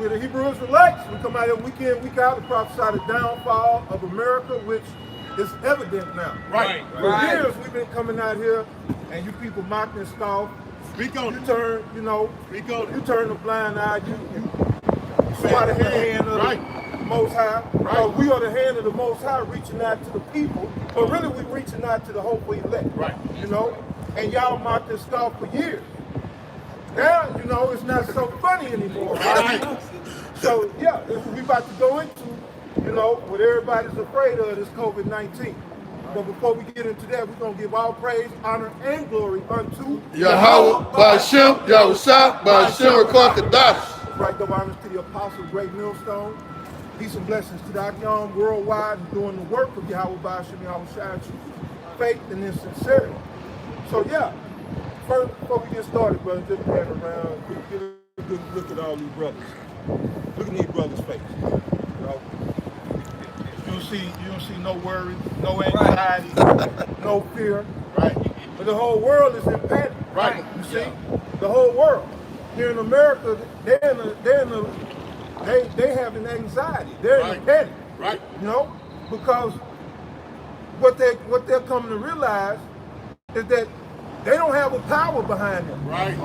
we're the Hebrew Israelites. We come out here week in, week out to prophesy the downfall of America, which is evident now. Right. For years we've been coming out here, and you people mock and scoff. Speak on You it. turn, you know, Speak on you it. turn the blind eye. You swat at the hand of the Most High. Right. We are the hand of the Most High, reaching out to the people, but really we're reaching out to the hopeful elect. Right. You know, and y'all mocked and scoffed for years. Now, you know, it's not so funny anymore. Right. So, yeah, we about to go into, you know, what everybody's afraid of, is COVID-19. But before we get into that, we're going to give all praise, honor, and glory unto Yahweh, Ba'Shem, Yahushua, Ba'Shem, Rakakadash. That's right, double honors to the apostle, great millstone. Peace and blessings to the Akyam worldwide and doing the work of Yahweh, Ba'Shem, Yahushua, faith and in sincerity. So, yeah, first, before we get started, brother, just pan around, get a good look at all these brothers. Look at these brothers' faces. You know? You don't see no worry, no anxiety, no fear. Right. But the whole world is in panic. Right. You see, the whole world. Here in America, they have an anxiety. They're in a panic. Right. You know, because what they're coming to realize is that they don't have a power behind them. Right.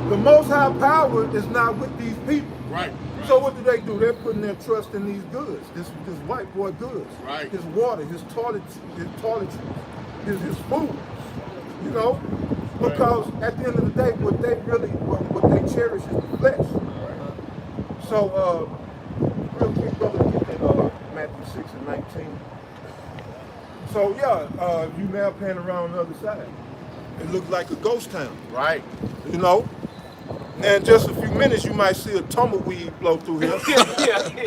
The Most High power is not with these people. Right. So what do? They're putting their trust in these goods, this white boy goods, Right. his water, his toiletries, his food, you know, because at the end of the day, what they cherish is the flesh. So, real quick, brother, get that Matthew 6 and 19. So yeah, you now pan around the other side. It looks like a ghost town. Right. You know? And in just a few minutes, you might see a tumbleweed blow through here.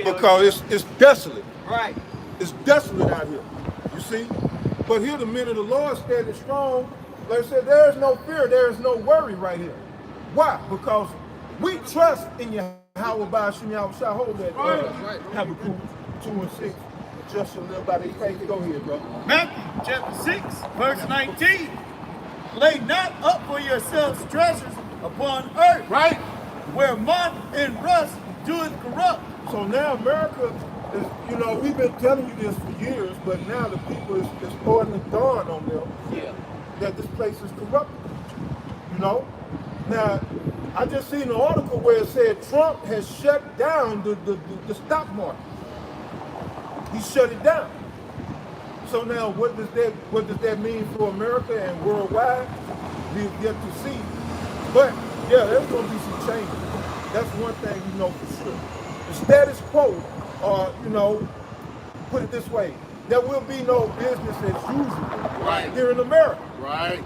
Because it's desolate. Right. It's desolate out here. You see? But here the men of the Lord standing strong. Like I said, there is no fear, there is no worry right here. Why? Because we trust in Yahweh Ba'Shem Yahushua. Hold that. Habakkuk 2 and 6. Just shall live by their faith. Go ahead, bro. Matthew chapter 6, verse 19. Lay not up for yourselves treasures upon earth, Right. where moth and rust doeth corrupt. So now America is, you know, we've been telling you this for years, but now the people is starting to dawn on them that this place is corrupt. You know? Now, I just seen an article where it said Trump has shut down the stock market. He shut it down. So now what does that mean for America and worldwide? We've yet to see. But yeah, there's gonna be some changes. That's one thing we know for sure. The status quo, or you know, put it this way, there will be no business as usual here in America. Right.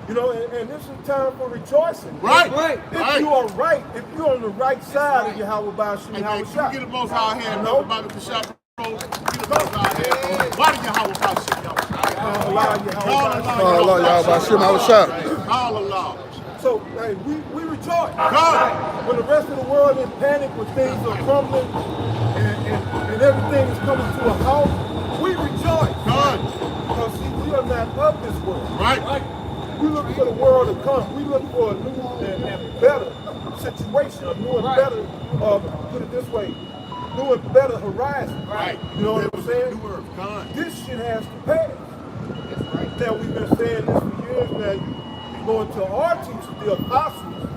You know, and this is time for rejoicing. Right. If you are right, if you're on the right side of Yahweh Ba'Shem Hey, man, Yahushua. you get the most out here and No. about the shop. Get the most out here. Why did Yahweh Ba'Shem Yahushua? Allah, Yahweh, Ba'Shem, Yahushua. All Allah. So, hey, we rejoice. God. When the rest of the world is panic, when things are crumbling and everything is coming to a halt, we rejoice. God. Because see, we are not of this world. Right. We look for the world to come. We look for a new and better situation, a new and better, put it this way, new and better horizon. Right. You know what I'm saying? New earth. God. This shit has to pass. Now, we've been saying this for years now. You go into our teachers, the apostles,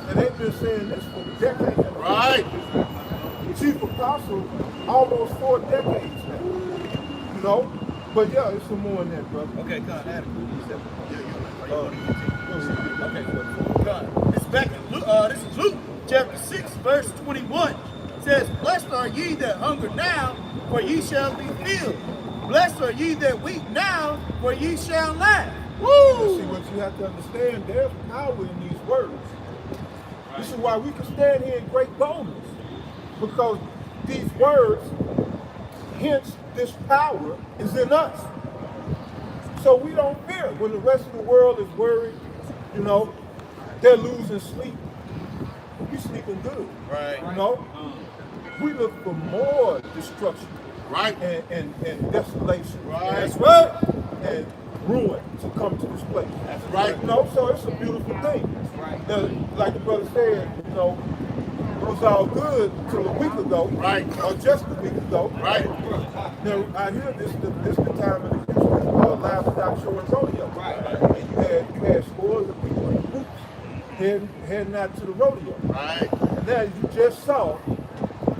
and they've been saying this for decades. Right. Chief apostle, almost 4 decades now. You know? But yeah, it's some more in that, brother. Okay, God, adequate. Okay, God. It's back in Luke, this is Luke chapter 6, verse 21. It says, blessed are ye that hunger now, for ye shall be filled. Blessed are ye that weep now, for ye shall laugh. Woo! See, what you have to understand, there's power in these words. This is why we can stand here in great boldness. Because these words, hence this power, is in us. So we don't fear when the rest of the world is worried, you know, they're losing sleep. We sleeping good. Right. You know? We look for more destruction. Right. And desolation. Right. That's right. And ruin to come to this place. That's right. You know, so it's a beautiful thing. Right. Now, like the brother said, you know, was all good till a week ago, Right. or just a week ago. Right. Now I hear this the time of the Houston live without showing rodeo. Right. And you had scores of people in groups heading out to the rodeo. Right. And now you just saw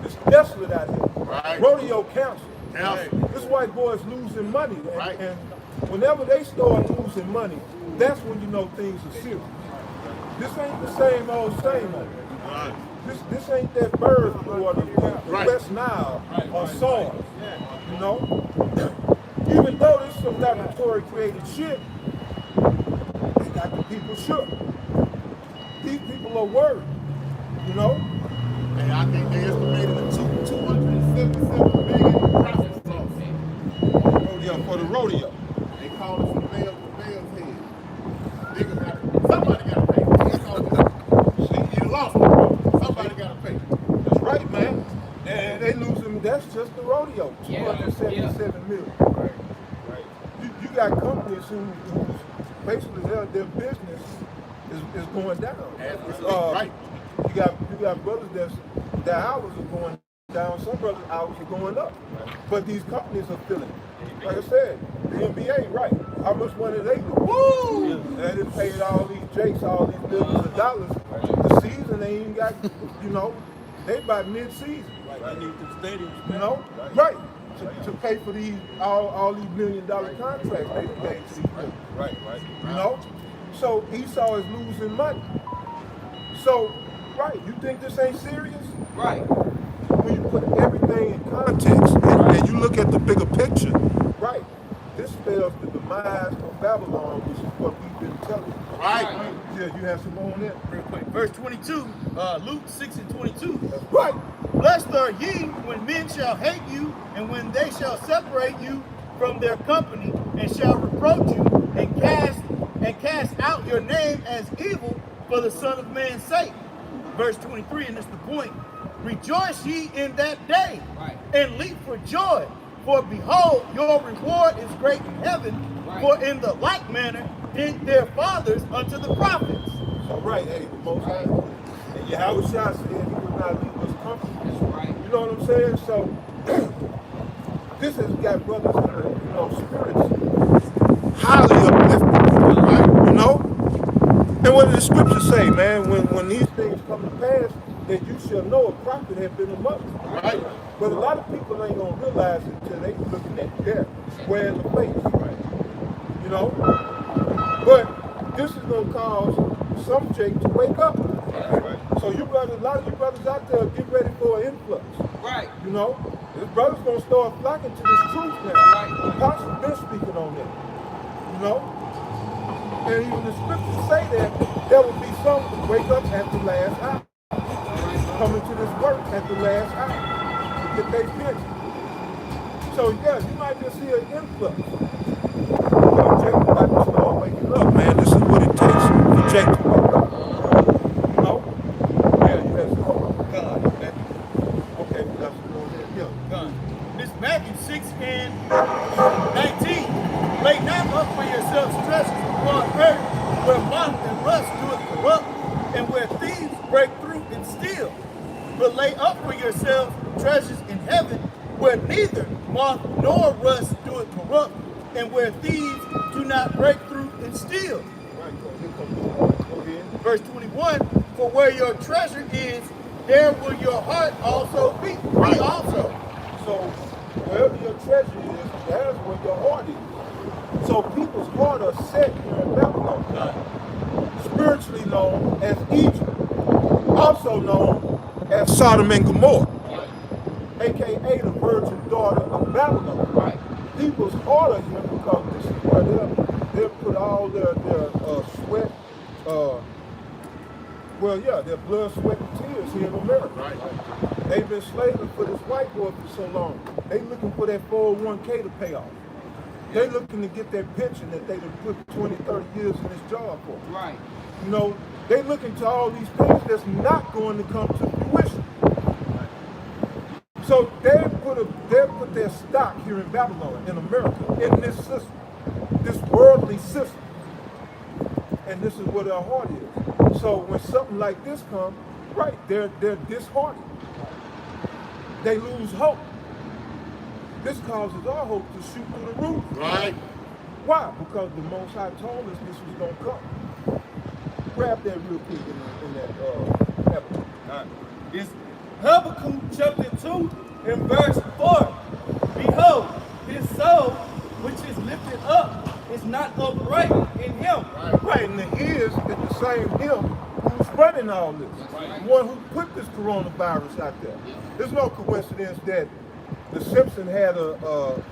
it's desolate out here. Right. Rodeo council. Council. This white boy is losing money. Right. And whenever they start losing money, that's when you know things are serious. This ain't the same old. Right. This ain't that bird flu or the Right. West Nile or SARS. You know? Even though this is some laboratory created shit, they got the people shook. These people are worried. You know? And I think they estimated a $277 million profit loss. Rodeo for the rodeo. They call it from Bell's head. Niggas somebody got to pay. That's all this. See, you lost it, bro. Somebody got to pay. That's right, man. And they losing, that's just the rodeo. $277 million. Right. You got companies who's basically their business is going down. Right. You got brothers their hours are going down, some brothers' hours are going up. But these companies are feeling it. Like I said, the NBA, right. How much money they do? Woo! And they paid all these jakes, all these billions of dollars. The season they ain't got, you know, they about mid-season. They need the stadiums. You know? Right. To pay for these all these $1 million contracts they paid to these people. Right. You know? So Esau is losing money. So, right, you think this ain't serious? Right. When you put everything in context and you look at the bigger picture, right, this spells the demise of Babylon, which is what we've been telling you. Right. Yeah, you have some more on that? Real quick. Verse 22, Luke 6:22. That's right. Blessed are ye when men shall hate you, and when they shall separate you from their company, and shall reproach you, and cast out your name as evil for the Son of Man's sake. Verse 23, and this is the point. Rejoice ye in that day, Right. and leap for joy, for behold, your reward is great in heaven. Right. For in the like manner did their fathers unto the prophets. So, right, hey, the Most High. And Yahweh Shah said he would not leave us comfortable. That's right. You know what I'm saying? So, this has got brothers that are, you know, spirits highly uplifted, right? You know? And what did the scriptures say, man? When these things come to pass, that you shall know a prophet had been among you. Right. But a lot of people ain't gonna realize it until they looking at death square in the face. You know? But this is gonna cause some Jake to wake up. So you brothers, a lot of you brothers out there, get ready for an influx. Right. You know? This brother's gonna start flocking to this truth now. Right. Apostle's been speaking on that. You know? And even the scriptures say that there will be some who wake up at the last hour. Coming to this work at the last hour to get their pension. So yeah, you might just see an influx. Jake about to start waking up, man. This is what it takes for Jake to wake up. You know? Yeah, you have some. Okay, that's Done. This Matthew 6:19. Lay not up for yourselves treasures upon earth, where moth and rust doeth corrupt, and where thieves break through and steal. But lay up for yourselves treasures in heaven, where neither moth nor rust doeth corrupt, and where thieves do not break through and steal. Verse 21, for where your treasure is, there will your heart also be. Me also. So wherever your treasure is, that's where your heart is. So people's heart are set here in Babylon, spiritually known as Egypt, also known as Sodom and Gomorrah, aka the virgin daughter of Babylon. Right. People's heart are here because this is where they'll put all their sweat, their blood, sweat, and tears here in America. Right. They've been slaving for this white boy for so long. They looking for that 401k to pay off. They looking to get that pension that they done put 20, 30 years in this job for. Right. You know, they looking to all these things that's not going to come to fruition. So they put their stock here in Babylon, in America, in this system, this worldly system. And this is where their heart is. So when something like this comes, Right, they're disheartened. They lose hope. This causes our hope to shoot through the roof. Right. Why? Because the Most High told us this was going to come. Grab that real quick in that Habakkuk. It's Habakkuk chapter 2 and verse 4. Behold, his soul, which is lifted up, is not upright in him. Right, and the ears is the same him who's running all this. The one who put this coronavirus out there. There's no coincidence that the Simpson had a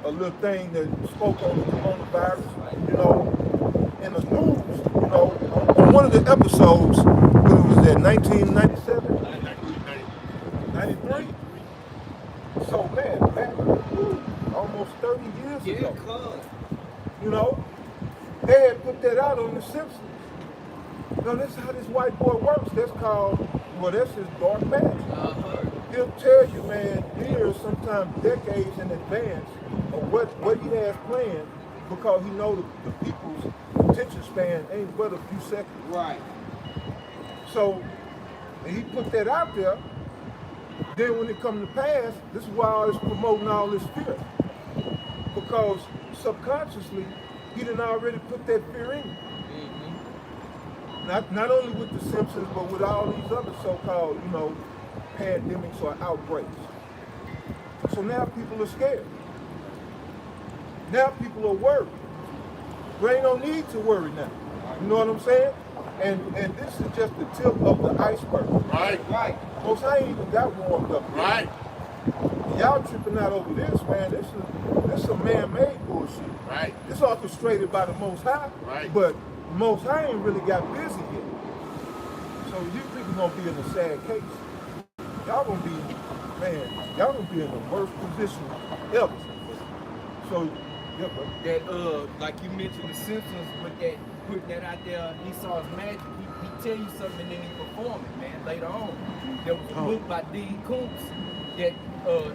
little thing that spoke on the coronavirus, in the news, on one of the episodes, when it was that 1997? 93? So man, back almost 30 years ago. They had put that out on The Simpsons. Now, this is how this white boy works. That's his dark magic. He'll tell you, man, years, sometimes decades in advance of what he has planned, because he knows the people's attention span ain't but a few seconds. Right. So, and he put that out there. Then when it comes to pass, this is why I was promoting all this fear. Because subconsciously, he done already put that fear in you. Not only with the Simpsons, but with all these other so-called, pandemics or outbreaks. So now people are scared. Now people are worried. There ain't no need to worry now. You know what I'm saying? And this is just the tip of the iceberg. Right. Most I ain't even got warmed up yet. Right. Y'all tripping out over this, man. This is some man-made bullshit. Right. It's orchestrated by the Most High. Right. But Most High ain't really got busy yet. So you people gonna be in a sad case. Y'all gonna be in the worst position ever. So, yeah, bro. That like you mentioned the Simpsons with that putting that out there, he saw his magic. He tell you something and then he perform it, man, later on. There was a book by Dean Koontz that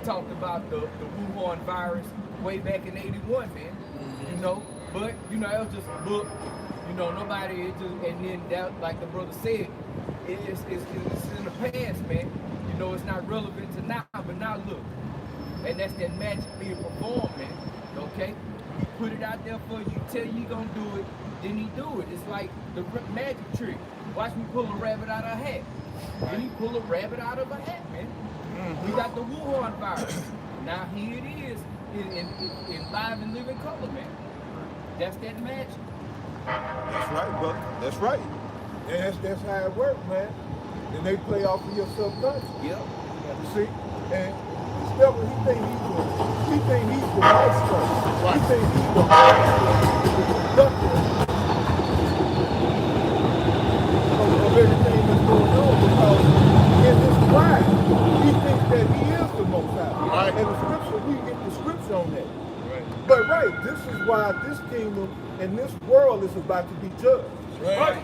talked about the Wuhan virus way back in '81, man. But that was just a book. Nobody and then that, like the brother said, it's in the past, man. It's not relevant to now, but now look. And that's that magic being performed, man. Okay? He put it out there for you, tell you he gonna do it, then he do it. It's like the magic trick. Watch me pull a rabbit out of a hat. Then he pull a rabbit out of a hat, man. We got the Wuhan virus. Now here it is in live and living color, man. That's that magic. That's right, brother. That's right. And that's how it works, man. And they play off of your subconscious. Yep. You see? And still, he think he's the maestro. He think he's the conductor of everything that's going on, because in his pride, he thinks that he is the Most High. Right. And the scripture, we get the scripture on that. Right. But this is why this kingdom and this world is about to be judged. Right.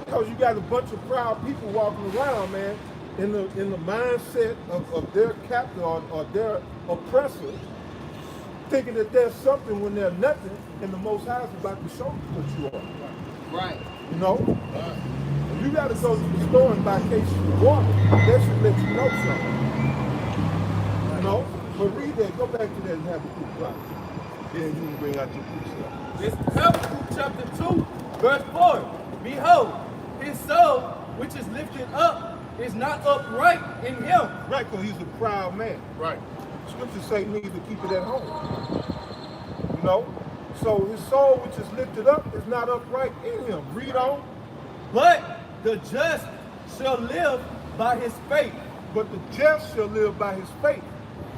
Because you got a bunch of proud people walking around, man, in the mindset of their captor or their oppressor, thinking that there's something when they're nothing, and the Most High is about to show you what you are. Right. You got to go to the store and buy cases of water. That should let you know something. But read that. Go back to that and have a quick drop. Then you can bring out your precept. It's Habakkuk chapter 2, verse 4. Behold, his soul, which is lifted up, is not upright in him. Right, because he's a proud man. Right. Scriptures say need to keep it at home. So his soul which is lifted up is not upright in him. Read on. But the just shall live by his faith. But the just shall live by his faith.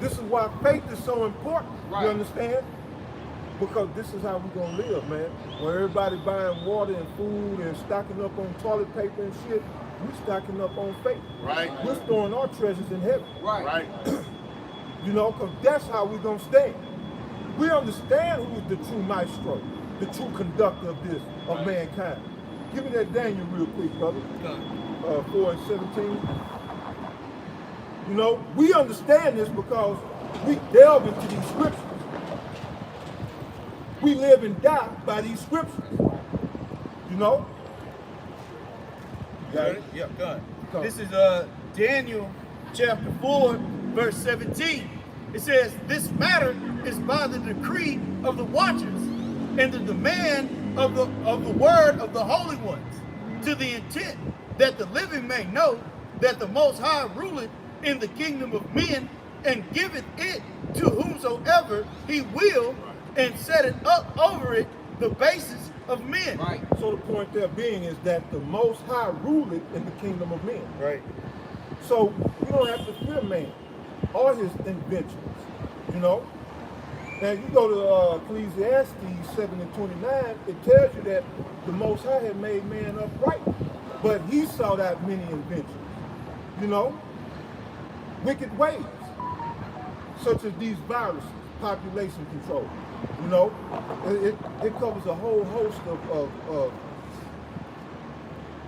This is why faith is so important. Right. You understand? Because this is how we're going to live, man. When everybody buying water and food and stocking up on toilet paper and shit, we're stocking up on faith. Right. We're storing our treasures in heaven. Right. Because that's how we're going to stand. We understand who is the true maestro, the true conductor of mankind. Give me that Daniel real quick, brother. 4 and 17. We understand this because we delve into these scriptures. We live and die by these scriptures. You got it? Yeah, done. This is Daniel chapter 4, verse 17. It says, this matter is by the decree of the watchers and the demand of the word of the holy ones, to the intent that the living may know that the Most High ruleth in the kingdom of men and giveth it to whomsoever he will, and set it up over it the basis of men. Right. So the point there being is that the Most High ruleth in the kingdom of men. Right. So you don't have to fear man or his inventions, you know. Now you go to Ecclesiastes 7 and 29, it tells you that the Most High had made man upright, but he sought out many inventions, you know, wicked ways, such as these viruses, population control, you know. It covers a whole host of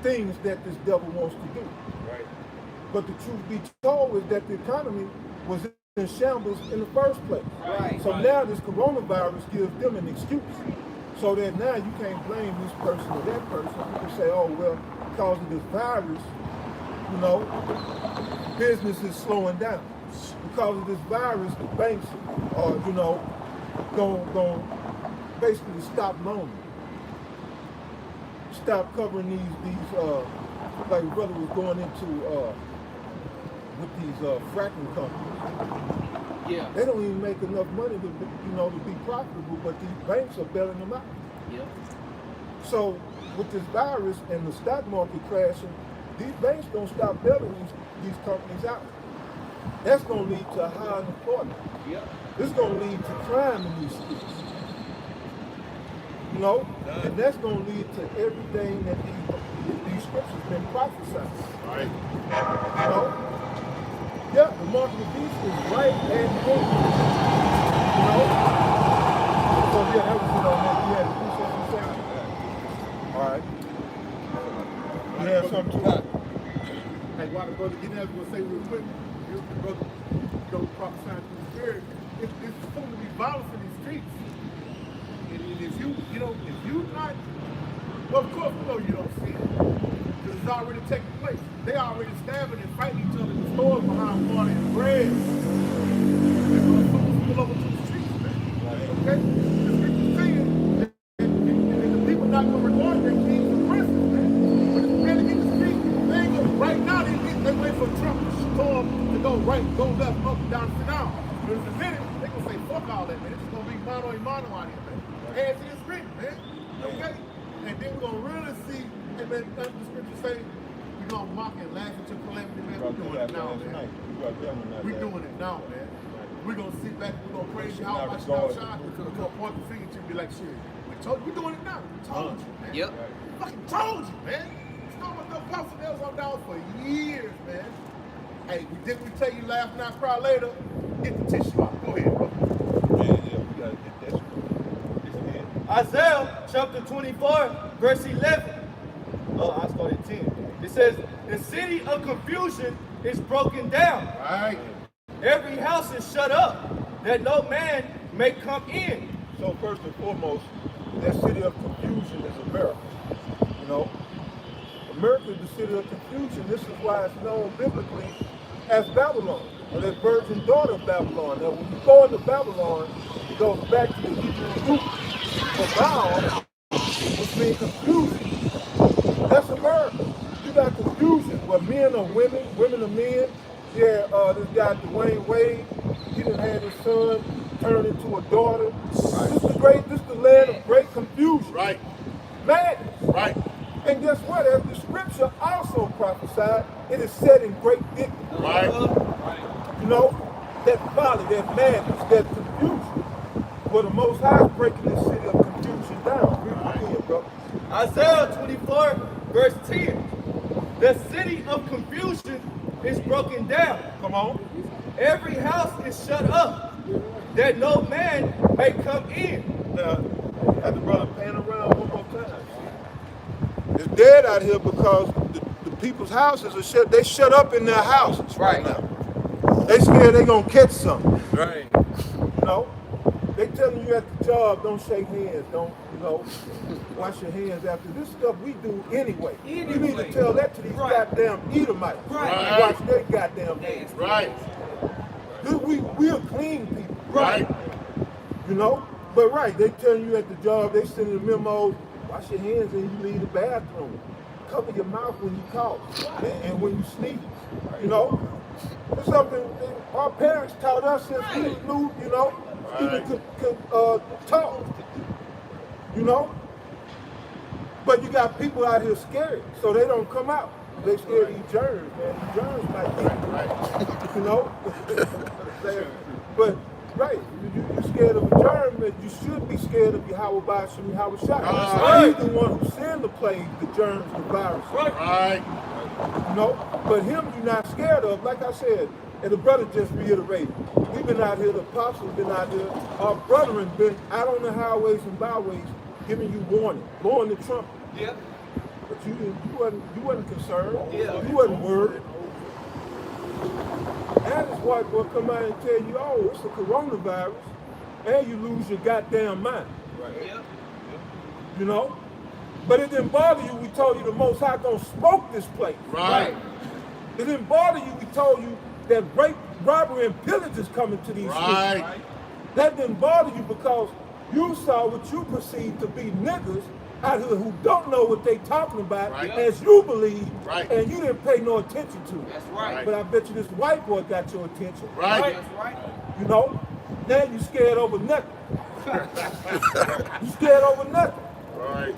things that this devil wants to do. Right. But the truth be told is that the economy was in shambles in the first place. Right. So now this coronavirus gives them an excuse. So that now you can't blame this person or that person. You can say, oh, well, because of this virus, you know, business is slowing down. Because of this virus, the banks are, you know, going basically stop loaning. Stop covering these like brother was going into with these fracking companies. Yeah. They don't even make enough money to, you know, to be profitable, but these banks are bailing them out. Yeah. So with this virus and the stock market crashing, these banks don't stop bailing these companies out. That's going to lead to high unemployment. Yeah. This is going to lead to crime in these streets. You know, and that's going to lead to everything that these scriptures been prophesying. Right. You know? Yeah, the mark of the beast is right at home. You know? So yeah, that was it on that. You had to do something. All right. You have something too? Hey, why the brother get that? We'll say real quick. The brother go prophesying through the spirit. It's supposed to be violence in these streets. And if you know, if you not, well, of course, we know you don't see it. Because it's already taking place. They already stabbing and fighting each other in the stores behind water and bread. They're going to pull over to the streets, man. Okay? The scripture's saying that and the people not going to reward their kings and princes, man. When it's prepared to get the street, they ain't going to, right now, they wait for Trump to storm to go right, go left, up, down, sit down. But in a minute, they're going to say, fuck all that, man. It's just going to be mano a mano out here, man. As it is written, man. Okay? And then we're going to really see, and man, that's the scripture say, we're going to mock and laugh at your calamity, man. We're doing it now, man. We're doing it now, man. We're going to sit back, we're going to praise you out, watch you outside. We're going to point the finger at you and be like, shit, we're doing it now. We told you, man. Yep. Fucking told you, man. Storming the posting nails on down for years, man. Hey, didn't we tell you laugh now, cry later? Get the tissue out. Go ahead, bro. Yeah, we gotta get that. Isaiah chapter 24, verse 11. I started 10. It says, the city of confusion is broken down. Right. Every house is shut up, that no man may come in. So first and foremost, that city of confusion is America. You know, America is the city of confusion. This is why it's known biblically as Babylon, or the virgin daughter of Babylon. Now, when you go into Babylon, it goes back to the Hebrew root for Baal, which means confusion. That's America. You got confusion where men are women, women are men. Yeah, this guy Dwayne Wade, he done had his son turned into a daughter. Right. This is the land of great confusion. Right. Madness. Right. And guess what? As the scripture also prophesied, it is set in great victory. Right. You know, that folly, that madness, that confusion. Where the Most High is breaking this city of confusion down. Read it again, bro. Isaiah 24, verse 10. The city of confusion is broken down. Come on. Every house is shut up, that no man may come in. Now, have the brother pan around one more time. It's dead out here because the people's houses are shut. They shut up in their houses right now. They scared they gonna catch something. Right. You know? They telling you at the job, don't shake hands, don't, wash your hands after. This stuff we do anyway. You need to tell that to these goddamn Edomites. Right. Wash their goddamn hands. Right. We're clean people. Right. But right, they telling you at the job, they sending a memo, wash your hands and you leave the bathroom. Cover your mouth when you cough and when you sneeze. It's something our parents taught us since we knew, even could talk. But you got people out here scared, so they don't come out. They scared of these germs, man. These germs might be, But right, you're scared of a germ, and you should be scared of Yahweh Bashim, Yahweh Shai. He's the one who sent the plague, the germs, the virus. Right. But him you're not scared of, like I said, and the brother just reiterated. We've been out here, the apostles been out here, our brethren been out on the highways and byways giving you warning, blowing the trumpet. Yeah. But you wasn't concerned. Yeah. You wasn't worried. And this white boy come out and tell you, oh, it's the coronavirus, and you lose your goddamn mind. Right. Yeah. But it didn't bother you. We told you the Most High gonna smoke this place. Right. It didn't bother you. We told you that rape, robbery, and pillage is coming to these streets. That didn't bother you because you saw what you perceived to be niggas out here who don't know what they talking about as you believe, and you didn't pay no attention to it. That's right. But I bet you this white boy got your attention. Right. That's right. Now you scared over nothing. You scared over nothing. Right.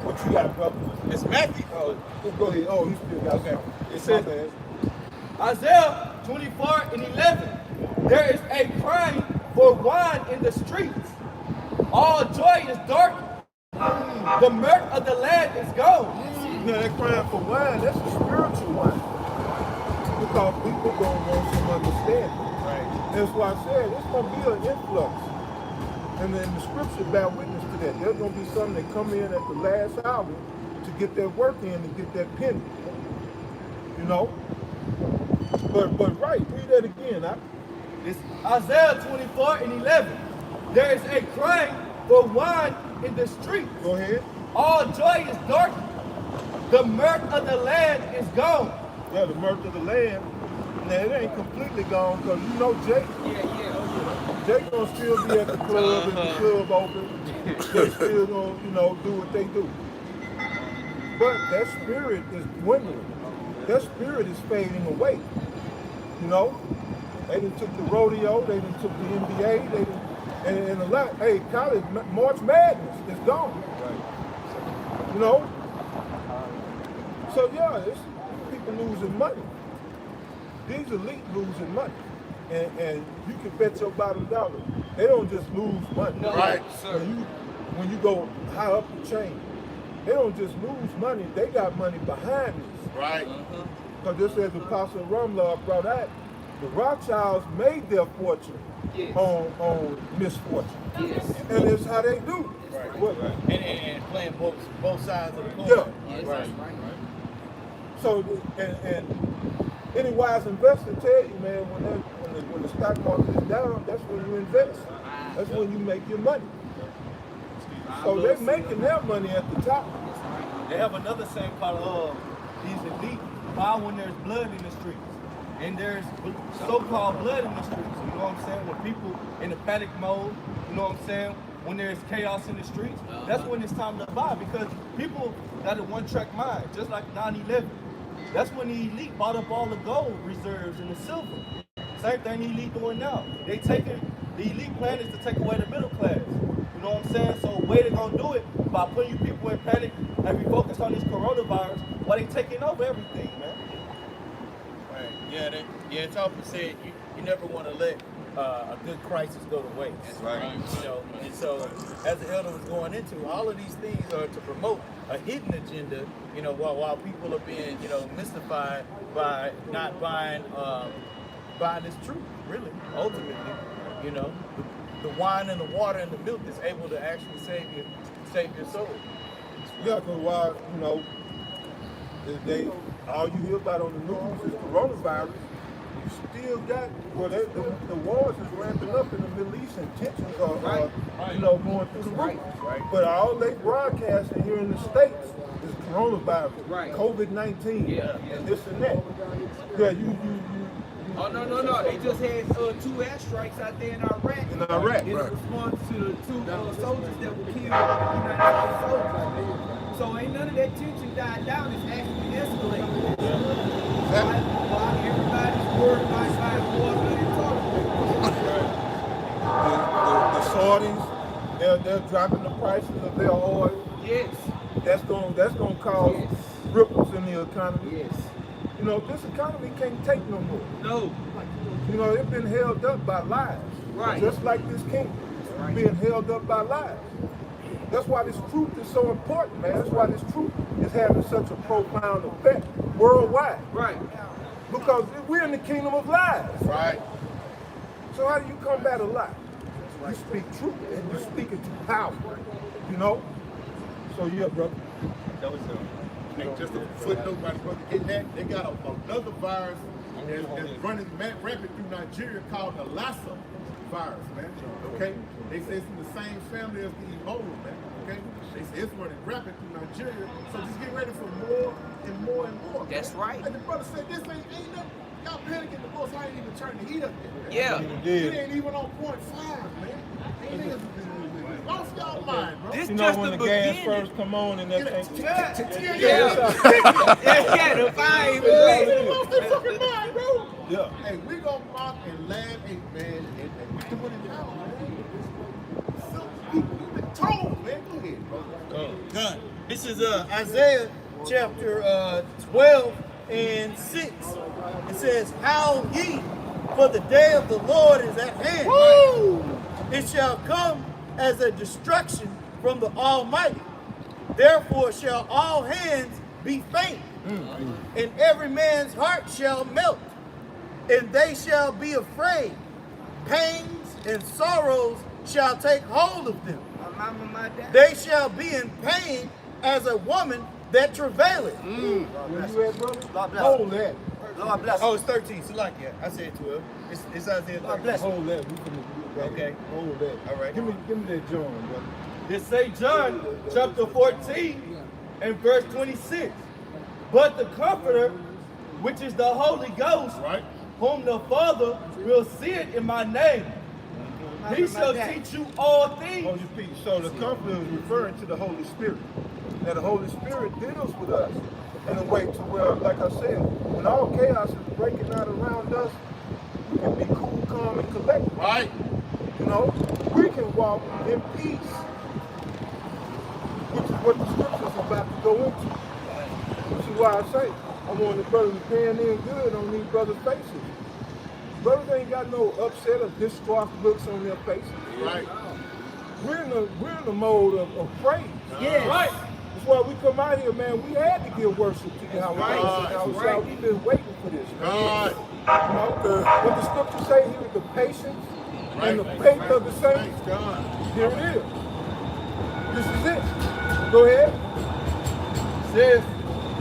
What you got, brother? It's Matthew. Oh, go ahead. Oh, he still got Okay. It says, Isaiah 24:11. There is a crying for wine in the streets. All joy is darkened. The mirth of the land is gone. Now they're crying for wine. That's a spiritual wine. Because people don't want some understanding. Right. That's why I said it's going to be an influx. And then the scripture bear witness to that. There's going to be some that come in at the last hour to get their work in and get that penny. But right, read that again. It's Isaiah 24:11. There is a crying for wine in the streets. Go ahead. All joy is darkened. The mirth of the land is gone. Yeah, the mirth of the land. Now it ain't completely gone because Jake. Jake gonna still be at the club and the club open. They still gonna, do what they do. But that spirit is dwindling. That spirit is fading away. They done took the rodeo, they done took the NBA, and a lot. Hey, college March Madness is gone. Right. So yeah, it's people losing money. These elite losing money. And you can bet your bottom dollar. They don't just lose money. No, right, sir. When you go high up the chain, they don't just lose money, they got money behind this. Right. Because just as Apostle Rumlaw brought out, the Rothschilds made their fortune on misfortune. Yes. And it's how they do. Right. And playing both sides of the coin. Yeah. Yes, Right. that's right. So, and any wise investor tell you, man, when the stock market is down, that's when you invest. That's when you make your money. So they're making their money at the top. They have another saying called these elite why when there's blood in the streets. And there's so-called blood in the streets. You know what I'm saying? When people in the panic mode, you know what I'm saying? When there's chaos in the streets, that's when it's time to buy because people got a one-track mind, just like 9/11. That's when the elite bought up all the gold reserves and the silver. Same thing the elite doing now. The elite plan is to take away the middle class. You know what I'm saying? So way they're gonna do it by putting you people in panic and be focused on this coronavirus while they taking over everything, man. Right. Yeah, it's often said you never want to let a good crisis go to waste. That's right. And so as the elder was going into, all of these things are to promote a hidden agenda, while people are being, mystified by not buying this truth, really, ultimately, the wine and the water and the milk is able to actually save your soul. Yeah, because why, all you hear about on the news is coronavirus, you still got, well, the wars is ramping up in the Middle East and tensions are you know, going through the roof. But all they broadcasting here in the States is coronavirus, COVID-19, and this and that. Yeah, Oh, no. They just had 2 airstrikes out there in Iraq. In Iraq, in right. response to the 2 soldiers that were killed, United States soldiers. So ain't none of that tension died down. It's actually escalated. Why everybody's worried about buying water and the Saudis, they're dropping the prices of their oil. Yes. That's gonna cause ripples in the economy. Yes. You know, this economy can't take no more. No. You know, it's been held up by lies. Right. Just like this kingdom. It's being held up by lies. That's why this truth is so important, man. That's why this truth is having such a profound effect worldwide. Right. Because we're in the kingdom of lies. Right. So how do you combat a lie? You speak truth and you speak it to power. You know? So yeah, brother. That was hey, just a footnote by the brother getting that. They got another virus that's running rampant through Nigeria called the Lassa virus, man. Okay? They say it's in the same family as the Ebola, man. Okay? They say it's running rampant through Nigeria. So just get ready for more and more and more. That's right. And the brother said this ain't nothing. Y'all panicking the most. I ain't even turning the heat up yet. Yeah. It ain't even on 0.5, man. Ain't even lost y'all mind, bro. This You know just when the the gas beginning. first come on and that thing. Yeah, Yeah. the fire. They lost their fucking mind, bro. Yeah. Hey, we gonna mock and laugh, hey, man, and we doing it now, man. Some people been told, man. Go ahead, bro. Done. This is Isaiah chapter 12 and 6. It says, "Howl ye, for the day of the Lord is at hand. Woo! It shall come as a destruction from the Almighty. Therefore shall all hands be faint, and every man's heart shall melt, and they shall be afraid. Pains and sorrows shall take hold of them. My dad. They shall be in pain as a woman that travaileth." Where you at, brother? Lord bless. Hold that. Lord bless. Oh, it's 13. So like, yeah, I said 12. It's Isaiah 13. Hold that. We finna do it, brother. Okay. Hold that. All right. Give me that John, brother. This say John chapter 14 and verse 26. But the Comforter, which is the Holy Ghost, Right. whom the Father will send in my name, he shall teach you all things. Hold your peace. So the Comforter is referring to the Holy Spirit. Now the Holy Spirit deals with us in a way to where, like I said, when all chaos is breaking out around us, we can be cool, calm, and collected. Right. You know, we can walk in peace, which is what the scripture's about to go into. This is why I say I want the brothers paying in good on these brothers' faces. Brothers ain't got no upset or distraught looks on their faces. Right. We're in the mode of praise. Yes. Right. That's why we come out here, man. We had to give worship to you. Right. We've been waiting for this, man. Right. You know, what the scripture say here, the patience and the faith of the saints. Thanks, God. Here it is. This is it. Go ahead. Says,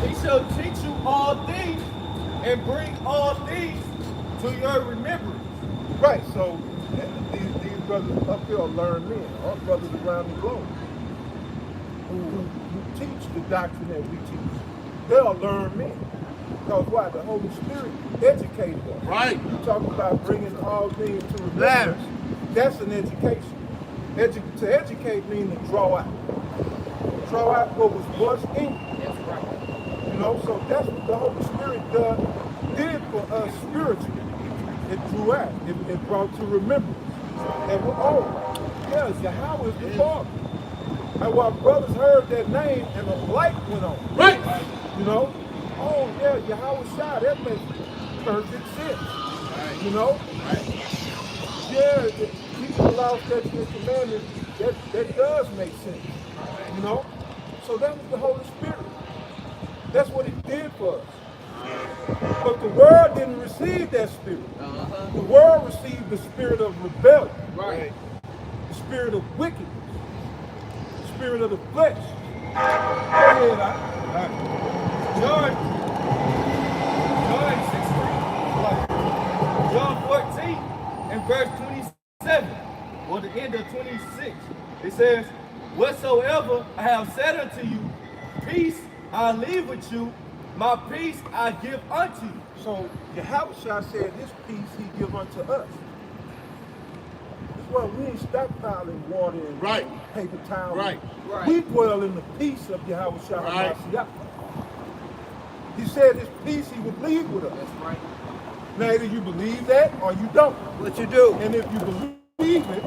he shall teach you all things and bring all things to your remembrance. Right. So these brothers up here are learned men. Our brothers around the globe who teach the doctrine that we teach. They are learned men. Because why? The Holy Spirit educated us. Right. You talk about bringing all things to remembrance. That's an education. To educate means to draw out. Draw out what was once in you. That's right. You know, so that's what the Holy Spirit did for us spiritually. It drew out. It brought to remembrance. And Yahweh is the Father. And while brothers heard that name and a light went on. Right. You know? Oh yeah, Yahweh Shai, that makes perfect sense. Right. You know? Right. Yeah, keeping the law, statutes, and commandments, that does make sense. You know? So that was the Holy Spirit. That's what He did for us. But the world didn't receive that spirit. The world received the spirit of rebellion. Right. The spirit of wickedness. The spirit of the flesh. Go ahead, John 6:3. and verse 27, or the end of 26, it says, whatsoever I have said unto you, peace I leave with you, my peace I give unto you. So Yahushua said his peace he give unto us. That's why we ain't stockpiling water and paper towels. Right. We dwell in the peace of Yahushua Right. HaMashiach. He said his peace he would leave with us. That's right. Now either you believe that or you don't. What you do? And if you believe it,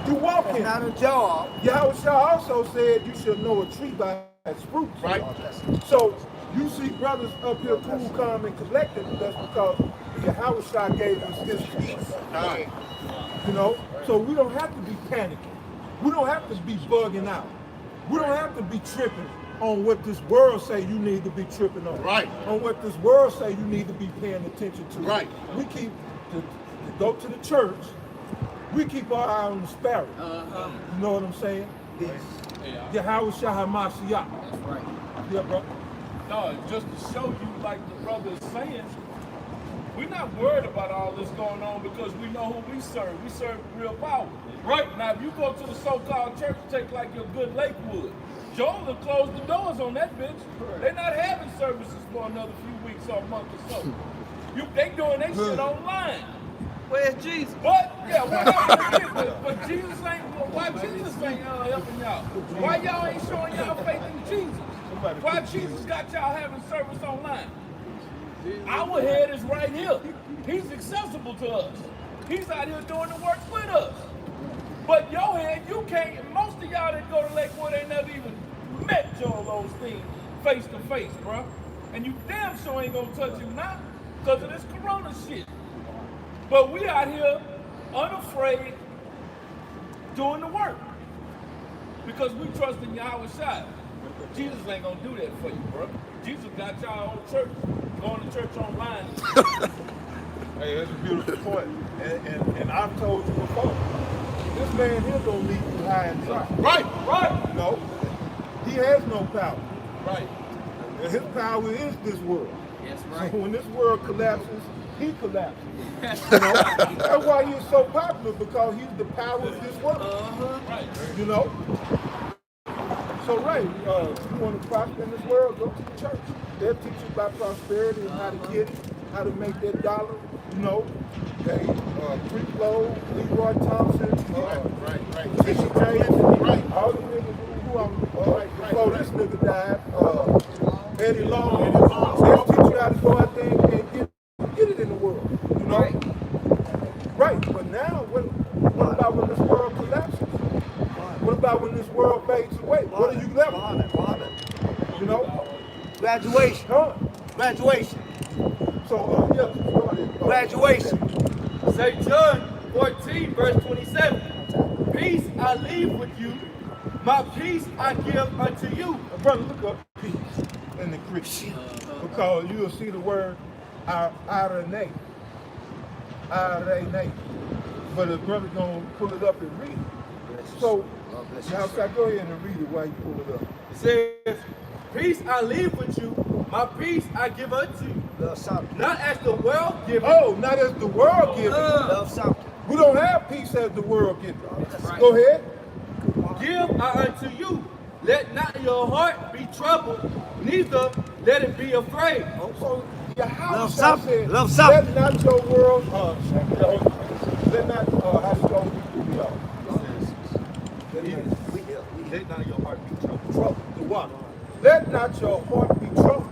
you walk in it. Not a job. Yahushua also said you should know a tree by its fruits. Right. So you see brothers up here cool, calm, and collected. That's because Yahushua gave us his peace. Right. You know? So we don't have to be panicking. We don't have to be bugging out. We don't have to be tripping on what this world say you need to be tripping on. Right. On what this world say you need to be paying attention to. Right. We keep to go to the church. We keep our eye on the sparrow. You know what I'm saying? Yahushua HaMashiach. That's right. Yeah, bro. No, just to show you, like the brother is saying, we're not worried about all this going on because we know who we serve. We serve real power. Right. Now, if you go to the so-called church, take like your good Lakewood, Joel will close the doors on that bitch. They're not having services for another few weeks or a month or so. They doing their shit online. Where's Jesus? But yeah, but Jesus ain't. Why Jesus ain't helping y'all? Why y'all ain't showing y'all faith in Jesus? Why Jesus got y'all having service online? Our head is right here. He's accessible to us. He's out here doing the work with us. But your head, you can't. Most of y'all that go to Lakewood ain't never even met Joel Osteen face to face, bro. And you damn sure ain't gonna touch him now because of this corona shit. But we out here unafraid doing the work because we trust in Yahushua. Jesus ain't gonna do that for you, bro. Jesus got y'all on church, going to church online. Hey, that's a beautiful point. And I've told you before, this man here don't leave you high and dry. Right. Right. No, he has no power. Right. And his power is this world. That's So right. when this world collapses, he collapses. You know? That's why he's so popular, because he's the power of this world. Right. You know? So right, you want to prosper in this world, go to the church. They'll teach you about prosperity and how to get it, how to make that dollar. You know, hey, Free Flow, Leroy Thompson, Right. Tisha James, Right. all the niggas who before this nigga died, Eddie Long, they'll teach you how to go out there and get it in the world. You know? Right. But now, what about when this world collapses? What about when this world fades away? What are you left with? You know? Graduation. Huh? Graduation. So, yeah, go ahead. Graduation. St. John 14, verse 27. Peace I leave with you, my peace I give unto you. Brother, look up peace in the Greek. Because you'll see the word irene. Irene. But the brother gonna pull it up and read it. So, now go ahead and read it while you pull it up. It says, peace I leave with you, my peace I give unto you. Love something. Not as the world giveth. Oh, not as the world gives it. Love something. We don't have peace as the world gives it. Right. Go ahead. Give I unto you. Let not your heart be troubled, neither let it be afraid. So, Yahushua Love something. said, Love something. let not your world, let not, how to go, Let not your heart be troubled. trouble, the what? Let not your heart be troubled.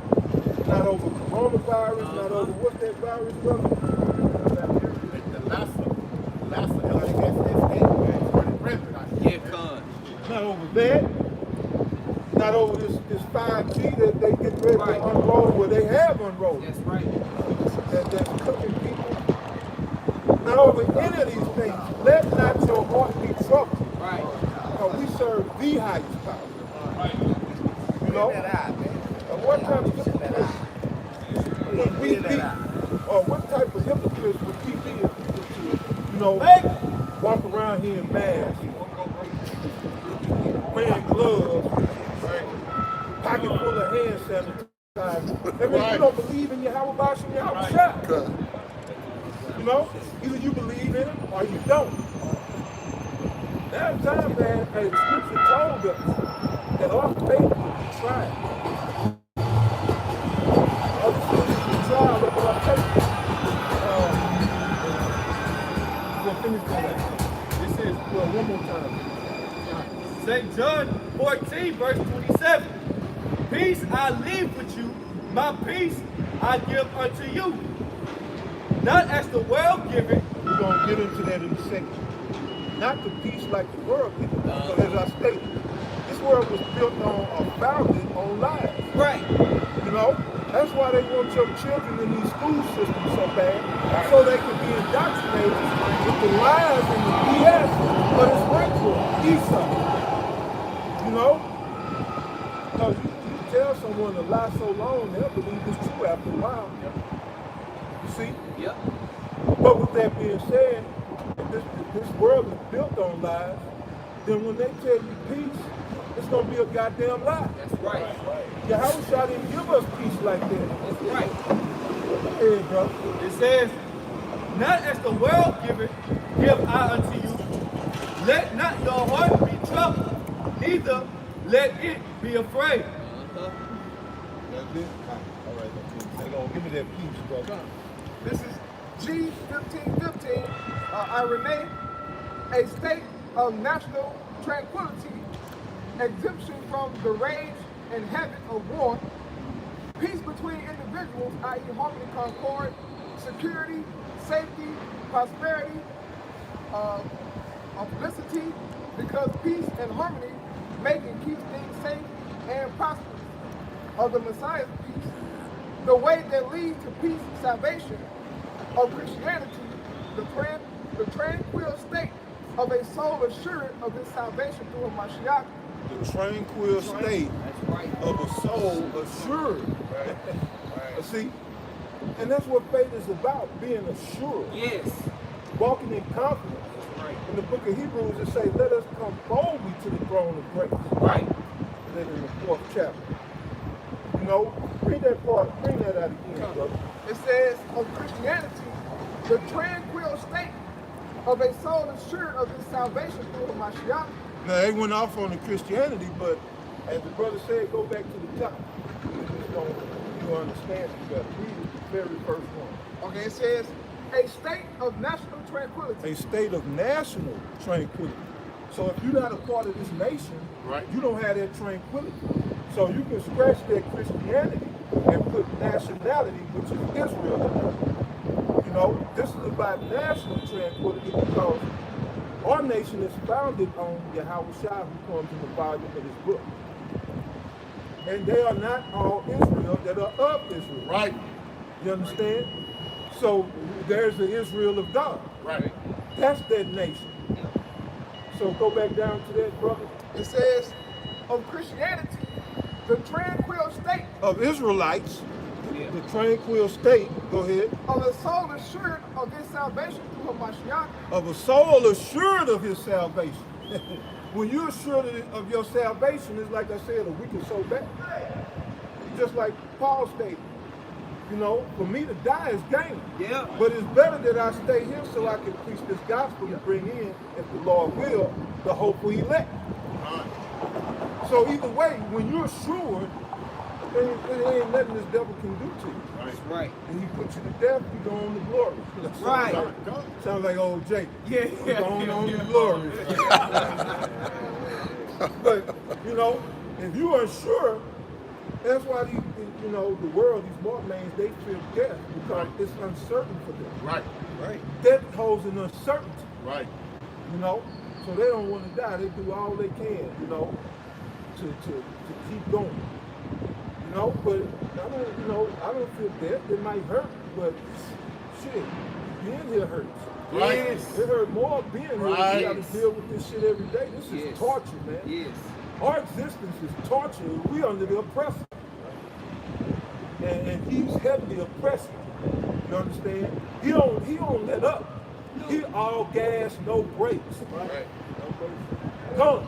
Not over coronavirus, not over what's that virus, brother? The Lassa, Yeah, con. Not over that. Not over this 5G that they get ready to unroll, where they have unrolled. That's right. That's cooking people. Not over any of these things. Let not your heart be troubled. Right. We serve the highest power. You know? And what type of hypocrites would we be? Or what type of hypocrites would we be if we were to, you know, walk around here in masks, wearing gloves, pocket full of hand sanitizer? I mean, you don't believe in Yahushua, Yahushua. You know, either you believe in it or you don't. That time, man, the scripture told us that our faith will be tried. Our faith will be tried with our faith. We'll finish that. This is, well, one more time. St. John 14, verse 27. Peace I leave with you, my peace I give unto you. Not as the world giveth. We're going to get into that in a second. Not the peace like the world gives. So as I stated, this world was built on or founded on lies. Right. You know? That's why they want your children in these school systems so bad, so they can be indoctrinated with the lies and the BS, but it's right for Esau. You know? Because you tell someone to lie so long, they'll believe it's true after a while. You see? Yep. But with that being said, if this world is built on lies, then when they tell you peace, it's going to be a goddamn lie. That's right. Yahushua didn't give us peace like that. That's right. Hey, bro. It says, not as the world giveth, give I unto you. Let not your heart be troubled, neither let it be afraid. That's it? All right, hang on. Give me that peace, bro. This is G1515. I remain a state of national tranquility, exemption from the rage and havoc of war, peace between individuals, i.e. harmony, concord, security, safety, prosperity, felicity, because peace and harmony make and keep things safe and prosperous. Of the Messiah's peace, the way that leads to peace, salvation, of Christianity, the tranquil state of a soul assured of his salvation through a Mashiach. The tranquil state of a soul assured. See? And that's what faith is about, being assured. Yes. Walking in confidence. In the book of Hebrews, it says, let us come boldly to the throne of grace. Right. And then in the 4th chapter. You know, read that part, bring that out again, brother. It says of Christianity, the tranquil state of a soul assured of his salvation through the Mashiach. Now, they went off on the Christianity, but as the brother said, go back to the top. You understand, you got to read the very first one. Okay, it says a state of national tranquility. A state of national tranquility. So if you're not a part of this nation, you don't have that tranquility. So you can scratch that Christianity and put nationality, which is Israel. You know, this is about national tranquility because our nation is founded on Yahushua, who comes in the volume of his book. And they are not all Israel that are of Israel. Right. You understand? So there's the Israel of God. Right. That's that nation. So go back down to that, brother. It says of Christianity, the tranquil state Of Israelites, the tranquil state, go ahead. of a soul assured of his salvation through Mashiach. Of a soul assured of his salvation. When you're assured of your salvation, it's like I said a week or so back. Just like Paul stated, you know, for me to die is gain. Yeah. But it's better that I stay here so I can preach this gospel and bring in, if the Lord will, the hopeful elect. So either way, when you're assured, it ain't nothing this devil can do to you. That's right. And he puts you to death, you go on to glory. Right. Sounds like old Jake. Yeah. You go on to glory. But, you know, if you are sure, that's why these, you know, the world, these mortal names, they fear death because it's uncertain for them. Right. Right. Death holds an uncertainty. Right. You know, so they don't want to die. They do all they can, you know, to keep going. You know, but I don't feel death. It might hurt, but shit, being here hurts. Right. It hurt more being here. Right. We got to deal with this shit every day. This is torture, man. Yes. Our existence is torture. We under the oppressor. And he's heavily oppressive. You understand? He don't let up. He all gas, no brakes. Right. Come.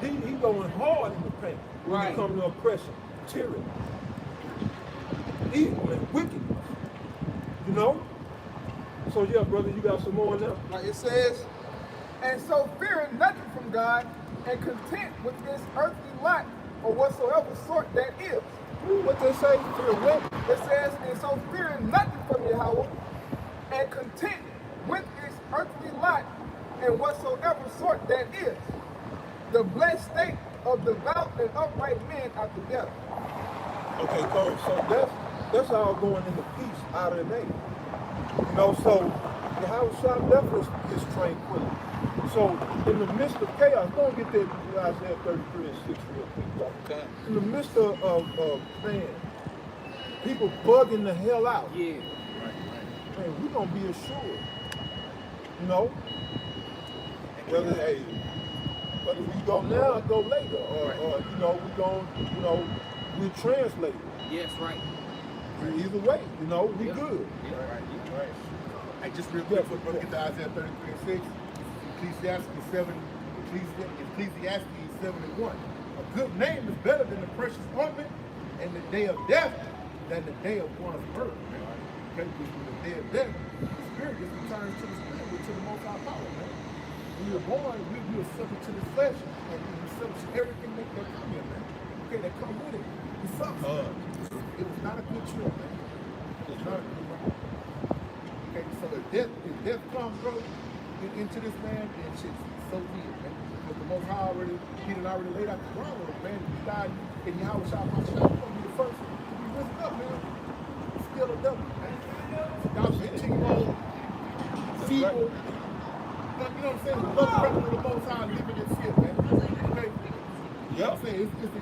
He going hard in the paint when Right. it comes to oppression, tyranny, evil and wickedness. You know? So yeah, brother, you got some more in there? Like it says, and so fearing nothing from God, and content with this earthly lot, or whatsoever sort that is. What they say? Fear what? It says, and so fearing nothing from Yahweh, and content with this earthly lot, and whatsoever sort that is. The blessed state of devout and upright men after death. Okay, so that's all going into peace out of the name. You know, so the house shop left is tranquility. So in the midst of chaos, don't get that Isaiah 33 and 6 real quick. Okay. In the midst of man, people bugging the hell out. Yeah. Man, we're gonna be assured. You know? Whether we go now or go later, or you know, we translate it. Yes, right. Either way, you know, we good. Yeah. Right. Hey, just real quick, before we get to Isaiah 33 and 6, Ecclesiastes 7, Ecclesiastes 7 and 1. A good name is better than the precious ointment, and the day of death than the day of one's birth. Okay, because when the day of death, the spirit just returns to the spirit, to the most high power, man. When we were born, we were subject to the flesh, and we were subject to everything that come in, man. Okay, that come with it. We suffer. It was not a good trip, man. It was not a good ride. Okay, so if death comes, bro, into this man, then shit's so weird, man. Because the Most High he done already laid out the ground with him, man. If you died in Yahweh shop, you're gonna be the first to be risen up, man. Still a devil, man. Y'all 15-year-old, feeble, you know what I'm saying? Love presence of the Most High living in sin, man. Okay? You know what I'm saying? It's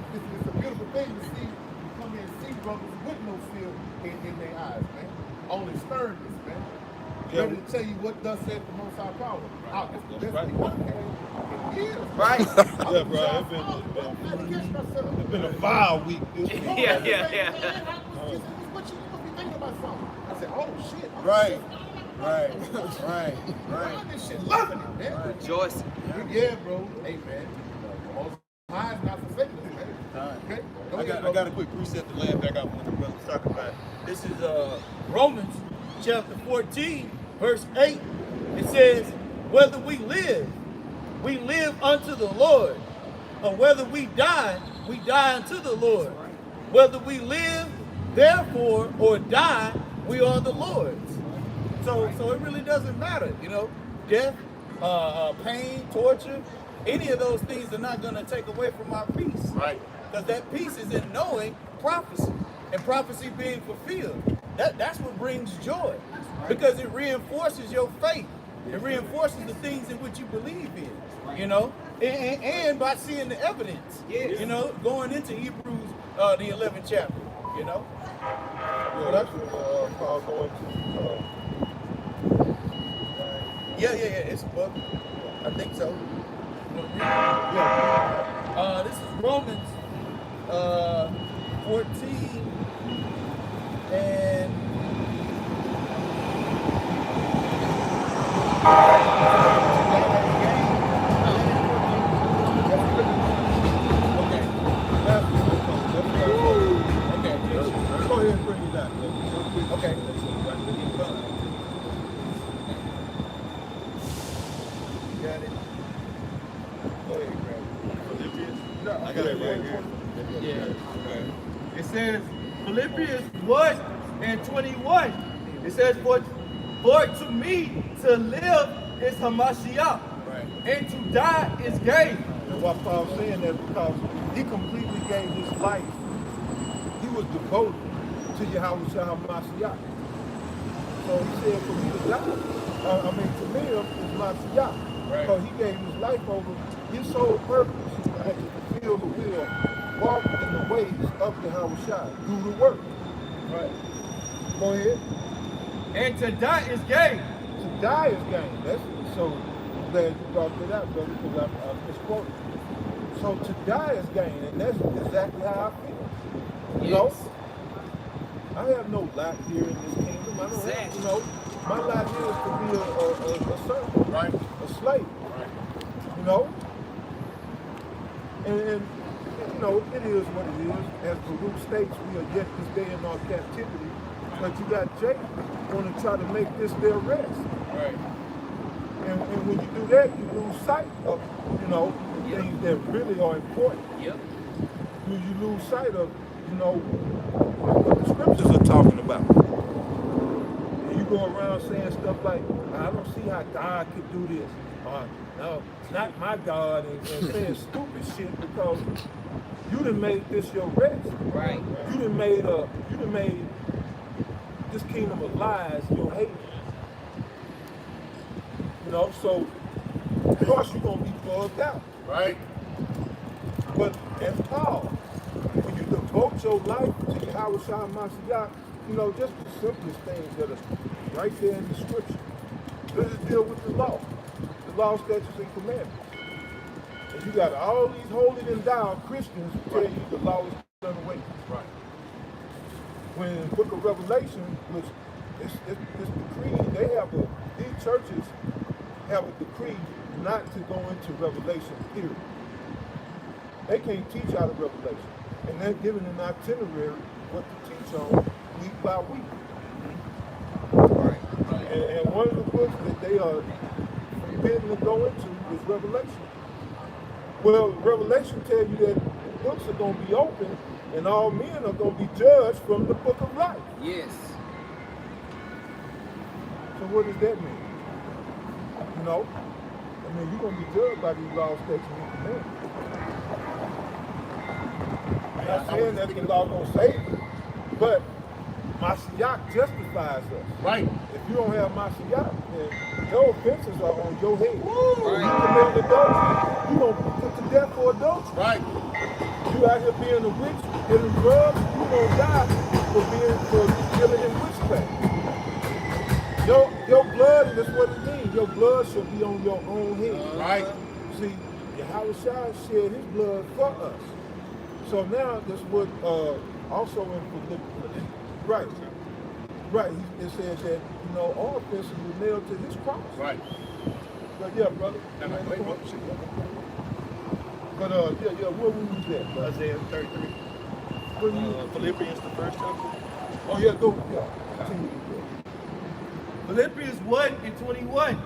a beautiful thing to see. You come in and see brothers with no fear in their eyes, man. Only sternness, man. Ready to tell you what thus said the Most High power. That's the best thing I've had in years. Right. Yeah, bro, it's been a vile week this week. Yeah. What you must be thinking about something? I said, oh shit. Right. I'm this shit loving it, man. Rejoicing. Yeah, bro. Hey, man. Most High is not forsaken us, man. Okay? I got a quick preset to land back out what the brother's talking about. This is Romans chapter 14, verse 8. It says, whether we live unto the Lord, or whether we die unto the Lord. Whether we live, therefore, or die, we are the Lord's. So it really doesn't matter, you know, death, pain, torture, any of those things are not going to take away from our peace. Right. Because that peace is in knowing prophecy, and prophecy being fulfilled. That's what brings joy, because it reinforces your faith. It reinforces the things in which you believe in, you know, and by seeing the evidence, you know, going into Hebrews, the 11th chapter, you know. Yeah, that's what Paul going to. Yeah, it's a book. I think so. This is Romans 14 and Go ahead and bring it back. okay. Got it. Go ahead, grab it. I got it right here. Yeah. It says Philippians 1 and 21. It says, for to me to live is Hamashiach, and to die is gain. And why Paul's saying that, because he completely gave his life. He was devoted to Yahweh Shah Mashiach. So he said, for me to die, to live is Mashiach. Because he gave his life over his sole purpose was to fulfill the will, walk in the ways of Yahweh Shah, do the work. Right. Go ahead. And to die is gain. To die is gain. That's so glad you brought that up, brother, because I misquoted. So to die is gain, and that's exactly how I feel. You know? I have no lot here in this kingdom. I don't have, you know, my lot here is to be a servant, right? A slave, right? You know? And you know, it is what it is. As Baruch states, we are yet this day in our captivity. But you got Jake want to try to make this their rest. Right. And when you do that, you lose sight of, things that really are important. Yep. You lose sight of, what the scriptures are talking about. And you go around saying stuff like, I don't see how God could do this. Or, no, it's not my God, and saying stupid shit because you done made this your rest. Right. You done made this kingdom of lies your haven. So of course you're gonna be bugged out. Right. But as Paul, when you devote your life to Yahweh Shah Mashiach, just the simplest things that are right there in the scripture. Let's just deal with the law, statutes, and commandments. And you got all these holy and thou Christians who tell you the law is done away. Right. When in the book of Revelation, which it's decreed, these churches have a decree not to go into Revelation, period. They can't teach out of Revelation. And they're given an itinerary what to teach on week by week. Right. And one of the books that they are forbidden to go into is Revelation. Well, Revelation tells you that the books are going to be open and all men are going to be judged from the book of life. Yes. So what does that mean? You're going to be judged by these laws, statutes, and commandments. I'm not saying that the law going to save you, but Mashiach justifies us. Right. If you don't have Mashiach, then your offenses are on your head. Right. You commit adultery, you're going to be put to death for adultery. Right. You out here being a witch, getting drugs, you're going to die for dealing in witchcraft. Your blood, that's what it means. Your blood shall be on your own head. Right. See, Yahweh Shai shed his blood for us. So now that's what also in Philippians. Right. It says that, all offenses were nailed to his cross. Right. But yeah, brother. But where we was at, brother? Isaiah 33. Philippians, the first chapter. Oh yeah, go. Yeah. Continue. Philippians 1 and 21.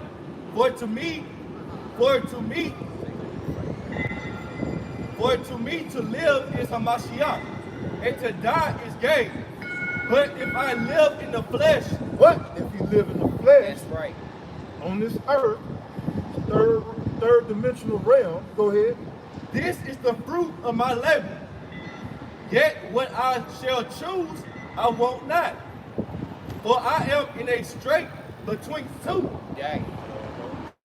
For to me to live is Hamashiach, and to die is gain. But if I live in the flesh, What if you live in the flesh? That's right. On this earth, third dimensional realm? Go ahead. this is the fruit of my labor. Yet what I shall choose, I won't not. For I am in a strait between two, Dang.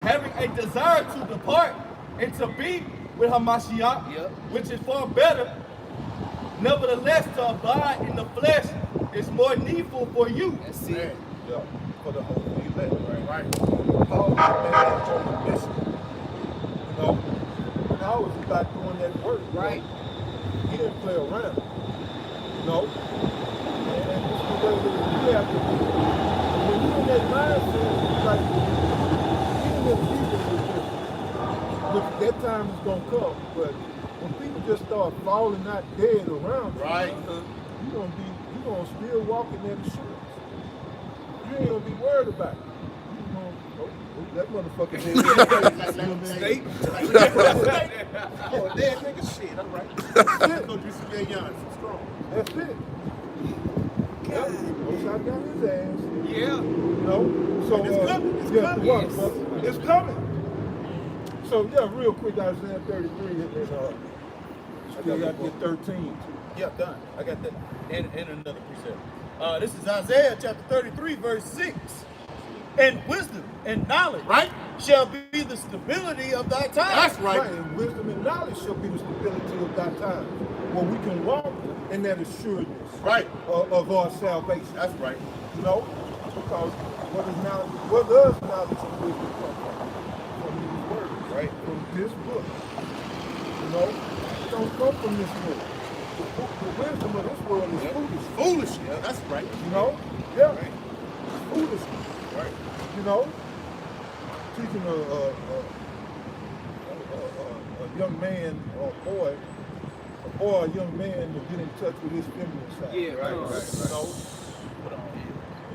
having a desire to depart and to be with Hamashiach, Yep. which is far better. Nevertheless, to abide in the flesh is more needful for you. That's it. Yeah, for the whole elect. Right. Paul was on a mission. Paul was about doing that work. Right. He didn't play around. And this is the way that you have to be. When you're in that mindset, like, even if people was just, look, that time is going to come, but when people just start falling out dead around you, Right. you're going to still walk in that assurance. You ain't going to be worried about it. You know, that motherfucker State. Oh, dead nigga shit, all right. Go do some gay yarns, some strong. That's it. Yep. Most I got his ass. Yeah. So It's coming. It's yeah, coming. what, Yes. brother? It's coming. So yeah, real quick, Isaiah 33 and still got to get 13. Yeah, done. I got that. And another precept. This is Isaiah chapter 33, verse 6. And wisdom and knowledge Right? shall be the stability of thy time. That's right. And wisdom and knowledge shall be the stability of that time, where we can walk in that assuredness Right. of our salvation. That's right. Because where does knowledge and wisdom come from? From these words, Right. From this book. It don't come from this book. The wisdom of this world is foolish. Foolish. Yeah, that's right. Yeah. Foolishness. Right. Teaching a young man or a young man to get in touch with his feminine side. Yeah, Right. right. Right.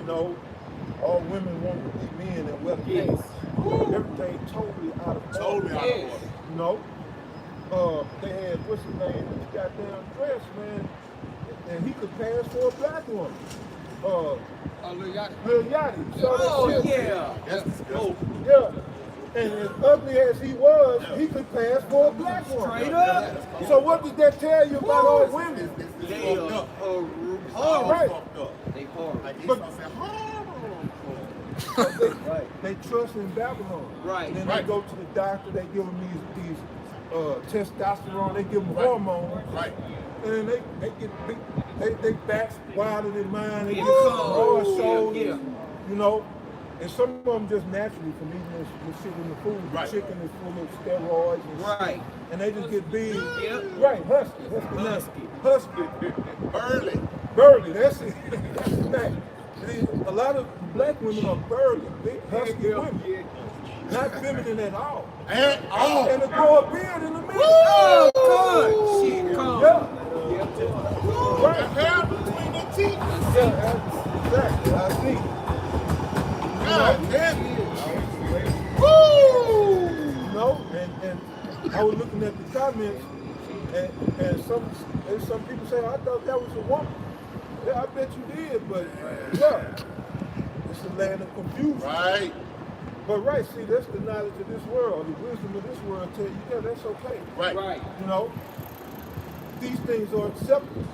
know, all women want to be men and wear the pants. Everything totally out of order. Totally out of order. You know, they had what's his name? This goddamn dress, man, and he could pass for a black woman. Lil Yachty. Lil Yachty. So Oh, that shit, yeah. That's disgusting. yeah. And as ugly as he was, he could pass for a black woman. Straight up. So what does that tell you about all women? They fucked are up. All right. Fucked up. They horrible. Like, But- I said, They trust in Babylon. Right. And then Right. they go to the doctor, they give them these testosterone, they give them hormones. Right. And then they get big, they backs wilder than mine, they get Yeah. broad shoulders, Yeah. you know. And some of them just naturally from eating this shit in the food. The Right. chicken is full of steroids and Right. shit. And they just get big. Yep. Right, husky. Husky. Early. Burly, that's it. That's the thing. See, a lot of black women are burly, big husky women. Not feminine at all. And all. And a grow a beard in the middle. Oh, God. Shit, come. Yeah. The hair between the teeth. Yeah, exactly. I see. God damn it. You know, and I was looking at the comments, and some people say, I thought that was a woman. Yeah, I bet you did, but yeah, it's a land of confusion. Right. But right, see, that's the knowledge of this world. The wisdom of this world tell you, yeah, that's okay. Right. Right. You know, these things are acceptable.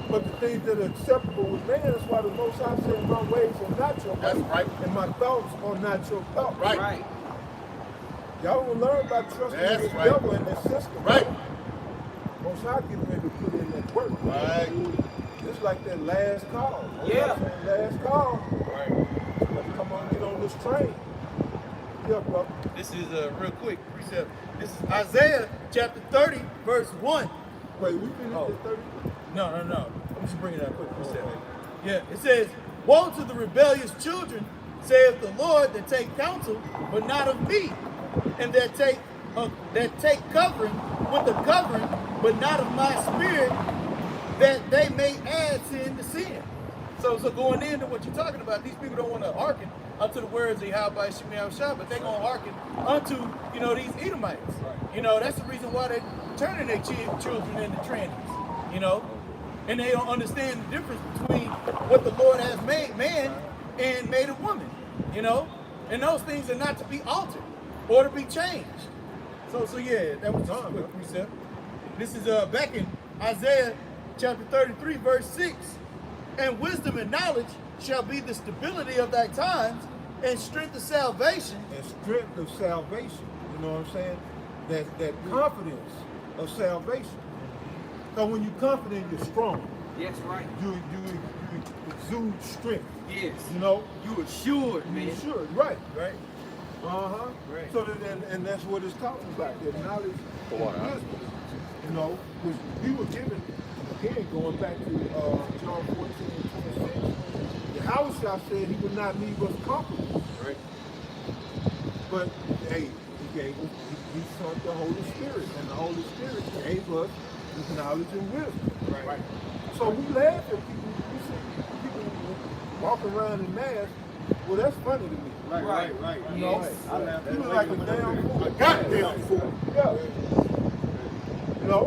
But the things that are acceptable with man, that's why the Most High said, my ways are not your ways. That's right. And my thoughts are not your thoughts. Right. Right. Y'all will learn about trusting That's this right. devil and this system. Right. Most High getting ready to put in that work. Right. It's like that last call. Yeah. Last call. Right. Let's come on, get on this train. Yeah, brother. This is a real quick precept. This is Isaiah chapter 30, verse 1. Wait, we finished at 30? No. I'm just bringing that quick precept. Yeah, it says, woe to the rebellious children, saith the Lord, that take counsel, but not of me, and that take covering with a covering, but not of my spirit, that they may add sin to sin. So going into what you're talking about, these people don't want to hearken unto the words of Yahweh Shemel Shah, but they're going to hearken unto, these Edomites. That's the reason why they're turning their children into trannies, and they don't understand the difference between what the Lord has made man and made a woman, and those things are not to be altered or to be changed. So yeah, that was just a quick precept. This is back in Isaiah chapter 33, verse 6. And wisdom and knowledge shall be the stability of thy times, and strength of salvation. And strength of salvation. You know what I'm saying? That confidence of salvation. So when you're confident, you're strong. That's right. You exude strength. Yes. You assured, man. You assured, right. Right. Right. So and that's what it's talking about. That knowledge and wisdom. Which we were given, again, going back to John 14:26. Yahushua said he would not leave us comfortable. Right. But hey, he sent the Holy Spirit, and the Holy Spirit gave us this knowledge and wisdom. Right. So we laugh at people. We see people walk around in masks. Well, that's funny to me. Right. You know, Yes. you look like a damn fool. A goddamn fool. Yeah. You know,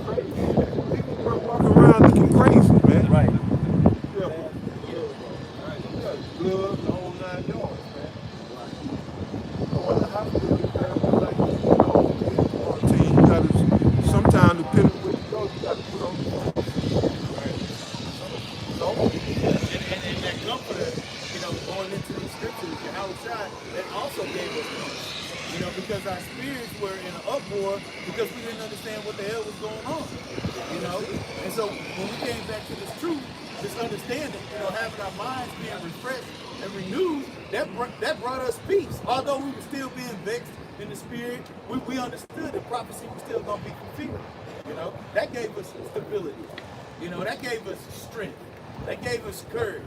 crazy. People walk around looking crazy, man. Right. Yeah. Yeah. Gloves, the whole 9 yards, man. I wonder how people like quarantine. You gotta sometimes depending on where you go, you gotta put on the And that comforter, going into these scriptures, Yahushua, that also gave us peace. Because our spirits were in an uproar because we didn't understand what the hell was going on. And so when we came back to this truth, this understanding, having our minds being refreshed and renewed, that brought us peace. Although we were still being vexed in the spirit, we understood that prophecy was still going to be fulfilled. That gave us stability. That gave us strength. That gave us courage.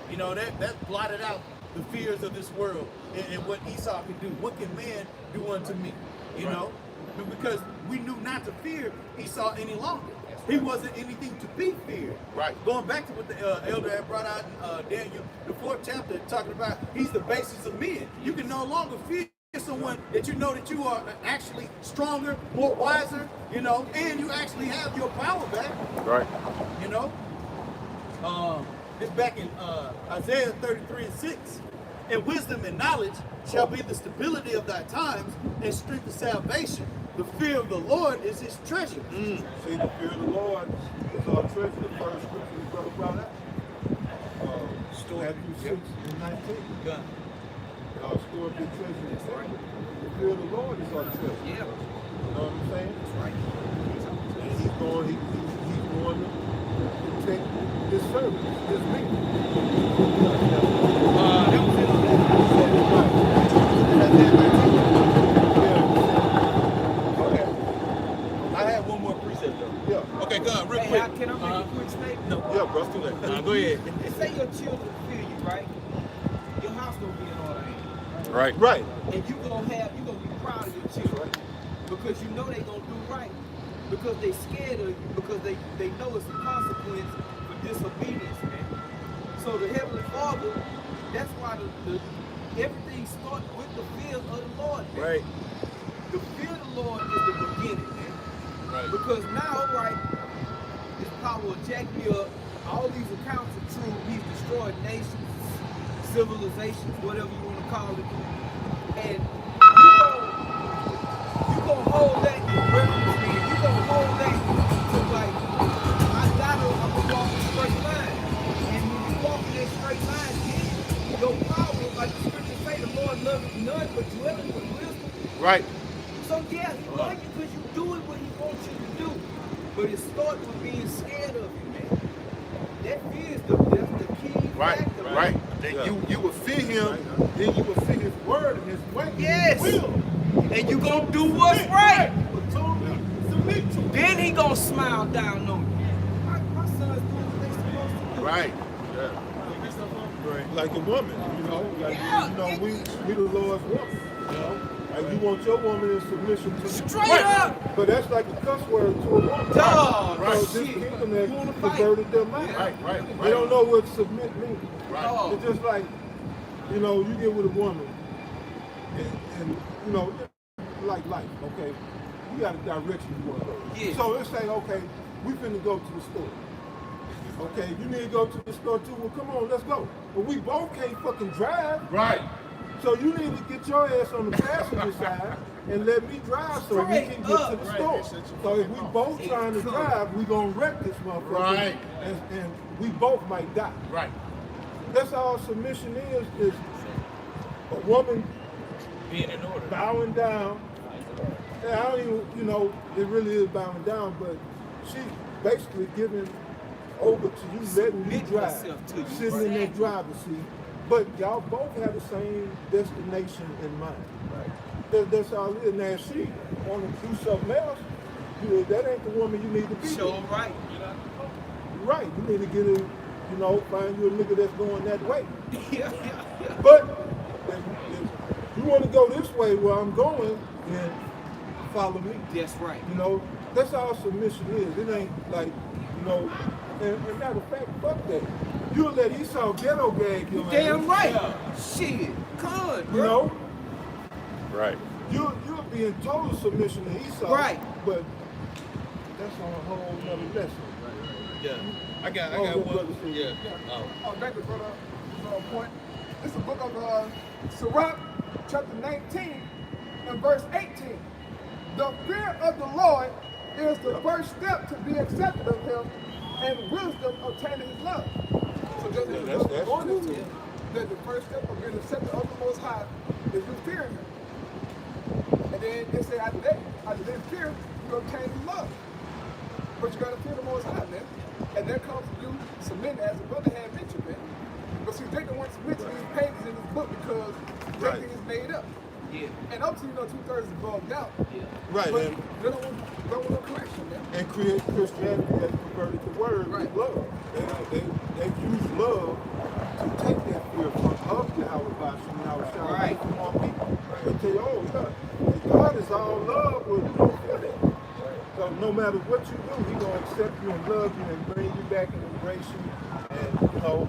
That blotted out the fears of this world and what Esau can do. What can man do unto me? Because we knew not to fear Esau any longer. He wasn't anything to be feared. Right. Going back to what the elder had brought out in Daniel, the 4th chapter, talking about he's the basis of men. You can no longer fear someone that you know that you are actually stronger, more wiser, you know, and you actually have your power back. Right. You know, it's back in Isaiah 33:6. And wisdom and knowledge shall be the stability of thy times, and strength of salvation. The fear of the Lord is his treasure. See, the fear of the Lord is our treasure. The first scripture the brother brought out. Matthew 6 and 19. Yeah. Our store of your treasure is right. The fear of the Lord is our treasure. Yeah. You know what I'm saying? That's right. And he's going to protect his servants, his people. I had one more precept though. Yeah. Okay, go on, real Hey, quick. can I make a quick statement? No, Yeah, bro. let's do that. Go ahead. Say your children fear you, right? Your house gonna be in order, ain't it? Right. Right. And you gonna be proud of your children because you know they gonna do right. Because they scared of you, because they know it's a consequence for disobedience, man. So the Heavenly Father, that's why the everything starts with the fear of the Lord, man. Right. The fear of the Lord is the beginning, man. Right. Because now, right, this power will jack me up. All these accounts are true. He's destroyed nations, civilizations, whatever you want to call it. And you gonna hold that in reference, man. You gonna hold that to like, I'm gonna walk a straight line. And when you walk in that straight line, then your power, like the scripture say, the Lord loveth none but dwelling with wisdom. Right. So yeah, he loves you because you're doing what he wants you to do. But it starts with being scared of you, man. That fear is that's the key Right. factor. Right. Then you will fear him, then you will fear his word and his way. Yes. His will. And you gonna do what's right. Totally submit to him. Then he gonna smile down on you. My son's doing what they supposed to do. Right. Like a woman, you know, like we the Lord's woman, you know. Like you want your woman in submission to you. Straight up. But that's like a cuss word to a woman. Dog. So this Shit. kingdom has You wanna fight? perverted their mind. Right. They don't know what submit means. Right. It's just like, you know, you get with a woman and you know, like life, okay? You got a direction you want to go. Yeah. So let's say, okay, we finna go to the store. Okay, you need to go to the store too. Well, come on, let's go. But we both can't fucking drive. Right. So you need to get your ass on the passenger side and let me drive so we can get to the store. So if we both trying to drive, we gonna wreck this motherfucker. Right. And we both might die. Right. That's all submission is a woman Being in order. bowing down. And I don't even, you know, it really is bowing down, but she's basically giving over to you, letting you Submit drive, herself to you. sitting in that driver's seat. But y'all both have the same destination in mind. Right. That's all it is. Now, if she want to do something else, that ain't the woman you need to be Show with. right. Right. You need to get a, you know, find you a nigga that's going that way. Yeah. But if you want to go this way where I'm going, then follow me. That's right. You know, that's all submission is. It ain't like, you know, and matter of fact, fuck that. You'll let Esau ghetto gag your Damn ass. right. Yeah. Shit. Good, bro. You know, Right. you'll be in total submission to Esau. Right. But that's on a whole nother lesson. Yeah. I got one. Yeah. Oh, thank you, brother. Point. This is the book of Sirach, chapter 19, and verse 18. The fear of the Lord is the first step to be accepted of him, and wisdom obtaining his love. So just as that's we're going true. into that the first step of being accepted of the Most High is you fearing him. And then they say after that fear, you obtain his love. But you gotta fear the Most High, man. And that comes from you submitting, as the brother had mentioned, man. But see, Jacob wants to submit to these pages in this book because everything is made up. Yeah. And obviously, you know, 2/3 is bugged out. Yeah. Right. But And, they don't want no correction, man. and create Christianity that converted the word Right. with love. They use love to take that fear from Yahweh Bashim, Yahweh Shai, Right. from our people. They tell you, oh, God is all love, but you don't feel that. Because no matter what you do, He's going to accept you and love you and bring you back and embrace you. And, you know,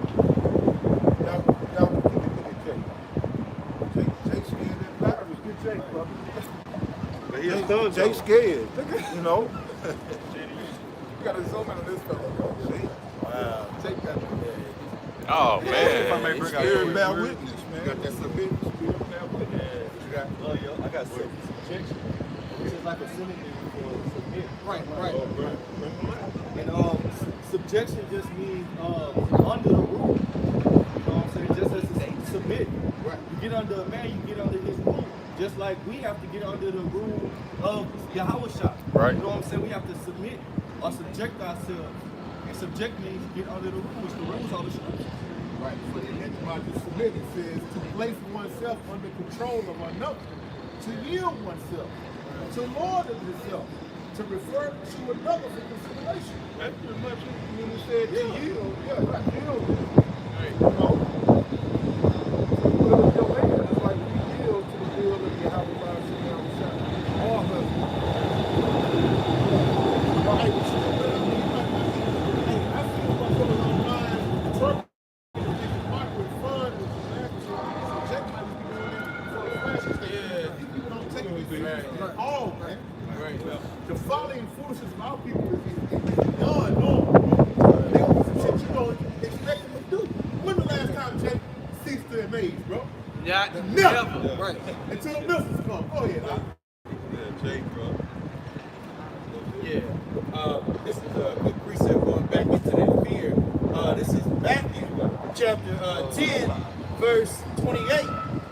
y'all look at Jake. Jake scared that virus. Get Jake, brother. But he a thug. Jake scared, you know. You gotta zoom in on this fellow, bro. See? Wow. Take that. Oh If I man. may bring out Spirit your bear word, witness, man. you got that submission. Spirit bear witness. You got, I got subjection, which is like a synonym for submit. Right. oh, bro. And subjection just means under the rule. You know what I'm saying? Just as it's submit. Right. You get under a man, you get under his rule. Just like we have to get under the rule of Yahushua. Right. You know what I'm saying? We have to submit or subject ourselves. And subject means get under the rule, which the rules are the scriptures. Right. So that's why to submit, it says to place oneself under control of another, to yield oneself, to lord of yourself, to refer to another for consideration. That's pretty much it. When he said to yield, yield. You know? So put up your hand. It's like we yield to the will of Yahweh all husbands. Hey, I see motherfuckers online twerking. With fun, with Jake might be doing it for the fashion station. These people don't take these things at all, man. The folly and foolishness of our people is beyond normal. They do some shit you don't expect them to do. When the last time Jake ceased to amaze, bro? Never. Right. Until the missiles come. Go ahead, Doc. Yeah, Jake, bro. Yeah, this is a good precept going back into that fear. This is Matthew chapter 10, verse 28.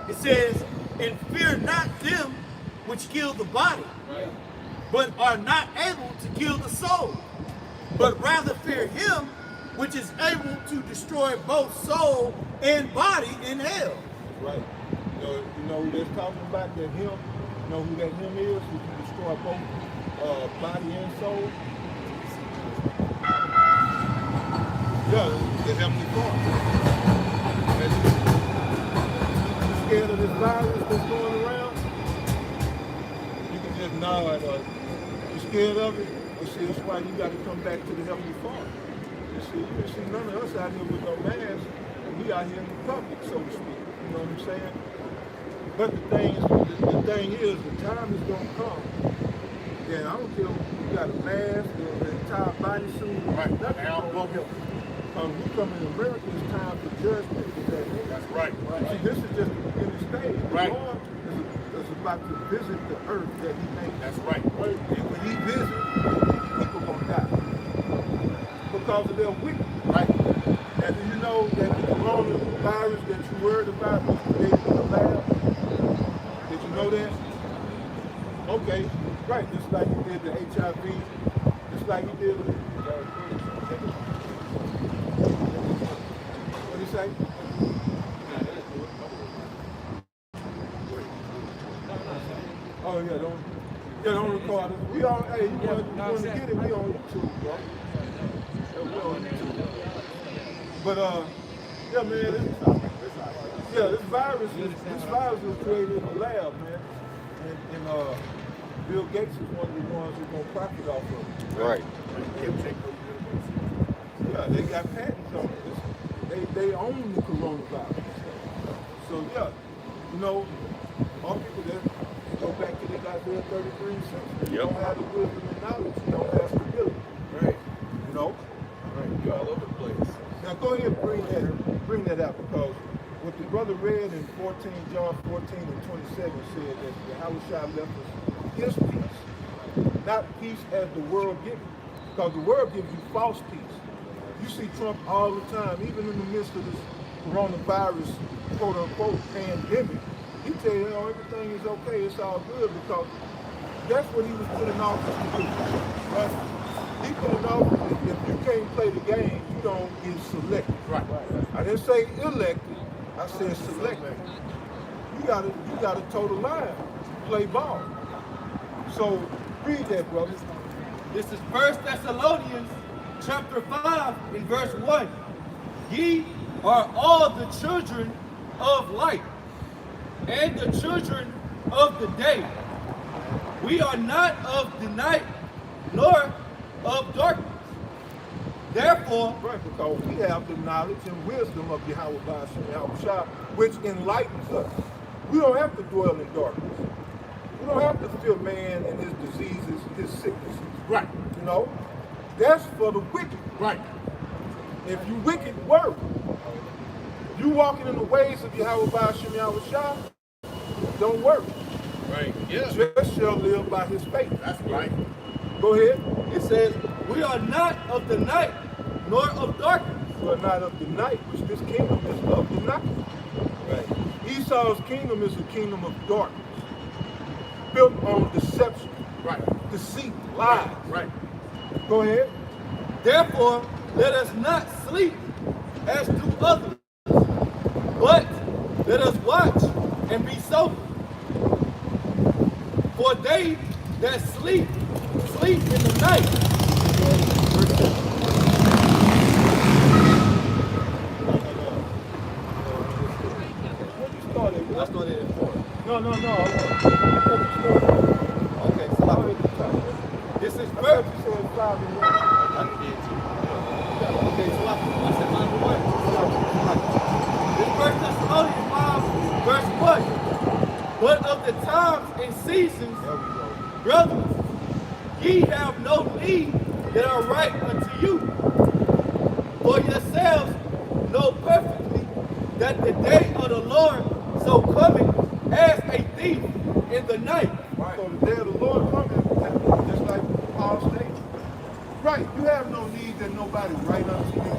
It says, "And fear not them which kill the body, but are not able to kill the soul, but rather fear him which is able to destroy both soul and body in hell." Right. You know who they're talking about? That him. You know who that him is? Who can destroy both body and soul? Yeah, the Heavenly Father. You scared of this virus that's going around? You can just nod or you scared of it? You see, that's why you got to come back to the Heavenly Father. You see none of us out here with no masks, and we out here in the public, so to speak. You know what I'm saying? But the thing is, the time is gonna come. Yeah, I don't care if you got a mask or an entire bodysuit. Right. Nothing gonna help. We come in America, it's time for judgment. That's right. See, this is just the beginning stage. Right. The Lord is about to visit the earth that He made. That's right. And when He visits, people gonna die because of their wickedness. Right. And do you know that the coronavirus that you worried about was created in the lab? Did you know that? Okay, right. Just like He did the HIV, just like He did with what do you say? Oh yeah, don't record it. We on, hey, you want to get it? We on YouTube, bro. Yeah, we on YouTube. But yeah, man, this virus was created in the lab, man, and Bill Gates is one of the ones who's gonna profit off of it. Right. Yeah, they got patents on it. They own the coronavirus. So yeah, you know, all people that go back to the goddamn 33 century. You don't have the wisdom and knowledge. You don't have stability. Right. You know? Right. You're all over the place. Now go ahead and bring that out, because what the brother read in John 14 and 27 said that Yahushua left us his peace, not peace as the world gives you, because the world gives you false peace. You see Trump all the time, even in the midst of this coronavirus, quote unquote, pandemic. He tell you, everything is okay, it's all good, because that's what he was put in office to do. Right? He put in office, if you can't play the game, you don't get selected. Right. I didn't say elected, I said selected. You gotta toe the line, play ball. So read that, brother. This is 1 Thessalonians chapter 5 in verse 1. Ye are all the children of light and the children of the day. We are not of the night nor of darkness. Therefore, Right, because we have the knowledge and wisdom of Yahweh Shah, which enlightens us. We don't have to dwell in darkness. We don't have to fear man and his diseases, his sicknesses. Right. You know? That's for the wicked. Right. If you wicked, worry. You walking in the ways of Yahweh Shah, don't worry. Right. Yeah. Just shall live by his faith. That's right. Go ahead. it says, we are not of the night, nor of darkness. We are not of the night, which this kingdom is of the night. Right. Esau's kingdom is a kingdom of darkness, built on deception, Right. deceit, lies. Right. Go ahead. Therefore, let us not sleep as do others, but let us watch and be sober. For they that sleep, sleep in the night. What you started with? I started at 4. No. Okay, so this is I thought verse. you said 5 and 1. I did too. Okay, so I said 5 and 1. This 1 Thessalonians 5, verse 1. But of the times and seasons, brothers, ye have no need that are right unto you. For yourselves know perfectly that the day of the Lord so cometh as a thief in the night. Right. So the day of the Lord coming, just like Paul stated. Right. You have no need that nobody right unto you.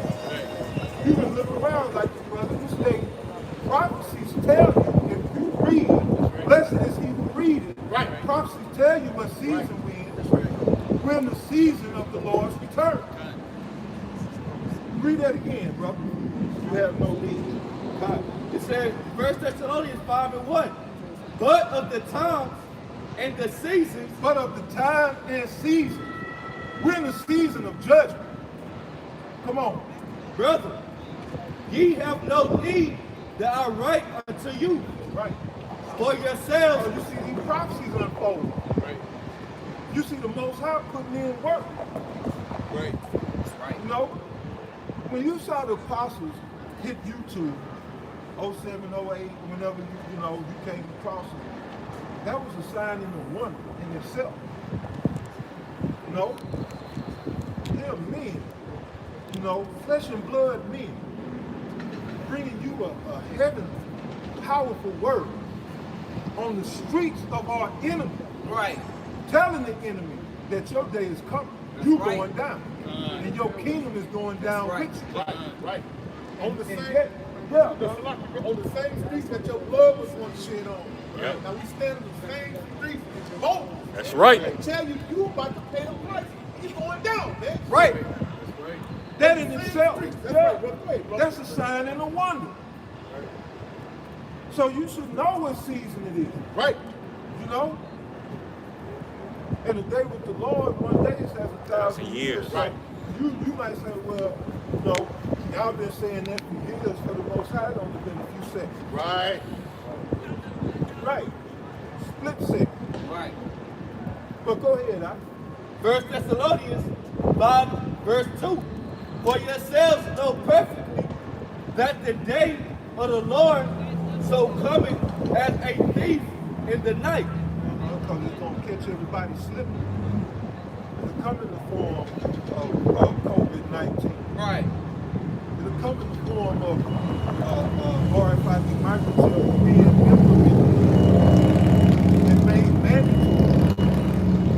You can look around like your brother who stated, prophecies tell you, if you read, blessed is he who readeth. Right. Prophecies tell you what season we in. We're in the season of the Lord's return. Read that again, brother. You have no need. It says, 1 Thessalonians 5 and 1. But of the times and the seasons, But of the time and season, we're in the season of judgment. Come on. brethren, ye have no need that I write unto you. Right. For yourselves, Oh, you see these prophecies unfolding. Right. You see the Most High putting in work. Right. You know, when you saw the apostles hit YouTube, 07, 08, whenever you came across it, that was a sign and a wonder in itself. You know, they're men, flesh and blood men, bringing you a heavenly, powerful word on the streets of our enemy. Right. Telling the enemy that your day is coming. That's You right. going down. And your kingdom is going down right. with you. Right. Right. On the And same. yet, On the same streets that your blood was once shed on. Yep. Now we stand on the same streets that your home. That's right. They tell you about to pay the price. He's going down, man. Right. That's right. That in itself, That's yeah, right, brother. Go ahead, brother. that's a sign and a wonder. So you should know what season it is. Right. You know? And a day with the Lord, one day is as 1,000 years. Right. You might say, well, y'all been saying that for years. For the Most High, it only been a few seconds. Right. Right. Split second. Right. But go ahead, 1 Thessalonians 5, verse 2. For yourselves know perfectly that the day of the Lord so cometh as a thief in the night. because it's going to catch everybody slipping. It'll come in the form of COVID-19. Right. It'll come in the form of RFID microchip being implemented and made mandatory.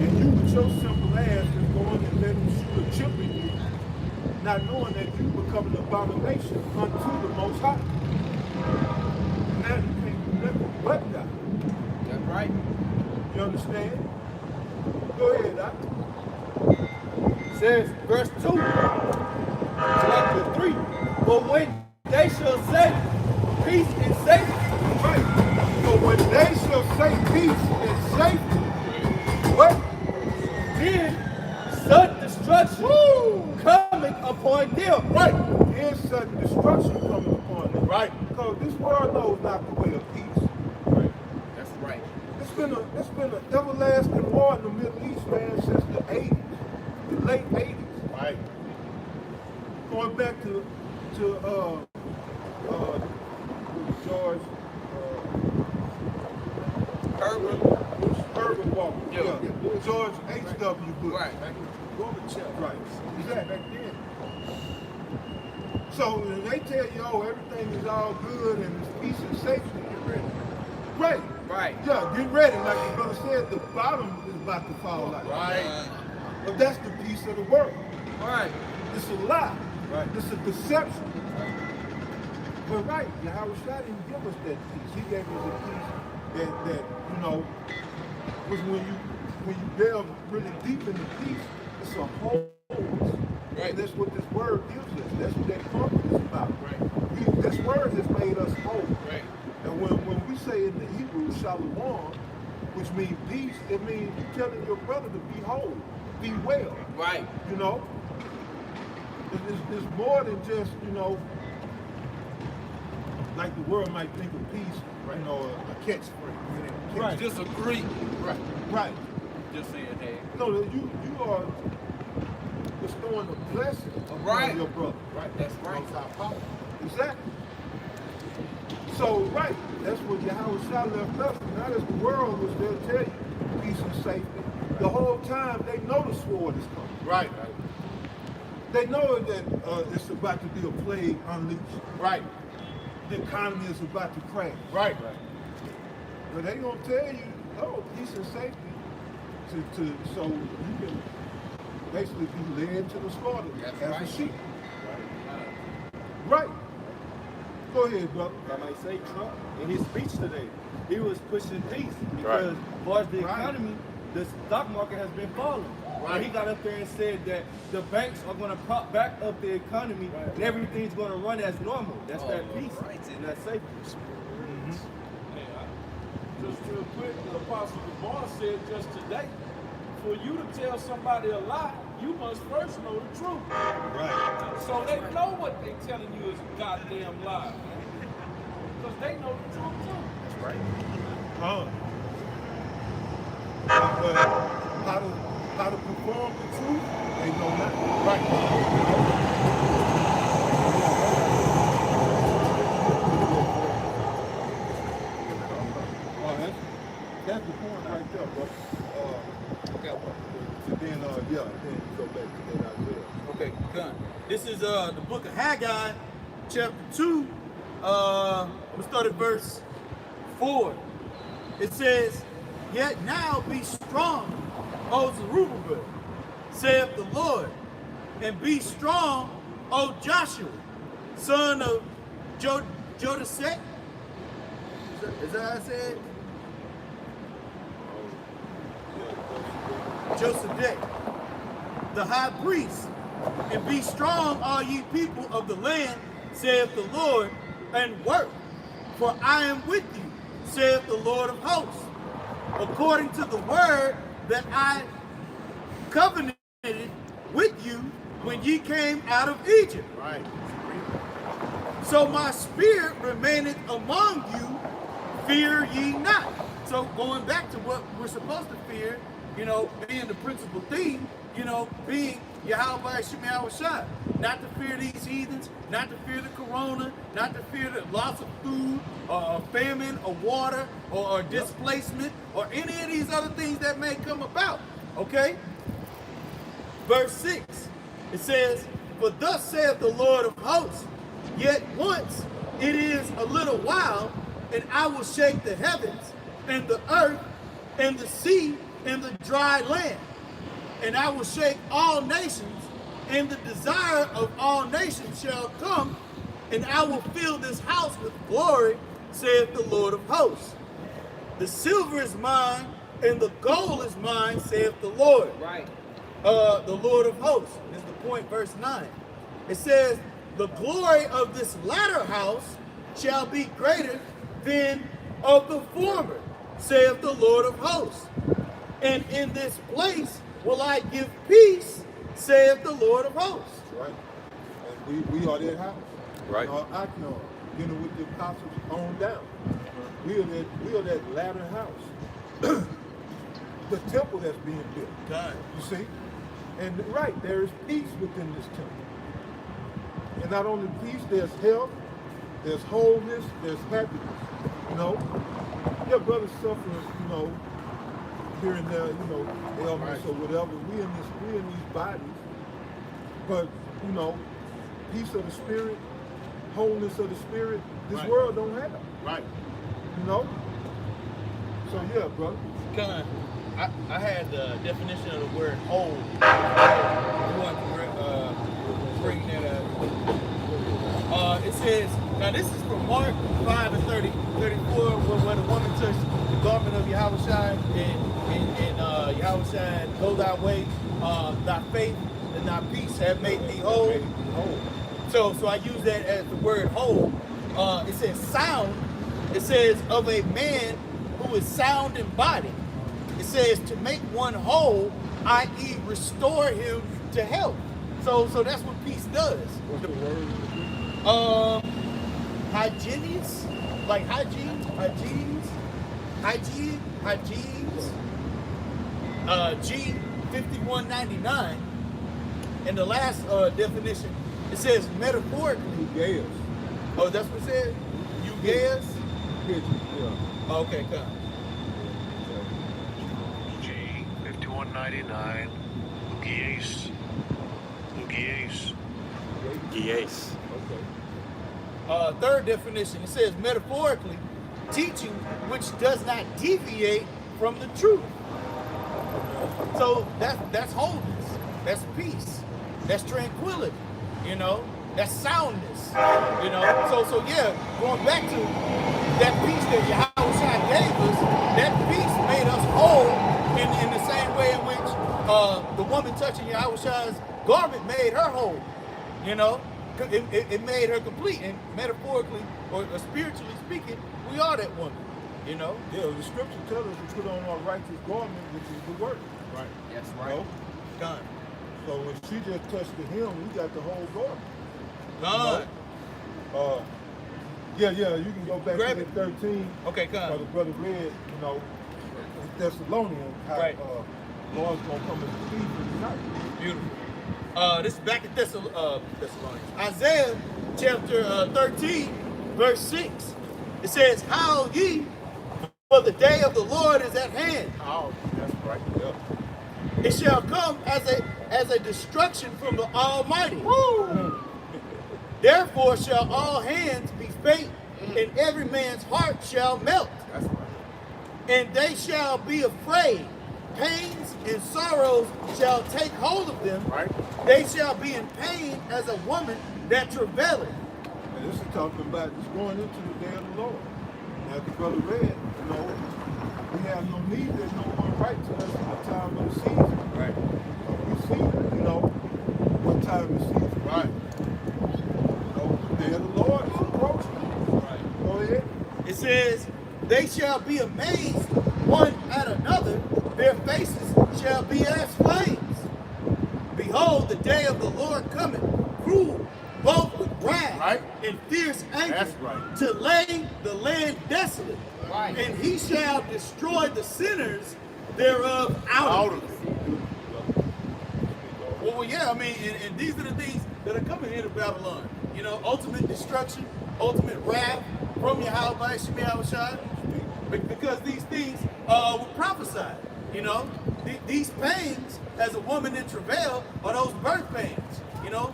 And you with your simple ass is going and letting them shoot a chip in you, not knowing that you become an abomination unto the Most High. Now you can't do nothing but die. That's right. You understand? Go ahead, Doc. Says verse 2, chapter 3. But when they shall say peace and safety, Right. So when they shall say peace and safety, what? then sudden destruction coming upon them. Right. Here's sudden destruction coming upon them. Right. Because this world knows not the way of peace. Right. That's right. It's been an everlasting war in the Middle East, man, since the 80s. late 80s. Right. Going back to George Herbert Walker. Yeah. George H.W. Bush. Right. Gorbachev. Right. Exactly. Back then. So when they tell you, oh, everything is all good and it's peace and safety, get ready. Right. Right. Yeah, get ready. Like the brother said, the bottom is about to fall out. Right. But that's the peace of the world. Right. It's a lie. Right. It's a deception. But right, Yahweh Shai didn't give us that peace. He gave us a peace that you know was when you delve really deep into peace, it's a whole. Right. And that's what this word gives us. That's what that comfort is about. Right. This word has made us whole. Right. And when we say in the Hebrew shalom, which means peace, it means you're telling your brother to be whole, be well. Right. You know? It's more than just, you know, like the world might think of peace, you know, a catchphrase. Right. Just agree. Right. Right. Just saying, hey. No, you are bestowing a blessing upon your brother. Right. That's right. Exactly. So, right, that's what Yahweh Shai left us. And now that's the world which they'll tell you peace and safety. The whole time they know the sword is coming. Right. They know that it's about to be a plague unleashed. Right. The economy is about to crash. Right. But they gonna tell you, oh, peace and safety, so you can basically be led to the slaughter as a sheep. Right. Go ahead, brother. I might say Trump in his speech today, he was pushing peace because as far as the economy, the stock market has been falling. Right. And he got up there and said that the banks are going to prop back up the economy and everything's going to run as normal. That's that peace and that safety. Just real quick, the Apostle Lamar said just today, for you to tell somebody a lie, you must first know the truth. Right. So they know what they're telling you is a goddamn lie, man. Because they know the truth too. That's right. How to perform the truth, they know nothing. Right. That's the point right there, bro. Then you go back to that Isaiah. Okay, done. This is the book of Haggai, chapter 2. I'm going to start at verse 4. It says, "Yet now be strong, O Zerubbabel, saith the Lord, and be strong, O Joshua, son of Jodasek." Is that how I said? Josedek, the high priest, and be strong, all ye people of the land, saith the Lord, and work, for I am with you, saith the Lord of hosts, according to the word that I covenanted with you when ye came out of Egypt. Right. So my spirit remaineth among you, fear ye not. So going back to what we're supposed to fear, you know, being the principal theme, you know, being Yahweh Shai, not to fear these heathens, not to fear the corona, not to fear the loss of food, or famine, or water, or displacement, or any of these other things that may come about, okay? Verse 6, it says, "For thus saith the Lord of hosts, yet once it is a little while, and I will shake the heavens, and the earth, and the sea, and the dry land. And I will shake all nations, and the desire of all nations shall come, and I will fill this house with glory, saith the Lord of hosts. The silver is mine, and the gold is mine, saith the Lord." Right. The Lord of hosts is the point, verse 9. It says, "The glory of this latter house shall be greater than of the former, saith the Lord of hosts. And in this place will I give peace, saith the Lord of hosts." Right. And we are that house. Right. Achion, with the apostles on down. We are that latter house. The temple that's being built. God. You see? And right, there is peace within this temple. And not only peace, there's health, there's wholeness, there's happiness. You know, your brothers suffer, you know, here and there, you know, ailments or whatever. We in these bodies, but you know, peace of the spirit, wholeness of the spirit, this world don't have. Right. You know? So yeah, brother. I had the definition of the word whole. You want to bring that up? It says, now this is from Mark 5:34, where the woman touched the garment of Yahushua, and Yahushua, go thy way, thy faith and thy peace have made thee whole. So I use that as the word whole. It says sound. It says of a man who is sound in body. It says to make one whole, i.e. restore him to health. So that's what peace does. What's the word? Hygienes, like hygienes, G5199. And the last definition, it says metaphorically. Yes. Oh, that's what it says? You guess? Yeah. Okay, come. G5199, Gms. Okay. Third definition, it says metaphorically, teaching which does not deviate from the truth. So that's wholeness, that's peace, that's tranquility, you know, that's soundness, you know. So yeah, going back to that peace that Yahushua gave us, that peace made us whole in the same way in which the woman touching Yahushua's garment made her whole, you know. It made her complete, and metaphorically or spiritually speaking, we are that woman, you know. Yeah, the scripture tells us to put on our righteous garment, which is the word. Right. That's You right. know? Done. So when she just touched the hem, we got the whole garment. Done. Yeah, you can go back Grab to it. the 13. Okay, come. The brother read, you know, Thessalonians, how Right. Lord's gonna come as a thief in the night. Beautiful. This is back at Thessalonians. Isaiah chapter 13, verse 6. It says, "Howl ye, for the day of the Lord is at hand. Oh, that's right. Yeah. It shall come as a destruction from the Almighty. Therefore shall all hands be faint, and every man's heart shall melt. That's right. And they shall be afraid. Pains and sorrows shall take hold of them. Right. They shall be in pain as a woman that travaileth." And this is talking about it's going into the day of the Lord. As the brother read, you know, we have no need, there's no one right to us in the time of the season. Right. We see, you know, what time the season. Right. You know, the day of the Lord is approaching. Right. Go ahead. It says, "They shall be amazed one at another, their faces shall be as flames. Behold, the day of the Lord cometh, cruel, both with wrath Right. and fierce anger, That's right. to lay the land desolate. Right. And he shall destroy the sinners thereof out of it." Well, yeah, I mean, and these are the things that are coming into Babylon. You know, ultimate destruction, ultimate wrath from Yahweh Shemiyah, because these things were prophesied. You know, these pains as a woman in travail are those birth pains. You know,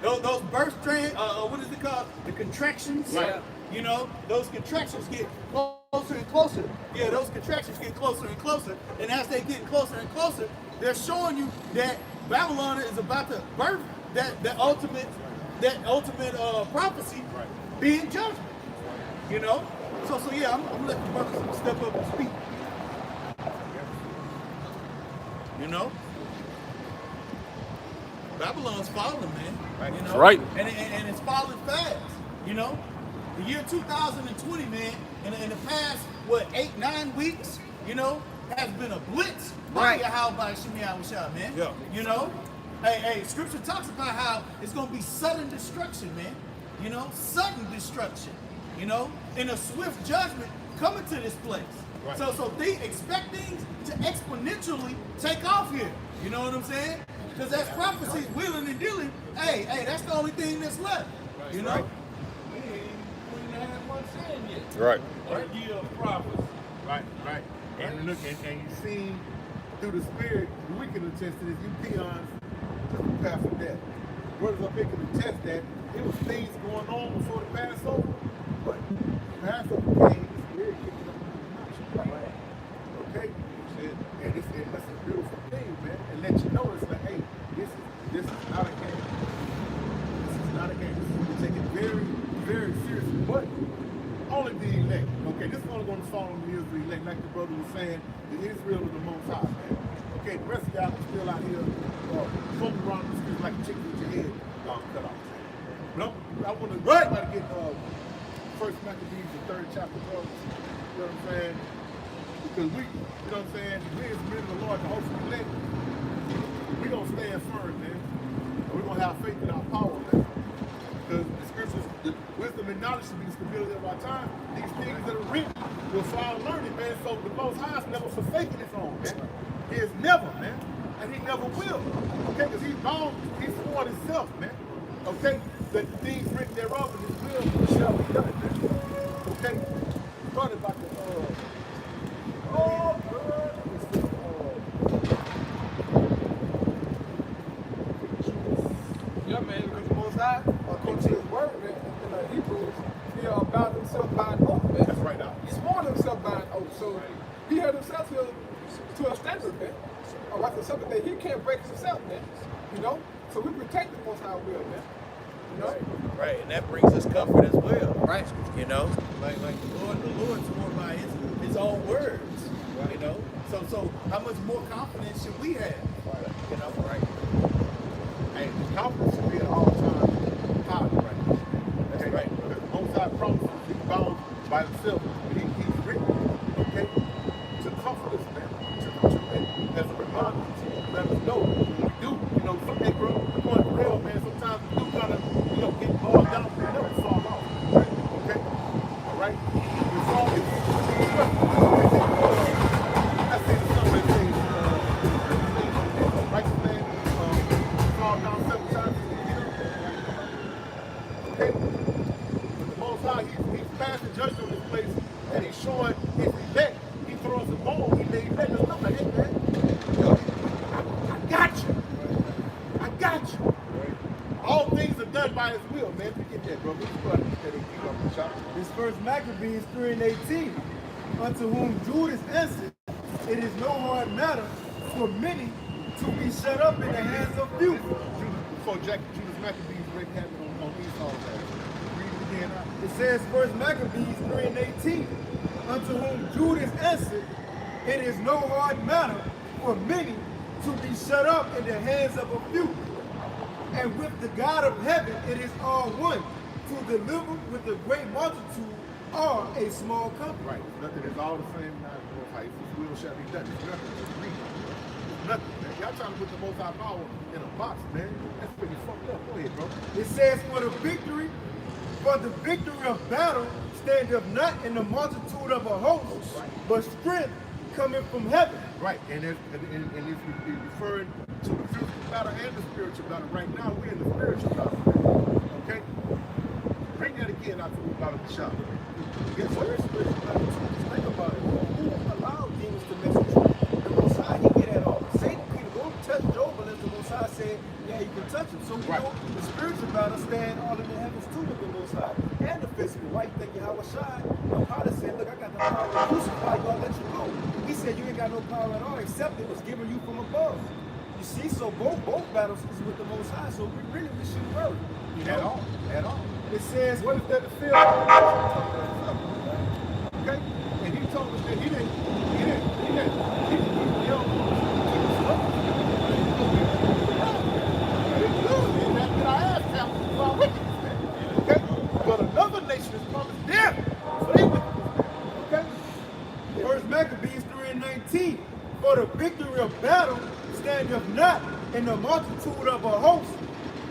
those birth what is it called? The contractions. Right. You know, those contractions get closer and closer. Yeah, those contractions get closer and closer. And as they get closer and closer, they're showing you that Babylon is about to birth that ultimate prophecy being judgment. You know? So yeah, I'm gonna let the brothers step up and speak. You know? Babylon's falling, man. Right. You know? That's right. And it's falling fast. You know? The year 2020, man, in the past, 8-9 weeks, you know, has been a blitz by Yahweh Shemiyah, man. Yeah. You know? Hey, scripture talks about how it's gonna be sudden destruction, man. You know, sudden destruction. You know, and a swift judgment coming to this place. Right. So they expect things to exponentially take off here. You know what I'm saying? Because that's prophecies, willing and dealing. Hey, that's the only thing that's left. You know? We ain't had one sin yet. Right. A year of prophecy. Right. And look, and you see through the spirit, we can attest to this. You peons just prepare for death. Brothers up here can attest that there was things going on before the Passover, but Passover came, the spirit kicked up the notch. Okay? And that's a beautiful thing, man. And let you know it's like, hey, this is not a game. This is not a game. We take it very, very seriously. But only the elect. Okay, this is only going to fall on the Israel elect, like the brother was saying, the Israel of the Most High, man. Okay, the rest of y'all are still out here floating around the streets like a chicken with your head cut off. But I want to get First Maccabees, the 3rd chapter, bro. You know what I'm saying? Because we, you know what I'm saying, we as men of the Lord, the host of the elect, we going to stand firm, man. And we're going to have faith in our power, man. Because the scriptures, the wisdom and knowledge should be the stability of our time. These things that are written will fall learning, man. So the Most High is never forsaken his own, man. He is never, man. And he never will. Okay? Because he's bound, he's sworn himself, man. Okay? That the things written thereof in his will shall be done, man. Okay? Thought about the, Yeah, man. Because the Most High, according to his word, man, in Hebrews, he bound himself by an oath, man. That's right now. He sworn himself by an oath. So he held himself to a standard, man. All right, so something that he can't break himself, man. You know? So we protect the Most High will, man. You know? Right, and that brings us comfort as well. Right. You know? Like the Lord swore by his own words. You know? So how much more confidence should we have? You know, right? And the confidence should be at all times high, right? That's right. Because the Most High promises he's bound by himself. He's written, okay, to comfort us, man. As a reminder to let us know we do. You know, hey, bro, we're going to hell, man. Sometimes we do kind of, you know, get bogged down and never fall off. Okay? All right? We fall I say something that says, righteous man fall down 7 times. Okay? But the Most High, he's passing judgment on this place, and he's showing his elect. He throws a bone, he let us know, like, hey, man, I got you. I got you. All things are done by his will, man. Forget that, bro. This first Maccabees 3:18. Unto whom Judas answered, it is no hard matter for many to be shut up in the hands of few. Before Judas Maccabees wreaked havoc on Esau's ass. Read it again. It says first Maccabees 3:18. Unto whom Judas answered, it is no hard matter for many to be shut up in the hands of a few. And with the God of heaven it is all one, to deliver with a great multitude or a small company. Right. Nothing is all the same now. His will shall be done. It's nothing. Just read it. Nothing, man. Y'all trying to put the Most High power in a box, man. That's pretty fucked up. Go ahead, bro. It says for the victory of battle standeth not in the multitude of a host, but strength coming from heaven. Right. And if you're referring to the physical battle and the spiritual battle, right now we're in the spiritual battle. Okay? Bring that again out to the battle of the shop. Yes, sir. Spiritual battle. Just think about it. Who allowed demons to mess with you? The Most High, he get at all. Satan could go touch Job unless the Most High said, yeah, you can touch him. So we know the spiritual battle stand all in the heavens too with the Most High. And the physical. Why you think Yahweh Shai? The Pilate said, look, I got the power to crucify you, I'll let you go. He said you ain't got no power at all except it was given you from above. You see, so both battles is with the Most High. So we shouldn't worry. At all. It says, What is there to feel? Okay? And he told us that he didn't, okay? But another nation is promised death. So they went, okay? First Maccabees 3:19. For the victory of battle standeth not in the multitude of a host,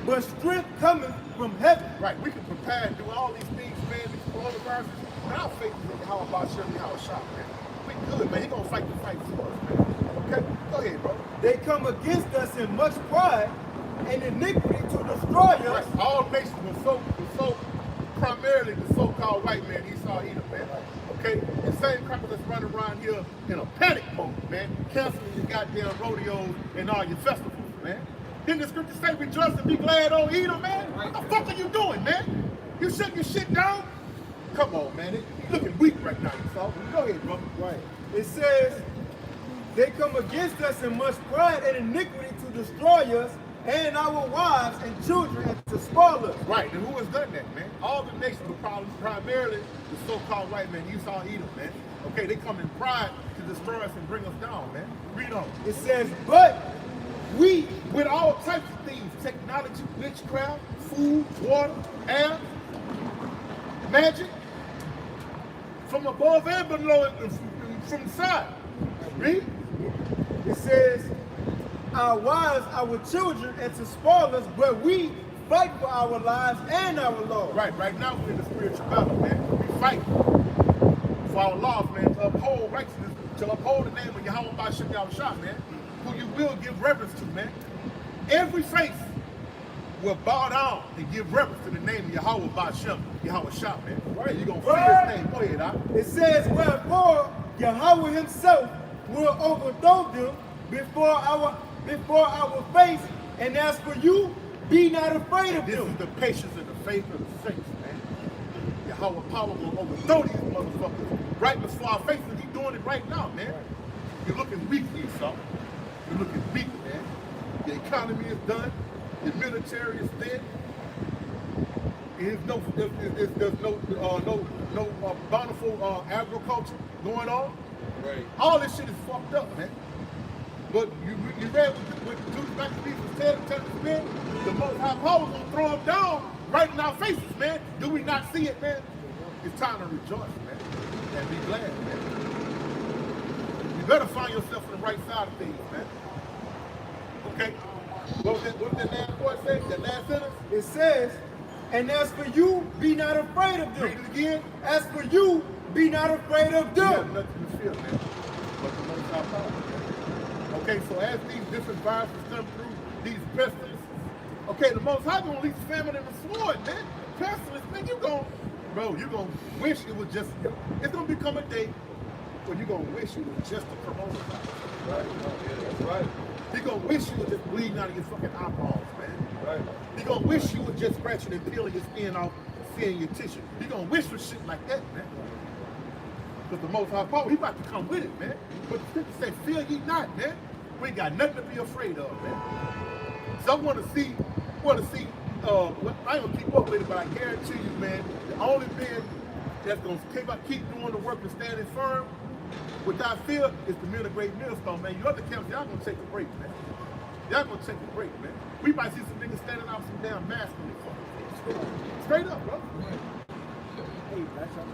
but strength cometh from heaven. Right, we can prepare and do all these things, man, these coronaviruses. And our faith is in how about Shirley, how shot, man. We good, man. He gonna fight the fight for us, man. Okay, go ahead, bro. They come against us in much pride and iniquity to destroy us. Right. All nations were so primarily the so-called white man, Esau, Edom, man. Okay? The same crackers that's running around here in a panic mode, man. Canceling your goddamn rodeos and all your festivals, man. Didn't the scripture say rejoice and be glad, oh Edom, man? What the fuck are you doing, man? You shutting your shit down? Come on, man. You looking weak right now, Esau. Go ahead, bro. Right. It says, they come against us in much pride and iniquity to destroy us and our wives and children and to spoil us. Right, and who has done that, man? All the nations were primarily the so-called white man, Esau, Edom, man. Okay, they come in pride to destroy us and bring us down, man. Read on. It says, but we, With all types of things, technology, witchcraft, food, water, air, magic, from above and below, and from the side. Read. it says, our wives, our children, and to spoil us, but we fight for our lives and our Lord. Right now we're in the spiritual battle, man. We fight for our laws, man, to uphold righteousness, to uphold the name of Yahweh Ba'Shem Yahushua, man, who you will give reverence to, man. Every face will bow down and give reverence to the name of Yahweh Ba'Shem Yahushua, man. Right, you're going to fear his name. Go ahead, Al. It says, wherefore Yahweh himself will overthrow them before our face, and as for you, be not afraid of This them. is the patience and the faith of the saints, man. Yahweh power will overthrow these motherfuckers right before our faces. He's doing it right now, man. You're looking weak, Esau. You're looking weak, man. The economy is done. The military is thin. There's no bountiful agriculture going on. Right. All this shit is fucked up, man. But you read what Judas Maccabees was telling us, man? The Most High Power is going to throw them down right in our faces, man. Do we not see it, man? It's time to rejoice, man, and be glad, man. You better find yourself on the right side of things, man. Okay? What did that last word say? That last sentence? It says, and as for you, be not afraid of Read them. it again. As for you, be not afraid of You have them. nothing to fear, man, but the Most High Power, man. Okay, so as these different viruses come through, these pestilences, okay, the Most High gonna release famine and the sword, man. Pestilence, man, you gonna wish it was just, it's gonna become a day when you gonna wish it was just a coronavirus. Right. Oh, yeah, that's right. You gonna wish you was just bleeding out of your fucking eyeballs, man. Right. You gonna wish you was just scratching and peeling your skin off, seeing your tissue. You gonna wish for shit like that, man. Because the Most High Power, he about to come with it, man. But the scripture say, fear ye not, man. We ain't got nothing to be afraid of, man. So I want to see, I ain't gonna keep up with it, but I guarantee you, man, the only man that's gonna keep doing the work and standing firm without fear is the men of great millstone, man. You other camps, y'all gonna take a break, man. Y'all gonna take a break, man. We might see some niggas standing out some damn masks on their fucking face. Straight up, bro. Hey, that's what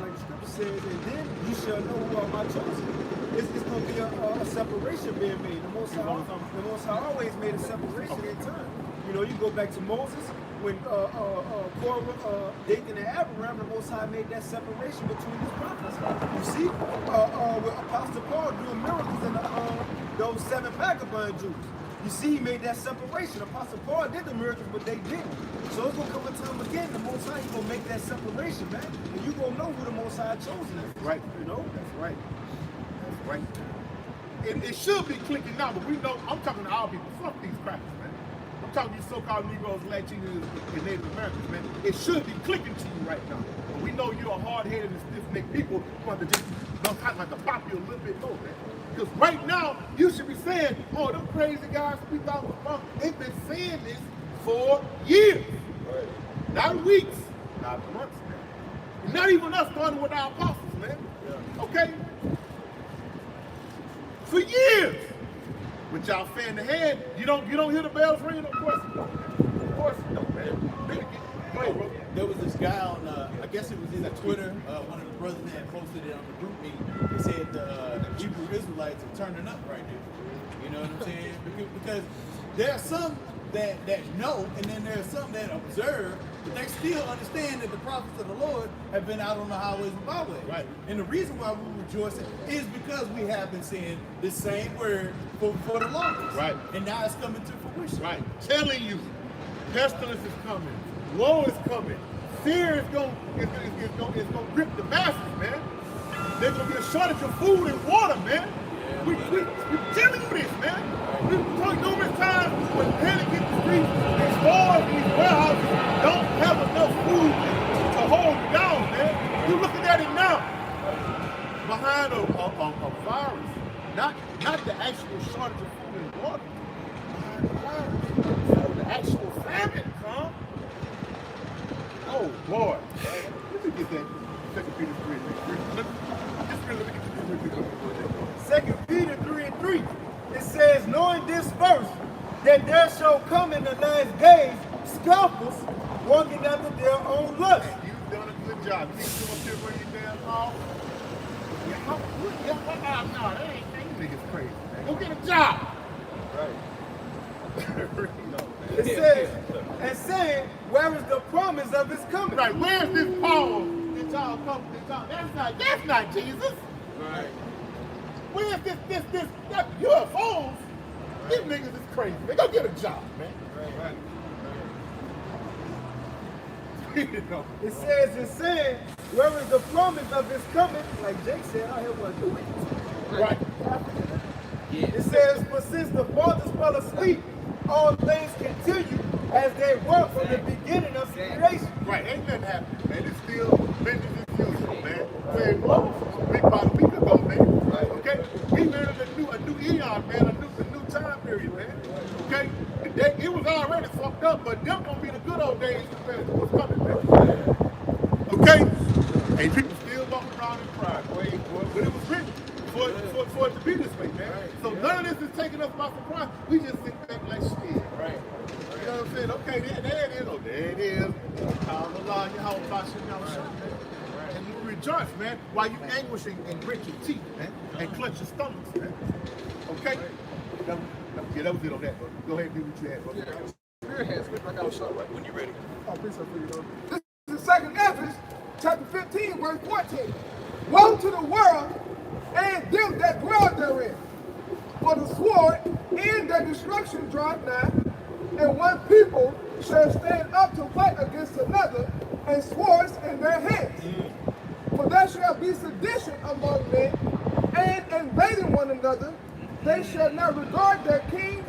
like the scripture says, and then you shall know who are my chosen. It's going to be a separation being made. The Most High always made a separation in time. You know, you go back to Moses, when Korah, Dathan, and Abraham, the Most High made that separation between his prophets. You see, with Apostle Paul doing miracles in those 7 vagabond Jews. You see, he made that separation. Apostle Paul did the miracles, but they didn't. So it's going to come a time again, the Most High, he's going to make that separation, man. And you're going to know who the Most High chosen is. Right. You know? That's right. That's right. It should be clicking now, but we know, I'm talking to our people, fuck these crackers, man. I'm talking to you so-called Negroes, Latinos, and Native Americans, man. It should be clicking to you right now. But we know you're a hard-headed and stiff-necked people who want to just like to pop you a little bit more, man. Because right now, you should be saying, oh, them crazy guys we thought was fun, they've been saying this for years. Right. Not weeks, not months, man. And not even us starting with our apostles, man. Yeah. Okay? For years. With y'all fan the head, you don't hear the bells ringing? Of course you don't, man. Of course you don't, man. Go ahead, bro. There was this guy on, I guess it was in Twitter, one of the brothers that posted it on the group meeting. He said the Hebrew Israelites are turning up right now. You know what I'm saying? Because there are some that know, and then there's some that observe, but they still understand that the prophets of the Lord have been out on the highways and byways. Right. And the reason why we're rejoicing is because we have been seeing the same word for the longest. Right. And now it's coming to fruition. Right. Telling you, pestilence is coming, woe is coming, fear is going to grip the masses, man. There's going to be a shortage of food and water, man. We're telling you this, man. We've told you numerous times when panic hit the streets, these stores, these warehouses don't have enough food to hold you down, man. You're looking at it now. Behind a virus, not the actual shortage of food and water, behind the virus, the actual famine, huh? Oh, boy. Let me get that 2 Peter 3. Let me get this 2 Peter 3:3. It says, knowing this first, that there shall come in the last days scoffers walking after their own lust. You've done a good job. You need to come up here for your damn call. No, that ain't niggas crazy, man. Go get a job. Right. It says, and saying, where is the promise of his coming? Right, where's this Paul that y'all come? That's not Jesus. Right. Where's this UFOs? These niggas is crazy. They go get a job, man. Right. It says, and saying, where is the promise of his coming? Like Jake said, I have one doing it. Right. Yeah. It says, but since the fathers fell asleep, all things continue as they were from the beginning of creation. Right, ain't nothing happening, man. It's still business as usual, man. Where it was about a week ago, man. Right. Okay? We entered a new eon, man, a new time period, man. Okay? It was already fucked up, but them gonna be the good old days compared to what's coming, man. Okay? And people still walking around in pride, but it was written for it to be this way, man. So none of this is taking us by surprise. We just sit back like shit. Right. You know what I'm saying? Okay, there it is. Oh, there it is. Allah, your house, man. And you rejoice, man, while you anguishing and grit your teeth, man, and clutch your stomachs, man. Okay? That was it on that, bro. Go ahead and do what you had, bro. Spirit has slipped. I got a shot right When you're ready. Oh, please, for you, though. This is 2 Ezra, chapter 15, verse 14. Woe to the world and them that dwell therein. For the sword and their destruction draweth nigh, and one people shall stand up to fight against another, and swords in their hands. For there shall be sedition among men, and invading one another. They shall not regard their kings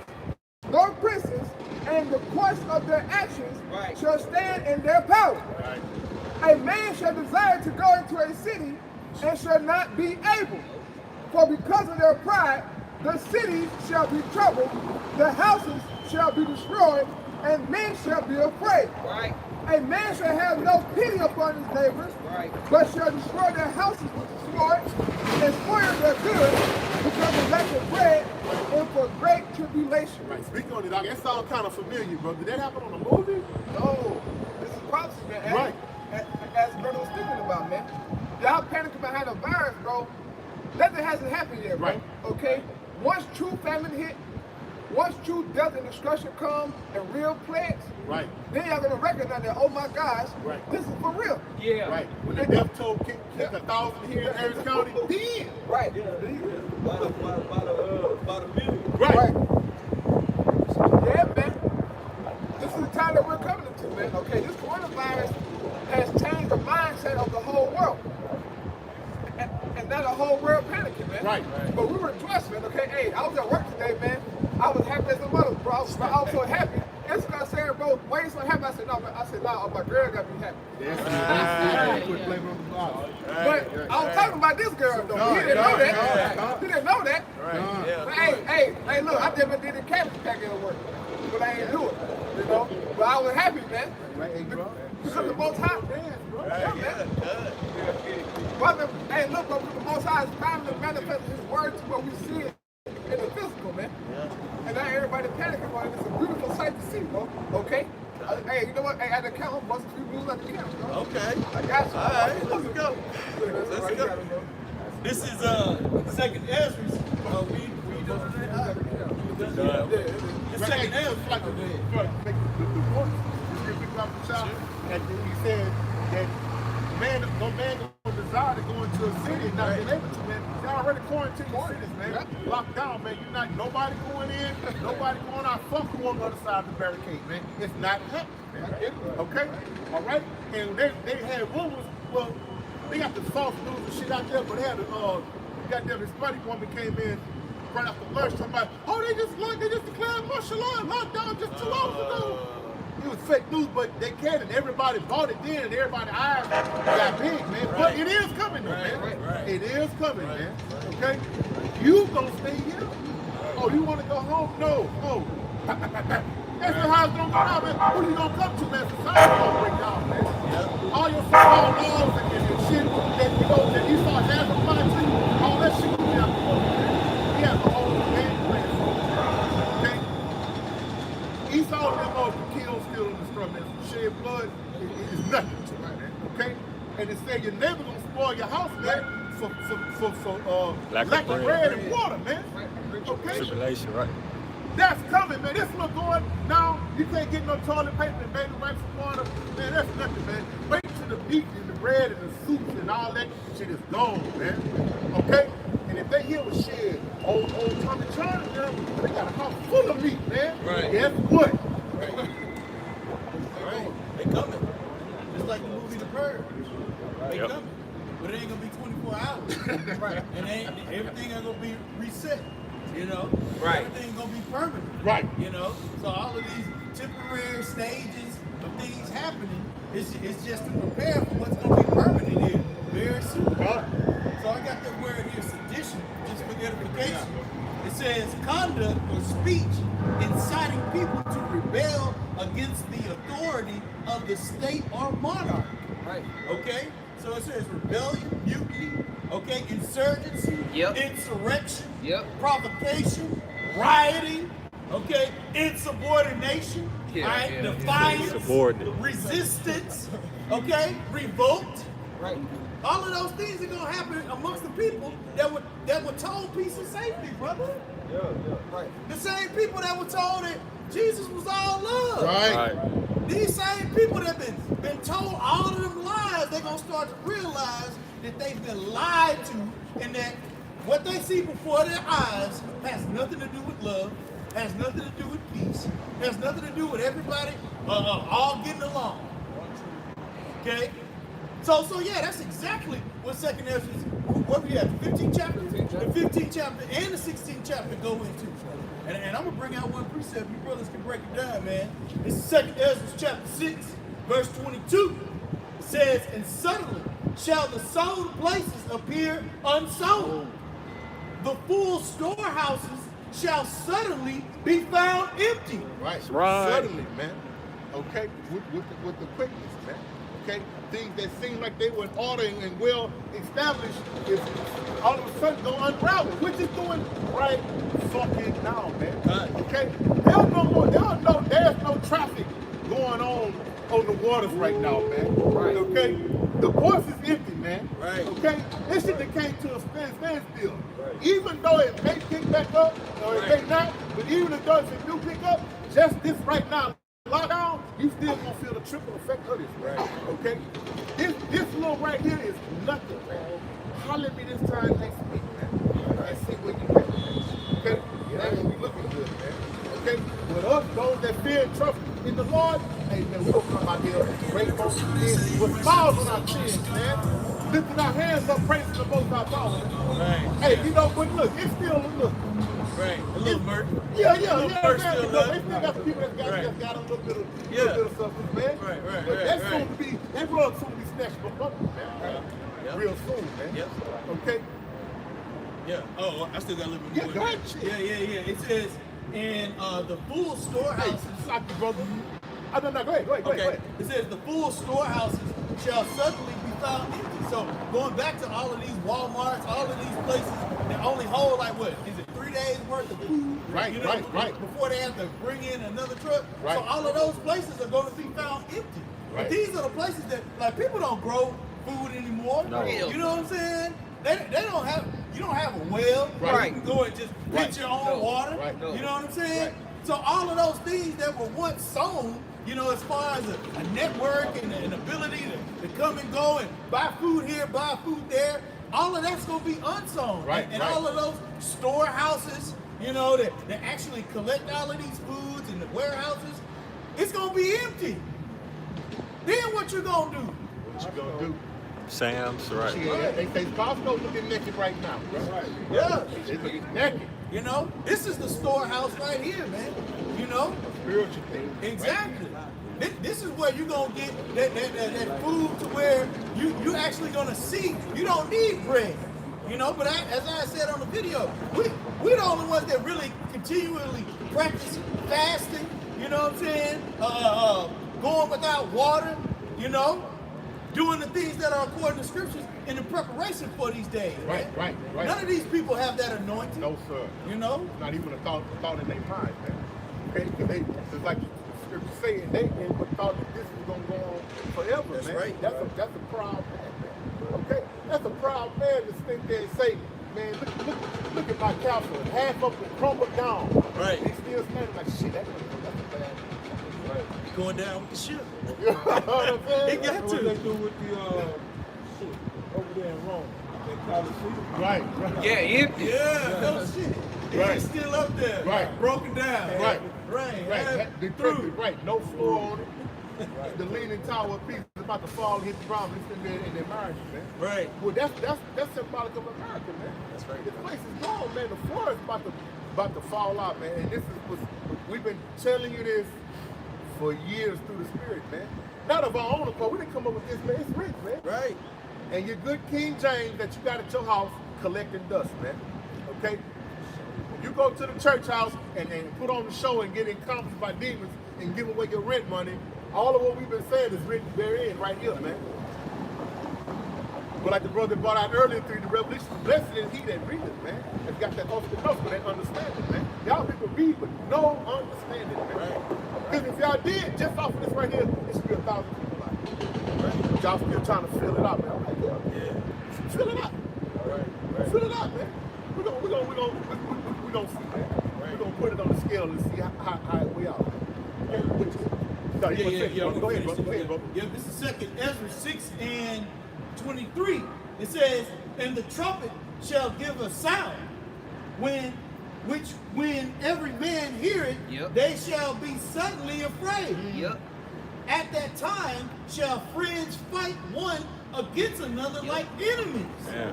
nor princes, and the course of their actions shall stand in their power. A man shall desire to go into a city, and shall not be able. For because of their pride, the cities shall be troubled, the houses shall be destroyed, and men shall be afraid. Right. A man shall have no pity upon his neighbors, but shall destroy their houses with the sword, and spoil their goods because of lack of bread, and for great tribulation. Right, speaking on it, that sounds kind of familiar, bro. Did that happen on a movie? No, this is prophecy, man. Right. As brother was thinking about, man. Y'all panicking behind a virus, bro. Nothing hasn't happened yet, bro. Right. Okay? Once true famine hit, once true death and destruction come, and real plagues, Right. then y'all gonna recognize that, oh my gosh, this is for real. Yeah. Right. When the death toll kicked 1,000 here in Harris County, then. Right. By the million. Right. Yeah, man. This is the time that we're coming into, man. Okay, this coronavirus has changed the mindset of the whole world. And now the whole world panicking, man. Right. But we rejoice, man. Okay, hey, I was at work today, man. I was happy as a mother, bro. I was so happy. It's not saying, bro, why you so happy? I said, no, man. I said, no, my girl got me happy. Quit blaming on the boss. But I was talking about this girl, though. He didn't know that. He didn't know that. But hey, look, I never did a cabbage pack at work. But I ain't do it, you know? But I was happy, man. Because the Most High dance, bro. Yeah, man. But hey, look, bro, the Most High is finally manifesting His word to what we see it in the physical, man. And now everybody panicking about it. It's a beautiful sight to see, bro. Okay? Hey, you know what? Hey, at the count, I'm busting a few moves at the count, bro. Okay. I got you. All right, let's go. Let's go. This is second Ezra. This second Ezra. Like the point. Just get picked up the child. And he said that no man don't desire to go into a city and not being able to, man. They already quarantined the cities, man. Locked down, man. You're not nobody going in, nobody going out. Fuck who on the other side of the barricade, man. It's not happening, man. Okay? All right? And they had rumors, well, they got the false news and shit out there, but they had goddamn this buddy woman came in right after lunch talking about, oh, they just declared martial law and lockdown just 2 hours ago. It was fake news, but they can, and everybody bought it then, and everybody's eyes got big, man. But it is coming, though, man. It is coming, man. Okay? You gonna stay here? Oh, you wanna go home? No. Oh. That's how it's gonna go down, man. Who you gonna come to, man? Society gonna break down, man. All your football laws and shit that that Esau has applied to you, all that shit will be out the window, man. He has a whole game plan for you. Okay? Esau didn't know if the kill still in the struggle, man. Shed blood is nothing to right, man. Okay? And they say your neighbor gonna spoil your house, man, for lack of bread and water, man. Okay? Tribulation, right? That's coming, man. This one going now. You can't get no toilet paper and baby wipes and water, man. That's nothing, man. Wait till the meat and the bread and the soups and all that shit is gone, man. Okay? And if they hear with shit, old Tommy John, they got a house full of meat, man. Right. Guess what? Right. They coming. Just like the movie The PRARIE. They coming. But it ain't gonna be 24 hours. Right. And everything ain't gonna be reset. You know, everything gonna be permanent. Right. You know, so all of these temporary stages of things happening is just to prepare for what's gonna be permanent here very soon. So I got that word here, sedition, just for edification. It says conduct or speech inciting people to rebel against the authority of the state or monarch. Right. Okay. So it says rebellion, mutiny, okay, insurgency, insurrection, provocation, rioting, okay, insubordination, right, defiance, resistance, okay, revolt. Right. All of those things are gonna happen amongst the people that were told peace and safety, brother. Right. The same people that were told that Jesus was all love. Right. These same people that been told all of them lies, they're gonna start to realize that they've been lied to, and that what they see before their eyes has nothing to do with love, has nothing to do with peace, has nothing to do with everybody all getting along. Okay? So yeah, that's exactly what 2nd Ezra, what we have, the 15th chapter? The 15th chapter and the 16th chapter go into. And I'm going to bring out one precept. You brothers can break it down, man. It's 2nd Ezra chapter 6, verse 22. It says, and suddenly shall the sold places appear unsold. The full storehouses shall suddenly be found empty. Right. Suddenly, man. Okay? With the quickness, man. Okay? Things that seem like they were in order and well established is all of a sudden go unravel. We're just doing right fucking now, man. Okay? There's no traffic going on the waters right now, man. Right. Okay? The course is empty, man. Right. Okay? This shit that came to a standstill. Right. Even though it may pick back up, or it may not, but even though if it do pick up, just this right now, lockdown, you still gonna feel the triple effect of this, right? Okay? This little right here is nothing, man. Holler at me this time next week, man. And see where you at, man. Okay? That's gonna be looking good, man. Okay? But us, those that fear and trust in the Lord, hey man, we gonna come out here, grateful, with smiles on our chins, man. Lifting our hands up, praising the Most High God. Right. Hey, you know, but look, it's still look. Right, a little murk. Yeah, man. They still got some people that's got a little bit of substance, man. Right. But that rug soon to be snatched from up, man. Real soon, man. Yep. Okay. Yeah. Oh, I still got a little bit more. Yeah. It says in the full storehouses. Stop you, brother. No, go ahead. It says the full storehouses shall suddenly be found empty. So going back to all of these Walmarts, all of these places that only hold like what? Is it 3 days worth of food? Right, you know, right. Before they have to bring in another truck. Right. So all of those places are going to be found empty. Right. But these are the places that like people don't grow food anymore. No. You know what I'm saying? They don't have, you don't have a well where you can go and just get your own water. Right. You know what I'm saying? Right. So all of those things that were once sown, you know, as far as a network and an ability to come and go and buy food here, buy food there, all of that's going to be unsown. Right, and right. all of those storehouses, you know, that actually collect all of these foods and the warehouses, it's going to be empty. Then what you going to do? What you gonna do? Sam's, right. Yeah, they say Costco looking naked right now. Right. Yeah. They looking naked. You know, this is the storehouse right here, man. You know? Spiritual thing. Exactly. This is where you're going to get that food to where you actually going to see you don't need bread. You know, but as I said on the video, we're the only ones that really continually practice fasting, you know what I'm saying? Going without water, you know? Doing the things that are according to scriptures in the preparation for these days. Right. None of these people have that anointing. No, sir. You know? Not even a thought in their mind, man. Okay? Because they, just like the scripture saying, they never thought that this was going to go on forever, That's man. right. That's a proud man, man. Okay? That's a proud man to think there and say, man, look at my castle. Half of it crumbled down. Right. They still standing like, shit, that's a bad. Right. Going down with the ship. You know what I'm saying? They got What they to. do with the shit over there in Rome? They call it shit. Right. Yeah, empty. Yeah, no shit. Right. It's still up there. Right. Broken down. Right. Right. Right. Through. Right. No floor on it. The leaning tower piece is about to fall and hit the ground. It's in there in their marriage, man. Right. Well, that's symbolic of America, man. That's right. This place is gone, man. The floor is about to fall out, man. And this is what we've been telling you this for years through the Spirit, man. Not of our own accord. We didn't come up with this, man. It's rich, man. Right. And your good King James that you got at your house collecting dust, man. Okay? You go to the church house and put on the show and get encompassed by demons and give away your rent money. All of what we've been saying is written therein right here, man. But like the brother brought out earlier through the Revelation, blessed is he that readeth, man. That's got that that understanding, man. Y'all people read with no understanding, man. Right. Because if y'all did, just off of this right here, it should be 1,000 people out here. Right? But y'all still trying to fill it out, man. I'm like, yeah. Fill it out. Right. Fill it out, man. We're gonna see, man. We're gonna put it on the scale and see how we are. Go ahead, bro. Yeah, this is 2nd Ezra 6:23. It says, and the trumpet shall give a sound, when every man hear it, Yep. they shall be suddenly afraid. Yep. At that time shall friends fight one against another like enemies. Yeah.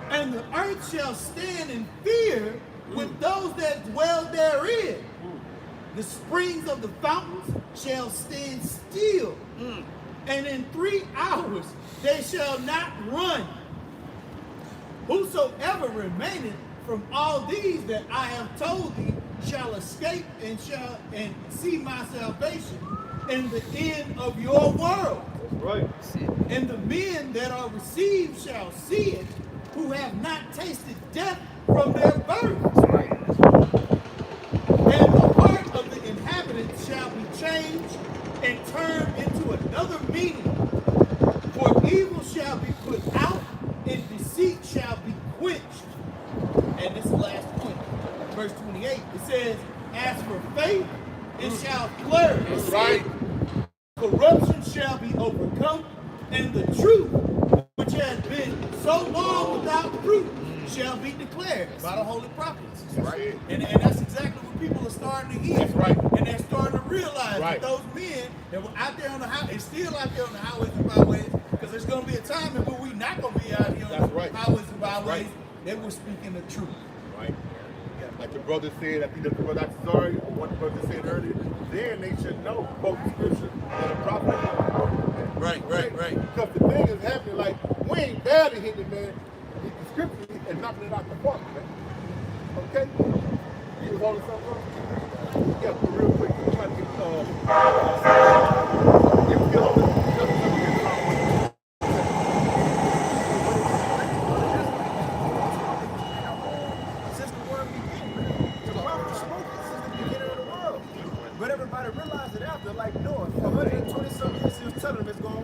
And the earth shall stand in fear with those that dwell therein. The springs of the fountains shall stand still, and in 3 hours they shall not run. Whosoever remaineth from all these that I have told thee shall escape and see my salvation in the end of your world. Right. And the men that are received shall see it, who have not tasted death from their birth. And the heart of the inhabitants shall be changed and turned into another meaning. For evil shall be put out, and deceit shall be quenched. And this is the last point, verse 28. It says, as for faith, it shall flourish. Right. Corruption shall be overcome, and the truth, which has been so long without fruit, shall be declared by the holy prophets. Right. And that's exactly what people are starting to hear. That's right. And they're starting to realize Right. that those men that were out there on the highway, they're still out there on the highways and byways, because there's going to be a time when we're not going to be out here on That's the right. highways and byways. Right. They were speaking the truth. Right. Like the brother said, I think that's the brother sorry, what the brother said earlier, then they should know, quote the scripture, that a prophet is Right. Because the thing is happening, like, we ain't bad at hitting it, man. Hit the scripture and knocking it out the park, man. Okay? You was holding something up? Yeah, but real quick, I'm trying to get, you can get on this. Since the world began, the prophet spoke since the beginning of the world. But everybody realized it after, like Noah, for 120-something years, he was telling them it's gonna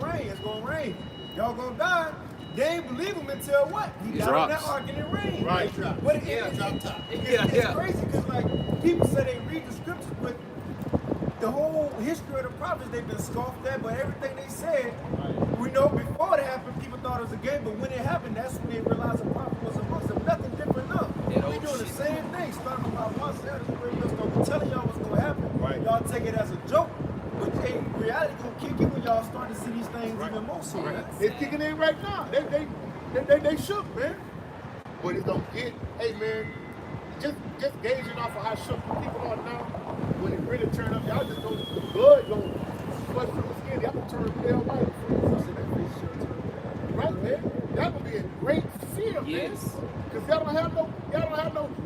rain. Y'all gonna die. They ain't believe him until what? He got on that ark and it rained. Right. But it's crazy because like people say they read the scriptures, but the whole history of the prophets, they've been scoffed at, but everything they said, we know before it happened, people thought it was a game, but when it happened, that's when they realized the prophet was amongst them. Nothing different now. We're doing the same thing, starting about once, we're telling y'all what's going to happen. Right. Y'all take it as a joke, but hey, reality going to kick in when y'all start to see these things even more so. Right. It's kicking in right now. They shook, man. But it's gonna get, hey man, just gauging off of how shook the people are now, when it really turn up, y'all just gonna, the blood gonna flush through the skin, y'all gonna turn pale white. Right, man? That would be a great fear, man. Because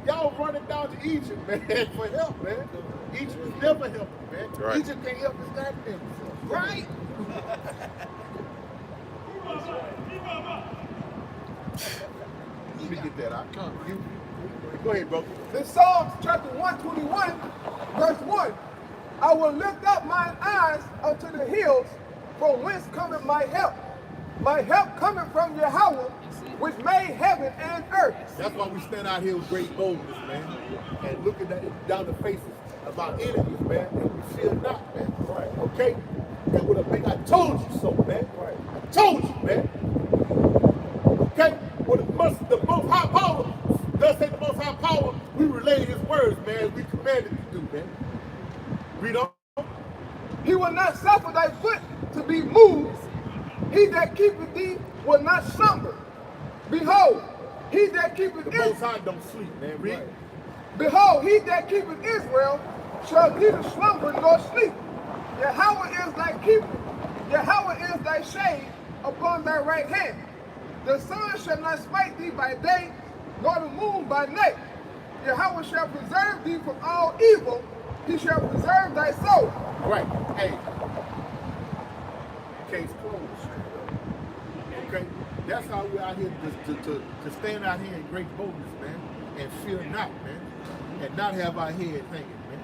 y'all running down to Egypt, man, for help, man. Egypt was never helping, man. Right. Egypt can't help his goddamn self. Right. Let me get that out. Go ahead, bro. In Psalms chapter 121, verse 1, I will lift up mine eyes unto the hills, from whence cometh my help. My help cometh from Yahweh, which made heaven and earth. That's why we stand out here with great boldness, man, and looking down the faces of our enemies, man, and we fear not, man. Right. Okay? And with a big, I told you so, man. Right. I told you, man. Okay? With the most high power, thus say the most high power, we relay his words, man. We commanded to do, man. Read on. He will not suffer thy foot to be moved. He that keepeth thee will not slumber. Behold, he that keepeth the Most High don't sleep, man. Read. Right. Behold, he that keepeth Israel shall neither slumber nor sleep. Yahweh is thy keeper. Yahweh is thy shade upon thy right hand. The sun shall not smite thee by day, nor the moon by night. Yahweh shall preserve thee from all evil. He shall preserve thy soul. Right. Hey. Case closed. Okay? That's how we're out here to stand out here in great boldness, man, and fear not, man, and not have our head hanging, man.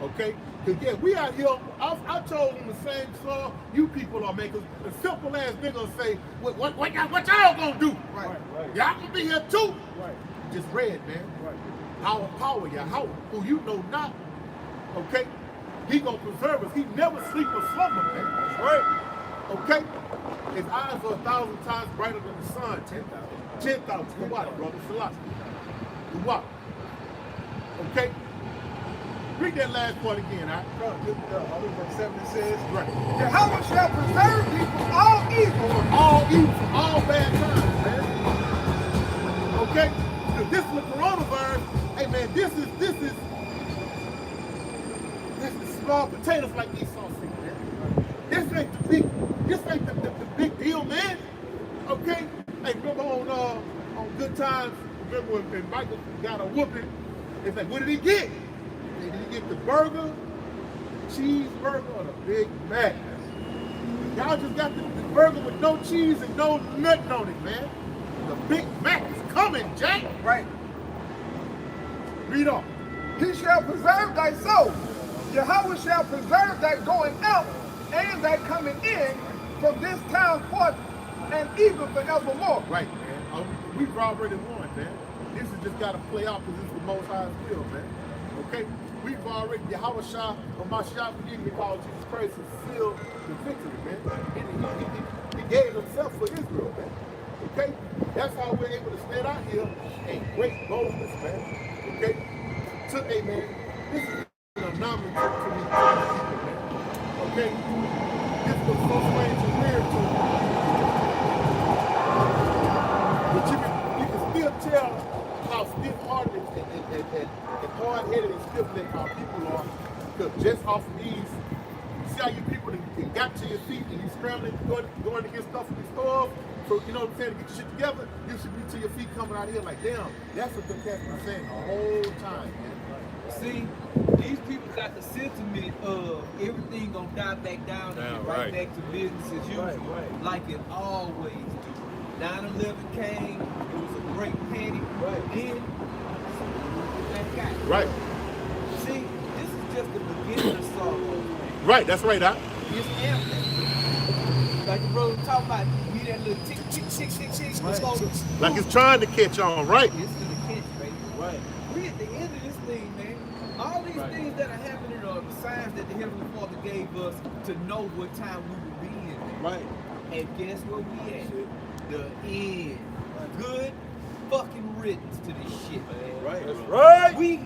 Okay? Because, yeah, we out here, I told them the same song you people are making. The simple ass nigga say, what y'all gonna do? Right. Y'all gonna be here too? Right. Just read, man. Right. Our power, Yahweh, who you know not, okay? He gonna preserve us. He never sleep or slumber, man. That's right. Okay? His eyes are 1,000 times brighter than the sun. 10,000. Come on, brother. Selassie. Come on. Okay? Read that last part again, all right? Verse 7 it says, right. Yahweh shall preserve thee from all evil. From all evil, from all bad times, man. Okay? Because this is the coronavirus. Hey, man, this is small potatoes like Esau said, man. This ain't the big deal, man. Okay? Hey, remember on Good Times, remember when Michael got a whooping? It's like, what did he get? Did he get the burger, the cheeseburger, or the Big Mac? Y'all just got the burger with no cheese and no nothing on it, man. The Big Mac is coming, Jack. Right. Read on. He shall preserve thy soul. Yahweh shall preserve thy going out and thy coming in from this time forth and even forevermore. Right, man. We've already won, man. This has just got to play out because it's the Most High's will, man. Okay? We've already, Yahweh Shah, or Mashiach, forgive me, called Jesus Christ, has sealed the victory, man. He gave himself for Israel, man. Okay? That's how we're able to stand out here in great boldness, man. Okay? Today, man, this is an anomaly to me, man. Okay? This was so strange and weird to me. But you can still tell how stiff-hearted and hard-headed and stiff-necked our people are, because just off of these, see how you people that got to your feet and you scrambling, going to get stuff from the store, so you know what I'm saying, to get your shit together, you should be to your feet coming out here like, damn, that's what the cats been saying the whole time, man. See, these people got the sentiment of everything gonna die back down and get right back to business as usual, like it always do. 9/11 came, it was a great panic, then that guy. Right. See, this is just the beginning of sorrow. Right, that's right, huh? It's empty. Like the brother was talking about, we that little tick, tick, tick, tick, tick. Right. Like it's trying to catch on, right? It's gonna catch, baby. Right. We at the end of this thing, man. All these things that are happening are the signs that the Heavenly Father gave us to know what time we will be in. Right. And guess where we at? The end. Good fucking riddance to this shit, man. Right. Right. We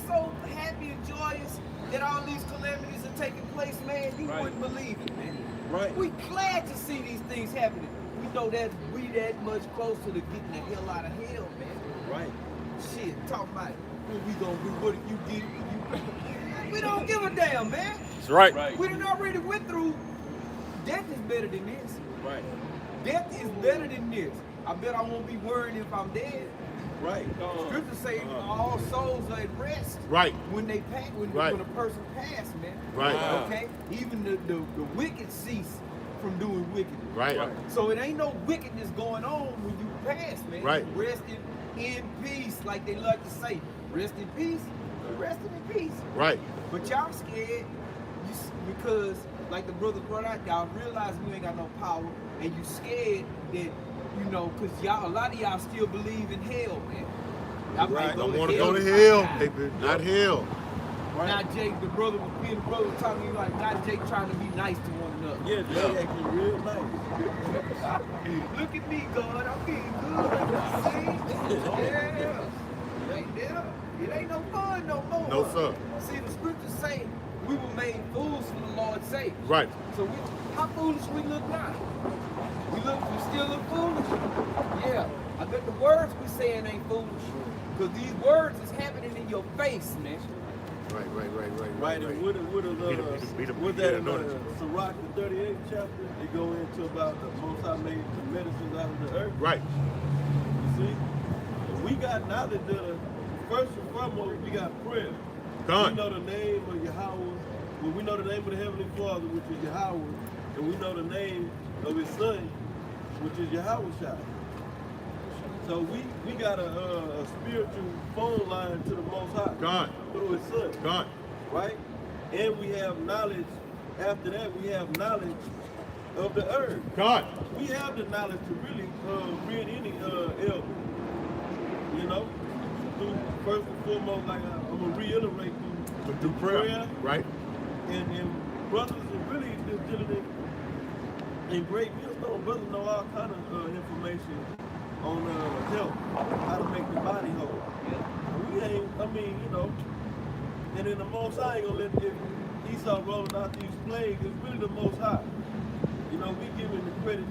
so happy and joyous that all these calamities are taking place, man. You wouldn't believe it, man. Right. We glad to see these things happening. We know that we that much closer to getting the hell out of hell, man. Right. Shit, talk about it. What we gonna do? What you did? We don't give a damn, man. That's right. We done already went through. Death is better than this. Right. Death is better than this. I bet I won't be worried if I'm dead. Right. Scripture say all souls are at rest. Right. When they pass, when a person passes, man. Right. Okay. Even the wicked cease from doing wickedness. Right. So it ain't no wickedness going on when you pass, man. Right. You resting in peace, like they like to say. Rest in peace. You resting in peace. Right. But y'all scared because, like the brother brought out, y'all realize you ain't got no power, and you scared that, you know, because y'all, a lot of y'all still believe in hell, man. Y'all might Don't want to go to hell, baby. Not hell. Right. Now Jake, the brother was being the brother was talking to you like, not Jake trying to be nice to one another. Yeah, they acting real nice. Look at me, God, I'm being good. See? Yeah. It ain't no fun no more. No, sir. See, the scriptures say we were made fools for the Lord's sake. Right. So how foolish we look now? We still look foolish? Yeah. I bet the words we saying ain't foolish. Because these words is happening in your face, man. Right, and what that in Sirach, the 38th chapter, it go into about the Most High made the medicines out of the earth. Right. You see? We got knowledge that first and foremost, we got prayer. Done. We know the name of Yahweh. Well, we know the name of the Heavenly Father, which is Yahweh. And we know the name of His Son, which is Yahweh. So we got a spiritual phone line to the Most High. God. Through His Son. God. Right? And we have knowledge. After that, we have knowledge of the earth. God. We have the knowledge to really rid any elder. You know? First and foremost, like I'm going to reiterate through prayer. Right. And brothers are really just dealing in great millstone. Brothers know all kind of information on health, how to make the body whole. We ain't, you know, and then the Most High ain't gonna let Esau rolling out these plagues. It's really the Most High. You know, we give him the credit.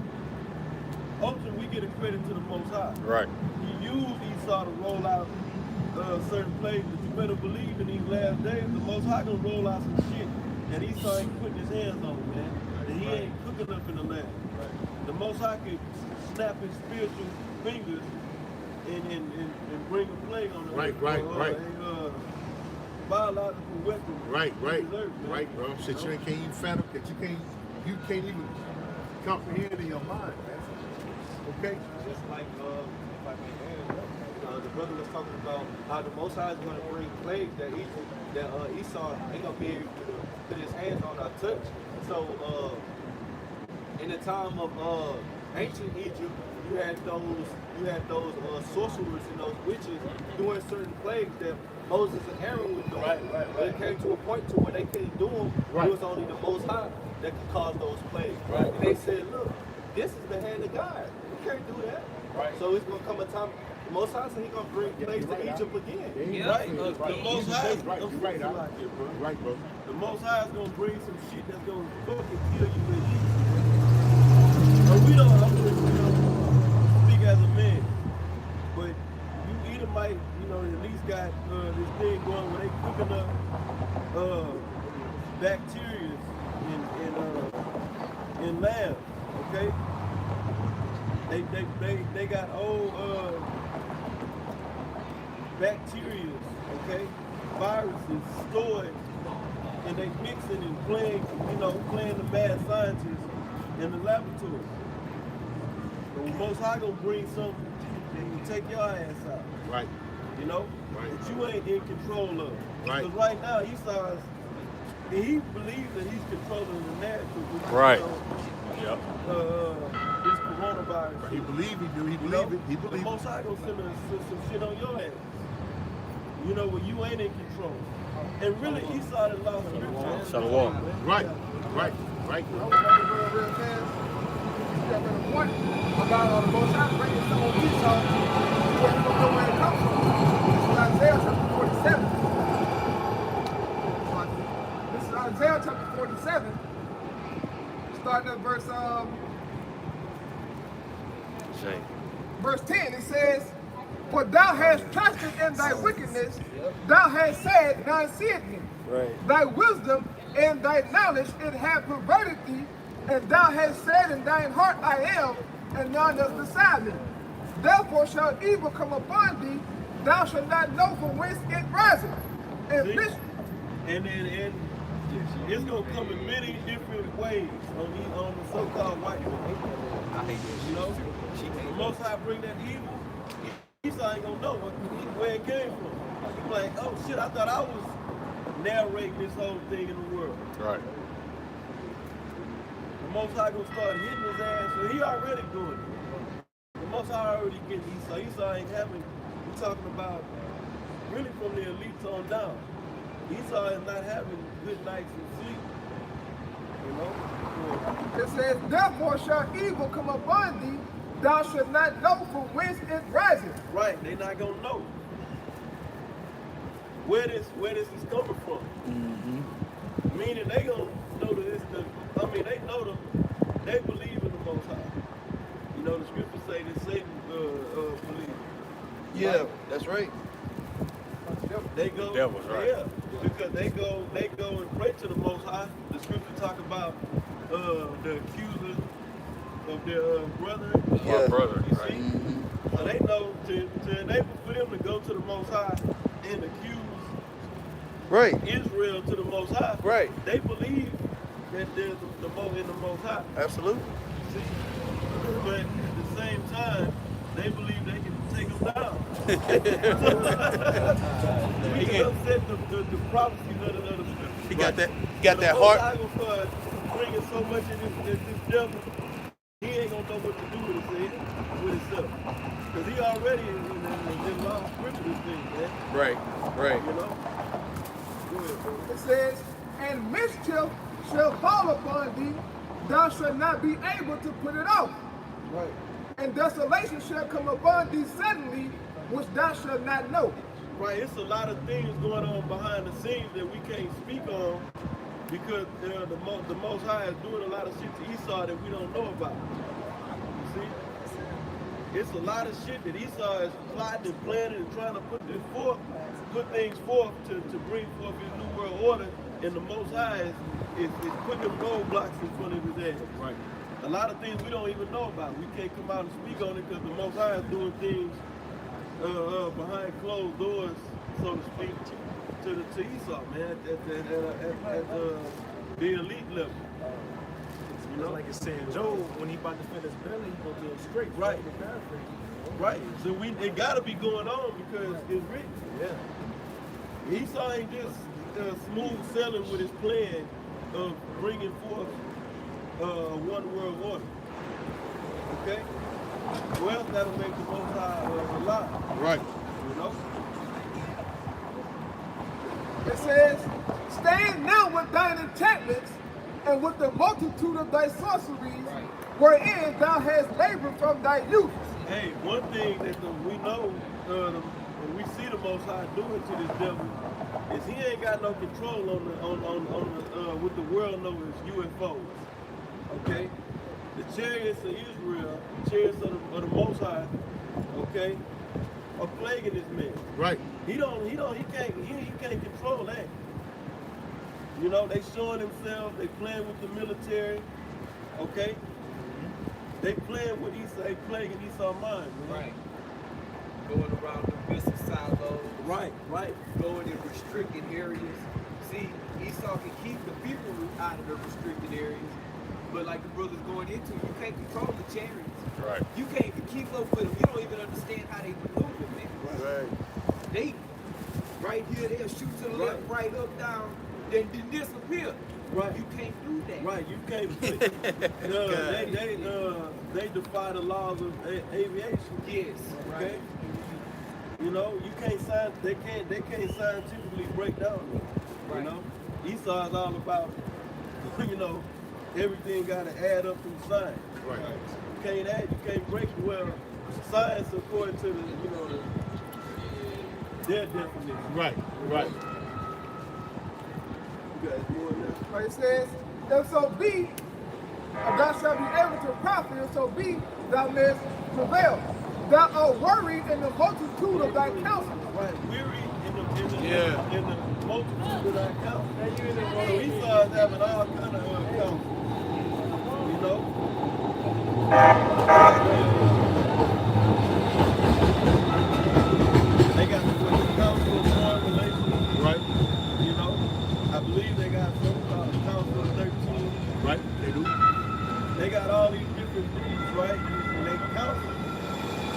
Ultimately, we get the credit to the Most High. Right. He used Esau to roll out certain plagues, but you better believe in these last days, the Most High gonna roll out some shit that Esau ain't putting his hands on, man. And he ain't cooking up in the land. The Most High can snap his spiritual fingers and bring a plague on them. Right. Biological weapon. Right, bro. Shit, you can't even fathom that. You can't even comprehend in your mind, man. Okay. Just like the brother was talking about how the Most High is going to bring plagues that Esau ain't going to be able to put his hands on or touch. So in the time of ancient Egypt, you had those sorcerers and those witches doing certain plagues that Moses and Aaron was doing. Right. It came to a point to where they couldn't do them. Right. It was only the Most High that could cause those plagues. Right. And they said, look, this is the hand of God. We can't do that. Right. So it's going to come a time. The Most High said He's going to bring plagues to Egypt again. Right. The Most High. Right, bro. The Most High is going to bring some shit that's going to fucking kill you with Egypt. We don't, I'm just, speak as a man, but you Edomite, at least got this thing going where they cooking up bacteria in labs, okay? They got old bacteria, okay? Viruses stored, and they mixing and playing the bad scientists in the laboratory. The Most High gonna bring something that will take your ass out. Right. Right. That you ain't in control of. Right. Because right now Esau he believes that he's controlling the natural. Right. This coronavirus. He believe he do. He believe it. He believe the Most High gonna send some shit on your ass. You know, when you ain't in control. And really, Esau had lost scripture. Shalom. Right. I was running real fast. You got a point about the Most High bringing some of Esau. You don't know where it comes from. This is Isaiah chapter 47. This is Isaiah chapter 47. Starting at verse 10. It says, "For thou hast trusted in thy wickedness, thou hast said, none seeth me. Right. Thy wisdom and thy knowledge it hath perverted thee, and thou hast said in thine heart, I am, and none is beside me. Therefore shall evil come upon thee, thou shalt not know from whence it riseth." And See? this, And it's gonna come in many different ways on the so-called white man. You know, the Most High bring that evil. Esau ain't gonna know where it came from. He's like, oh shit, I thought I was narrating this whole thing in the world. Right. The Most High gonna start hitting his ass, so he already doing it. The Most High already getting Esau. Esau ain't having. We're talking about really from the elites on down. Esau is not having good nights and sleep. You know? it says, "Therefore shall evil come upon thee, thou shalt not know from whence it riseth." Right, they not gonna know where this is coming from. Meaning they gonna know that it's they know they believe in the Most High. You know, the scriptures say that Satan believes. Yeah, that's right. They go, Devil's right. yeah, because they go and pray to the Most High. The scripture talk about the accuser of their brother. My brother, You right. see? So they know to enable for them to go to the Most High and accuse Right. Israel to the Most High. Right. They believe that there's the Most High. Absolutely. See? But at the same time, they believe they can take them down. We can upset the prophecies of the scripture. He got that Most heart. High gonna start bringing so much of this devil, he ain't gonna know what to do with himself. Because he already in law scripture this thing, man. Right. You know? Go ahead, bro. It says, "And mischief shall fall upon thee, thou shalt not be able to put it off. Right. And desolation shall come upon thee suddenly, which thou shalt not know." Right, it's a lot of things going on behind the scenes that we can't speak on because the Most High is doing a lot of shit to Esau that we don't know about. You see? It's a lot of shit that Esau is plotting and planning and trying to put things forth to bring forth his new world order, and the Most High is putting them roadblocks in front of his ass. Right. A lot of things we don't even know about. We can't come out and speak on it because the Most High is doing things behind closed doors, so to speak, to Esau, man, at the elite level. You know? Like it's saying Job, when he about to fit his belly, he gonna get straight. Right. To paraphrase. Right. So it gotta be going on because it's written. Yeah. Esau ain't just smooth sailing with his plan of bringing forth one world order. Okay? Well, that'll make the Most High a lot. Right. You know? It says, "Stand now with thine enchantments, and with the multitude of thy sorceries, wherein thou hast labored from thy youth." Hey, one thing that we know, and we see the Most High doing to this devil, is he ain't got no control on what the world knows as UFOs. Okay, the chariots of Israel, the chariots of the Most High, okay, are plaguing this man. Right. He can't control that. You know, they showing themselves, they playing with the military, okay? They playing with Esau, they plaguing Esau's mind. Right. Going around the business silos. Right. Going in restricted areas. See, Esau can keep the people out of the restricted areas, but like the brother's going into, you can't control the chariots. Right. You can't even keep up with them. You don't even understand how they maneuver, man. Right. They, right here, they'll shoot to the left, right, up, down, then disappear. Right. You can't do that. Right, you can't. They defy the laws of aviation. Yes. Okay. You know, they can't scientifically break down. You know, Esau is all about, you know, everything got to add up through science. Right. You can't break it. Well, science according to the, you know, their definition. Right. Right. You guys doing that? But it says, if so be, thou shalt be able to profit, if so be, thou mayest prevail. Thou art worried in the multitude of thy counsels. Right, weary in the multitude of thy counsels. And you in the world, Esau is having all kind of counsels. You know? They got the council of foreign relations. Right. You know? I believe they got some council of 13. Right, they do. They got all these different groups, right? And they counsel.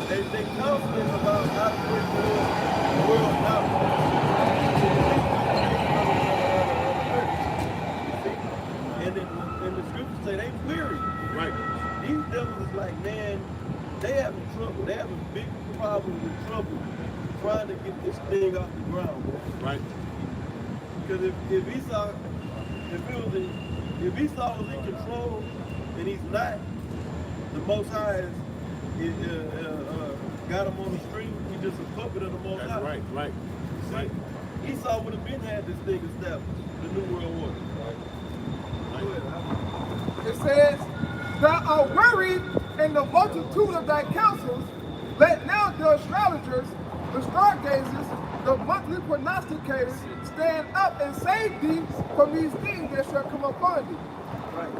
They counseling about how to bring the world out. And the scriptures say they weary. Right. These devils is like, man, they having trouble. They having big problems and trouble trying to get this thing off the ground. Man. Right. Because if Esau was in control and he's not, the Most High got him on the string. He's just a puppet of the Most High. Right. Right. See, Right. Esau would have been had this thing established, the New World Order. Right. It says, thou art worried in the multitude of thy counsels. Let now the astrologers, the stargazers, the monthly prognosticators stand up and save thee from these things that shall come upon thee. Right.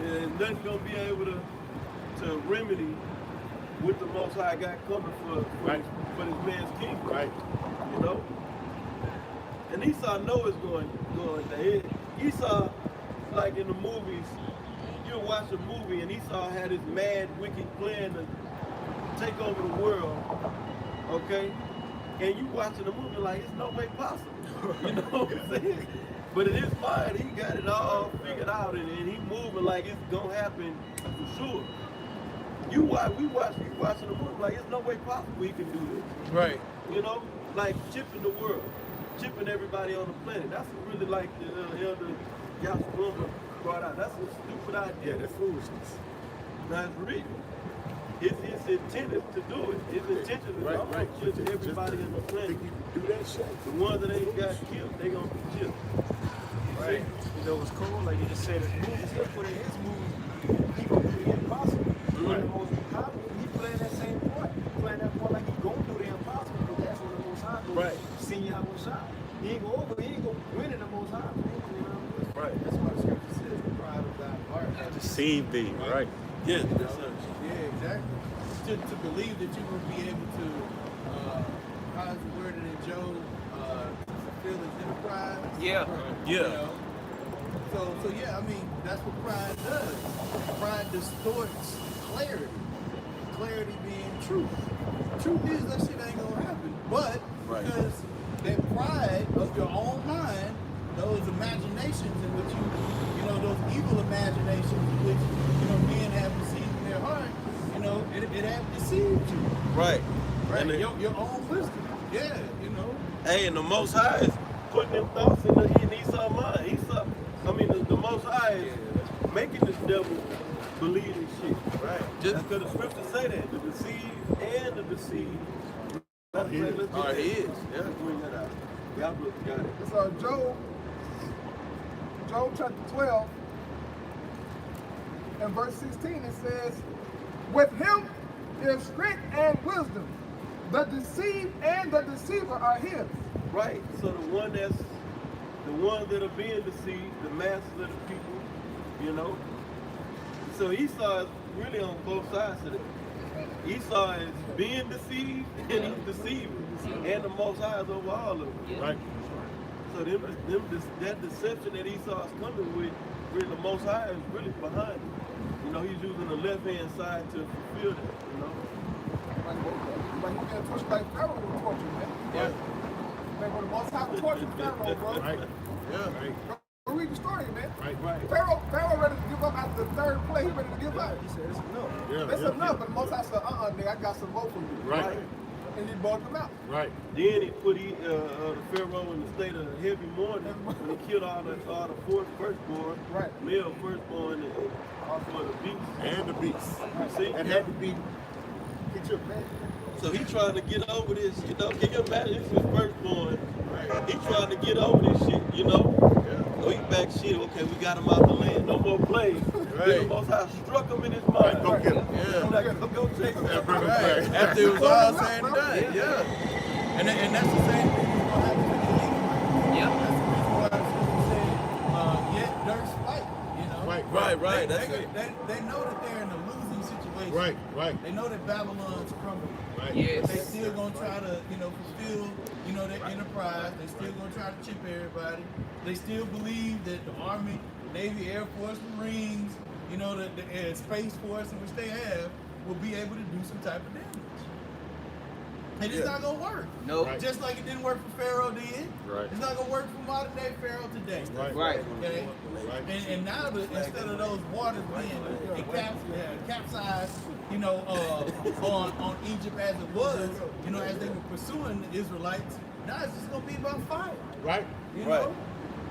And nothing gonna be able to remedy what the Most High got coming for this man's kingdom. Right. You know? And Esau know it's going there. Esau, like in the movies, you'll watch a movie and Esau had his mad, wicked plan to take over the world, okay? And you watching the movie like, it's no way possible. You know what I'm saying? But in his mind, he got it all figured out and he moving like it's gonna happen for sure. We watching the movie like it's no way possible he can do this. Right. You know, like chipping the world, chipping everybody on the planet. That's really like the elder Yasser brought out. That's a stupid idea. Yeah, that's foolishness. Now it's real. His intent is to do it. His intention is to chip everybody on the planet. Think you can do that shit? The ones that ain't got killed, they gonna be chipped. Right. You know what's cool? Like you just said, his movies, he put in his movies, he gonna do the impossible. Right. The most popular, he playing that same part. He playing that part like he gonna do the impossible, because that's what the Most High do. Right. Seen y'all one shot. He ain't gonna win in the Most High. You know? Right. That's why the scripture says the pride of thy heart. Deceive thee, right? Yeah, that's it. Yeah, exactly. To believe that you're going to be able to, how is the word in Job, fulfill his enterprise. Yeah. You know? So yeah, I mean, that's what pride does. Pride distorts clarity. Clarity being truth. Truth is that shit ain't going to happen. But because that pride of your own mind, those imaginations in which you know, those evil imaginations in which, you know, men have received in their heart, you know, it has deceived you. Right. Right. And Your own wisdom. Yeah, you know. hey, and the Most High is putting them thoughts in Esau's mind. The Most High is making this devil believe this shit. Right. Just because the scriptures say that, the deceived and the deceived. He is. Yeah, bring that out. Y'all got it. It's Job chapter 12 and verse 16, it says, with him is strength and wisdom. The deceived and the deceiver are his. Right. So the ones that are being deceived, the masses of the people, you know. So Esau is really on both sides of it. Esau is being deceived and he's deceiving. And the Most High is over all of them. Right. So that deception that Esau is coming with, really the Most High is really behind it. You know, he's using the left-hand side to fulfill that, you know. Like he been tortured like Pharaoh was tortured, man. Yeah. Man, when the Most High tortured Pharaoh, bro. Right. Yeah. Right. Go read the story, man. Right. Pharaoh ready to give up after the third play. He ready to give up. He said, it's enough. Yeah, It's enough, but the Most High said, nigga, I got some more for you. Right. and he brought them out. Right. Then he put the Pharaoh in the state of heavy mourning when he killed all the firstborn, male firstborn, and also the beast. And the beast. You see? And had to be get your man. So he trying to get over this, you know. Can you imagine? This is his firstborn. He trying to get over this shit, you know. So he back shit. Okay, we got him out the land. No more plays. Then the Most High struck him in his mind. Go get him. I'm like, go chase him. Right. After it was all said and done. Yeah. And that's the same thing that's gonna happen to the Eagles. Yep. That's the reason why the scripture said, yet dirt's fight. You know. Right. They know that they're in a losing situation. Right. They know that Babylon's crumbling. Right. Yes. They still gonna try to, fulfill, their enterprise. They still gonna try to chip everybody. They still believe that the Army, Navy, Air Force, Marines, the Space Force in which they have, will be able to do some type of damage. And it's not gonna work. No. Right. Just like it didn't work for Pharaoh then. Right. It's not gonna work for modern day Pharaoh today. Right. Okay? And now instead of those waters being capsized, on Egypt as it was, as they were pursuing the Israelites, now it's just gonna be about fire. Right. You know?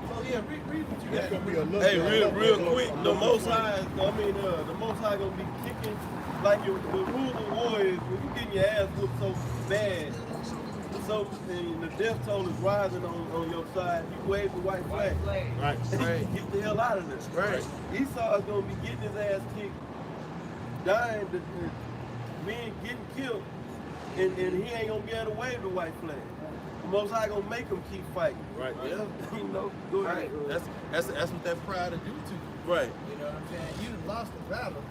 So yeah, read what you got. Gonna be a little Hey, bit- real quick, the Most High, the Most High gonna be kicking, like the rule of war is, when you getting your ass whooped so bad, and the death toll is rising on your side, you wave the white flag. Right. Get the hell out of this. Right. Esau is gonna be getting his ass kicked, dying, being getting killed, and he ain't gonna be able to wave the white flag. The Most High gonna make him keep fighting. Right. Go ahead. That's what that pride will do to you. Right. You know what I'm saying? You done lost the battle.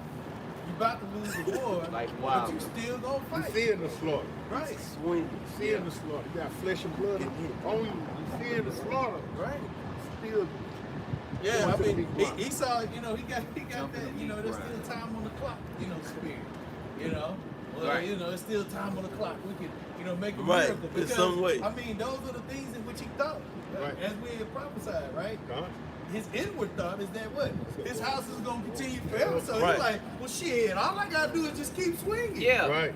You about to lose the war, wow. but you still gonna You fight. seeing the slaughter. Right. Swing. You seeing the slaughter. You got flesh and blood on you. You seeing the slaughter. Right. Still. Yeah, I mean, Esau, he got that, there's still time on the clock, spirit, Well, Right. it's still time on the clock. We can, make a Right, miracle. in some way. I mean, those are the things in which he thought, Right. as we had prophesied, right? God. His inward thought is that what? His house is going to continue forever. So Right. he's like, well, shit, all I got to do is just keep swinging. Yeah. Right.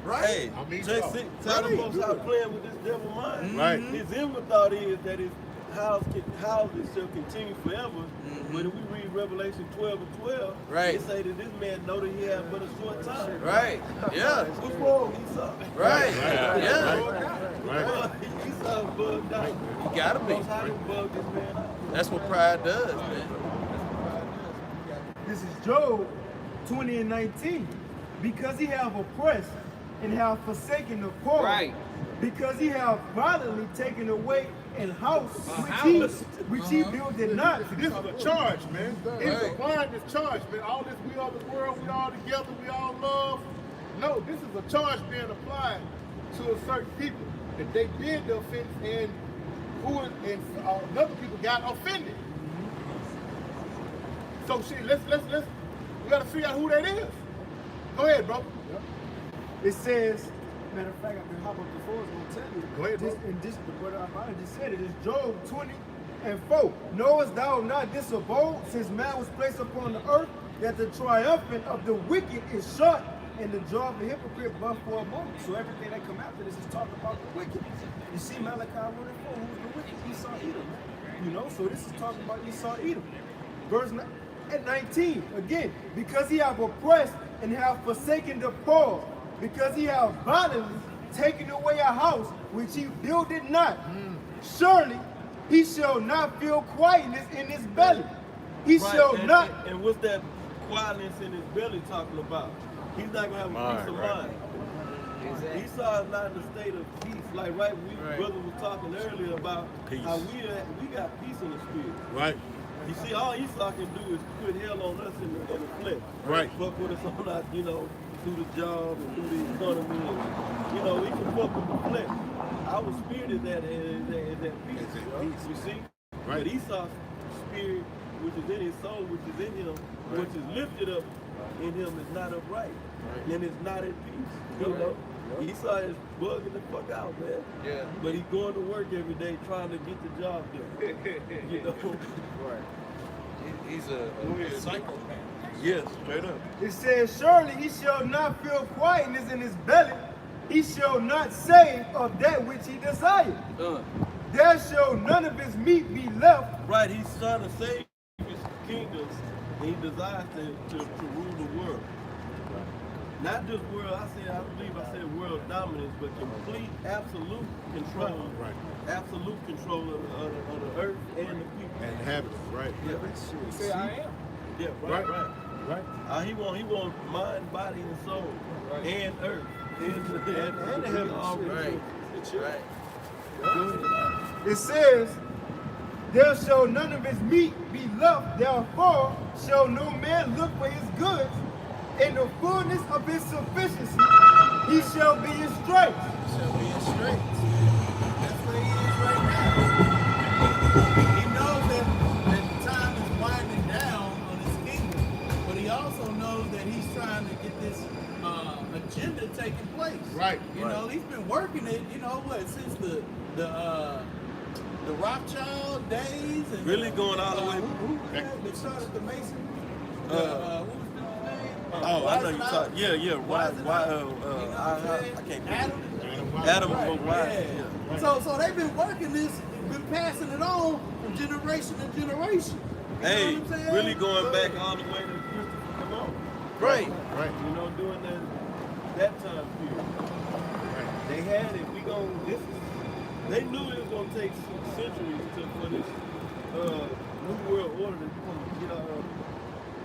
Right? Hey, I mean, just so. tell the Right. Most High playing with this devil mind. Right. His inward thought is that his houses shall continue forever. But if we read Revelation 12:12, Right. it say that this man know that he had but a short time. Right. Yeah. What's wrong, Esau? Right. Right. Yeah. Right. Esau bugged out. You gotta be. Most High done bugged this man out. That's what pride does, man. This is Job 20:19. Because he have oppressed and have forsaken the poor. Right. Because he have violently taken away an house which he builded not. This is a charge, man. It's applying this charge, man. All this, we all the world, we all together, we all love. No, this is a charge being applied to a certain people that they did the offense and other people got offended. So shit, let's we gotta figure out who that is. Go ahead, bro. It says, matter of fact, I can hop up before it's gonna tell you. Go ahead, bro. And this, what I just said, it is Job 20:4. Knowest thou not this abode, since man was placed upon the earth, that the triumphant of the wicked is short, and the jaw of the hypocrite but for a moment. So everything that come after this is talking about the wicked. You see Malachi 1:4, who's the wicked? Esau, Edom. So this is talking about Esau, Edom. Verse 19, again, because he have oppressed and have forsaken the poor, because he have violently taken away a house which he builded not. Surely he shall not feel quietness in his belly. He shall not. And what's that quietness in his belly talking about? He's not gonna have a peace of mind. Esau is not in the state of peace. Like brother was talking earlier about Peace. how we got peace in the spirit. Right. You see, all Esau can do is put hell on us in the flesh. Right. Fuck with us on our, through the job and through the economy. And, he can fuck with the flesh. Our spirit is that peace. You see? Right. But Esau's spirit, which is in his soul, which is in him, which is lifted up in him, is not upright. And it's not at peace. Esau is bugging the fuck out, man. Yeah. But he's going to work every day trying to get the job done. Right. He's a psychopath. Yes, straight up. It says, surely he shall not feel quietness in his belly. he shall not save of that which he desires. There shall none of his meat be left. Right, he's trying to save his kingdoms, and he desires to rule the world. Not just world, I believe I said world dominance, but complete, absolute control. Right. Absolute control of the earth and the people. And inhabitants, right? Yeah. Say I am. Yeah, right. He want mind, body, and soul, and earth, and the heavens. Right. It says, there shall none of his meat be left, therefore shall no man look for his goods. In the fullness of his sufficiency, he shall be in straits. Shall be in straits. That's where he is right now. He knows that time is winding down on his kingdom, but he also knows that he's trying to get this agenda taking place. Right. You know, he's been working it. You know what? Since the Rothschild days and Really going all the way. They started the Mason. What was the name? Oh, I know you talking. Yeah. Why? I can't Adam Wise. Yeah. So they've been working this, been passing it on from generation to generation. Hey, really going back all the way to Christopher Columbus. Right. You know, during that time period. They had it. They knew it was gonna take centuries for this new world order to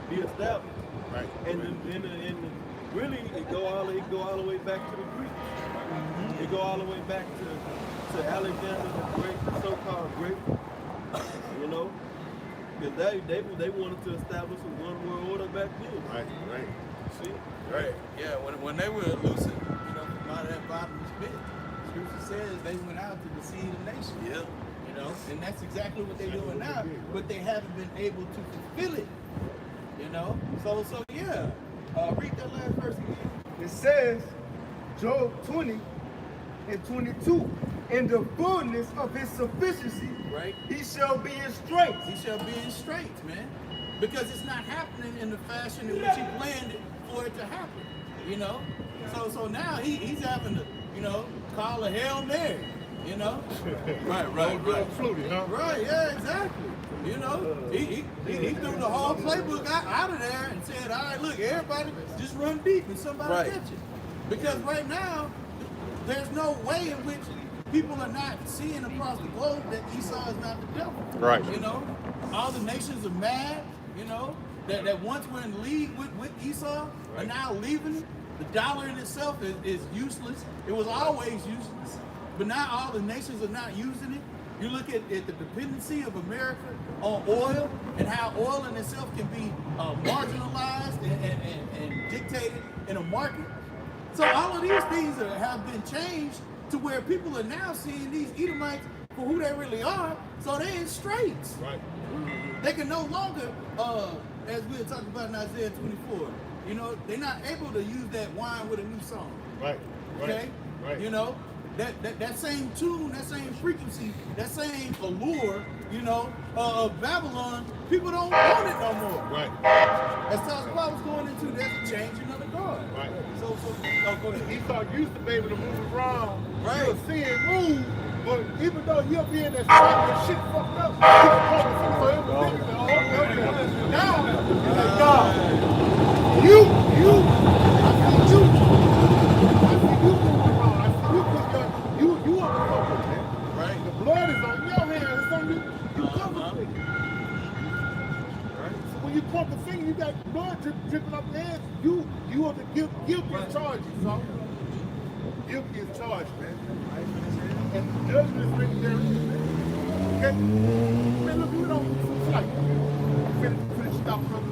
be established. Right. And really, it go all the way back to the Greeks. It go all the way back to Alexander the Great, the so-called Great. You know, because they wanted to establish a one world order back then. Right. See? Right. Yeah. When they were elusive, you know, from out of that bottomless pit, Scripture says they went out to deceive the nation. Yeah. You know, and that's exactly what they're doing now, but they haven't been able to fulfill it. You know, so yeah. Read that last verse again. It says, Job 20 and 22, in the fullness of his sufficiency, right, he shall be in straits. He shall be in straits, man, because it's not happening in the fashion in which he planned it for it to happen. You know, so now he's having to, you know, call a Hail Mary. You know, right. Fluted, huh? Right, yeah, exactly. You know, he threw the whole playbook out of there and said, all right, look, everybody just run deep and somebody catch it. Because right now, there's no way in which people are not seeing across the globe that Esau is not the devil. Right. You know, all the nations are mad, you know, that once were in league with Esau are now leaving it. The dollar in itself is useless. It was always useless. But now all the nations are not using it. You look at the dependency of America on oil and how oil in itself can be marginalized and dictated in a market. So all of these things have been changed to where people are now seeing these Edomites for who they really are. So they're in straits. Right. They can no longer, as we were talking about in Isaiah 24, you know, they're not able to use that wine with a new song. Right. Okay? Right. You know, that same tune, that same frequency, that same allure, you know, of Babylon, people don't want it no more. Right. As Tosca was going into, there's a changing of the guard. Right. So go ahead. Esau used to be able to move around. Right. You'll see him move, but even though he'll be in that spot and shit fucked up, he'll come so everything. Now, it's like, God, you, I see you moving around. I see you on the cover, man. Right. The blood is on your hands, it's on you. You cover it. Right. So when you point the finger, you got blood dripping off your hands. You are the guilty as charged, so guilty as charged, man. And the judgment is written there, man. Okay? Man, look, we don't fight. Finish it up, brother.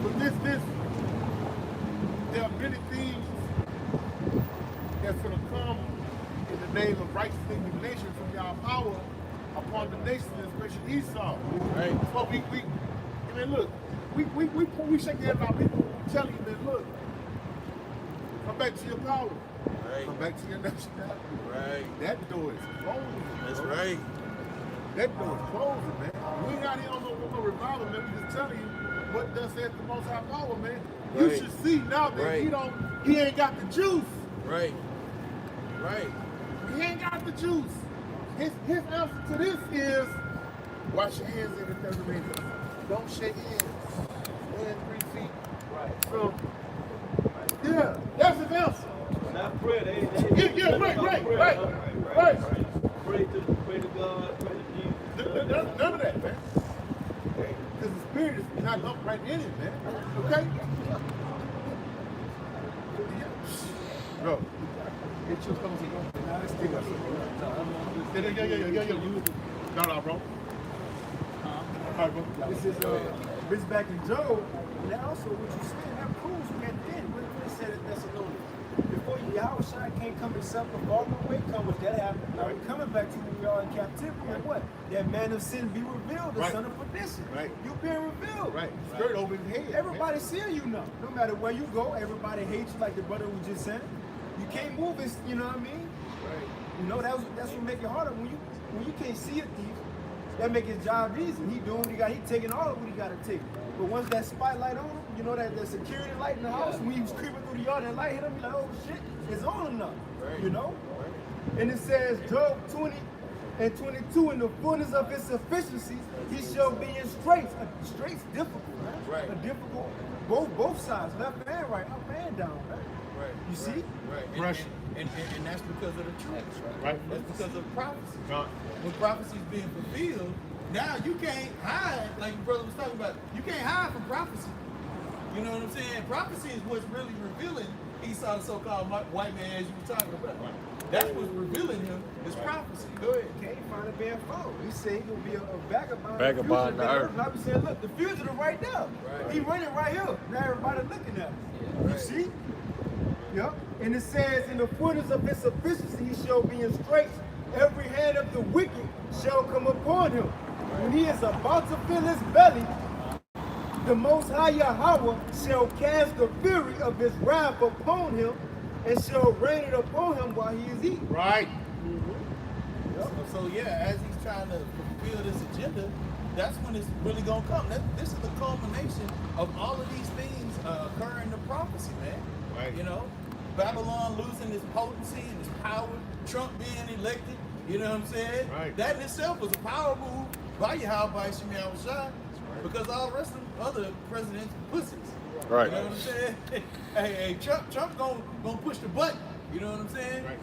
But there are many things that's going to come in the name of righteous indignation from y'all power upon the nation, especially Esau. Right. So I mean, look, we shake the head of our people. We tell you, man, look, come back to your power. Right. Come back to your nationality. Right. That door is closing. That's bro. right. That door is closing, man. We ain't out here on no revival, man. We just telling you what does say the Most High power, man. You Right. should see now that Right. he ain't got the juice. Right. Right. He ain't got the juice. His answer to this is wash your hands in it doesn't make it. Don't shake hands. Stand 3 feet. Right. So, yeah, that's his answer. Not pray. Yeah, right. Pray to God, pray to Jesus. None of that, man. Because the spirit is not up right in it, man. Okay? Bro. Get your thumbs in. Yeah. No, bro. This back in Job, and also what you said, that proves we at the end. What it said at Thessalonians. Before Yahushua can't come himself, the falling away come with that happened. Now we're coming back to where we are in captivity, and what? That man of sin be revealed, the son of perdition. Right. You being revealed. Right. Skirt over his head. Everybody see you now. No matter where you go, everybody hates you, like the brother was just saying. You can't move it, you know what I mean? Right. You know, that's what make it harder. When you can't see a thief, that make his job easy. He doing what he got, he taking all of what he gotta take. But once that spotlight on him, you know that security light in the house, when he was creeping through the yard, that light hit him, he like, oh shit, it's on him now. Right. You know? Right. And it says Job 20 and 22, in the fullness of his sufficiencies, he shall be in straits. A straits difficult, right? A difficult, both sides, left and right, up and down, right? Right. You see? Right. And that's because of the truth. Right. That's because of prophecy. Right. When prophecy is being fulfilled, now you can't hide, like your brother was talking about, you can't hide from prophecy. You know what I'm saying? Prophecy is what's really revealing Esau, the so-called white man, as you were talking about. Right. That's what's revealing him, is prophecy. Go ahead. Can't find a bad foe. He said he's going to be a vagabond. Vagabond the earth. Now we saying, look, the fugitive right there. Right. He running right here. Now everybody looking at him. You see? Yep. And it says, in the fullness of his sufficiency, he shall be in straits. Every hand of the wicked shall come upon him. When he is about to fill his belly, the Most High Yahweh shall cast the fury of his wrath upon him and shall rain it upon him while he is eating. Right. Yep. So yeah, as he's trying to fulfill this agenda, that's when it's really gonna come. This is the culmination of all of these things occurring in the prophecy, man. Right. You know, Babylon losing its potency and its power, Trump being elected. You know what I'm saying? Right. That in itself was a power move by Yahweh, by Shemiah Shai, because all the rest of the other presidents are pussies. Right. You know what I'm saying? hey, Trump gonna push the button. You know what I'm saying? Right.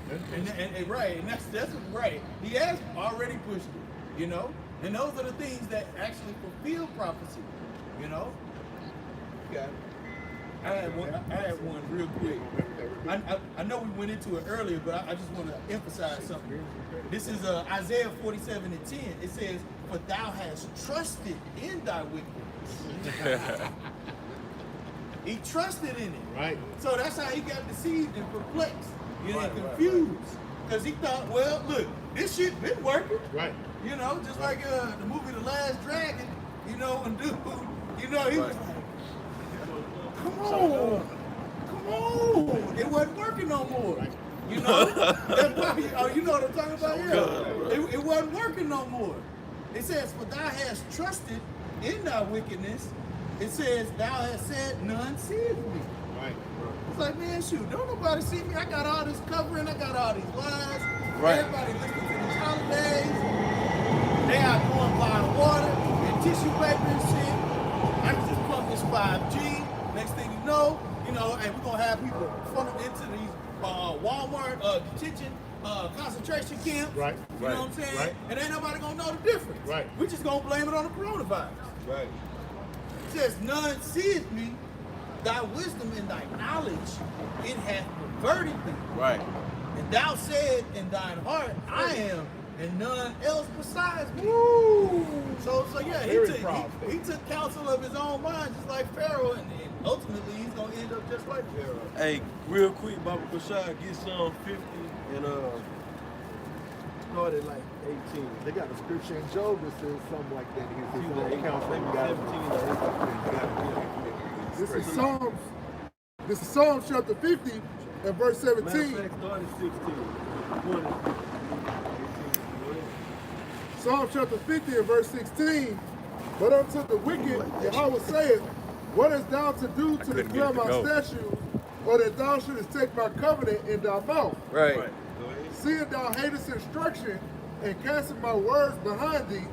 And right, and that's right. He has already pushed it. You know, and those are the things that actually fulfill prophecy. You know. You got it. I had one real quick. I know we went into it earlier, but I just want to emphasize something. This is Isaiah 47:10. It says, "For thou hast trusted in thy wickedness." He trusted in it. Right. So that's how he got deceived and perplexed, and confused. Because he thought, well, look, this shit been working. Right. You know, just like the movie The Last Dragon, you know, and dude, you know, he was like, come on. It wasn't working no more. You know? You know what I'm talking about? Yeah. It wasn't working no more. It says, for thou hast trusted in thy wickedness. It says, thou hast said, none seeth me. Right. It's like, man, shoot, don't nobody see me. I got all this covering. I got all these lies. Right. Everybody listening to these holidays. They out going buying water and tissue paper and shit. I can just pump this 5G. Next thing you know, and we're going to have people funneled into these Walmart detention concentration camps. Right. You know what I'm saying? Right. And ain't nobody going to know the difference. Right. We're just going to blame it on the coronavirus. Right. It says, none seeth me, thy wisdom and thy knowledge, it hath perverted thee. Right. And thou said in thine heart, I am, and none else besides me. Woo! So yeah, he took counsel of his own mind, just like Pharaoh, and ultimately he's gonna end up just like Pharaoh. Hey, real quick, Baba Bashar, get Psalm 50 and started like 18. They got a scripture in Job that says something like that. He says, "His counsel, you got This is Psalms chapter 50 and verse 17. Matter of fact, started 16. Psalm chapter 50 and verse 16. But unto the wicked, Yahweh saith, what hast thou to do to declare my statutes, or that thou shouldest take my covenant in thy mouth? Right. Seeing thou hatest instruction and cancelest my words behind thee,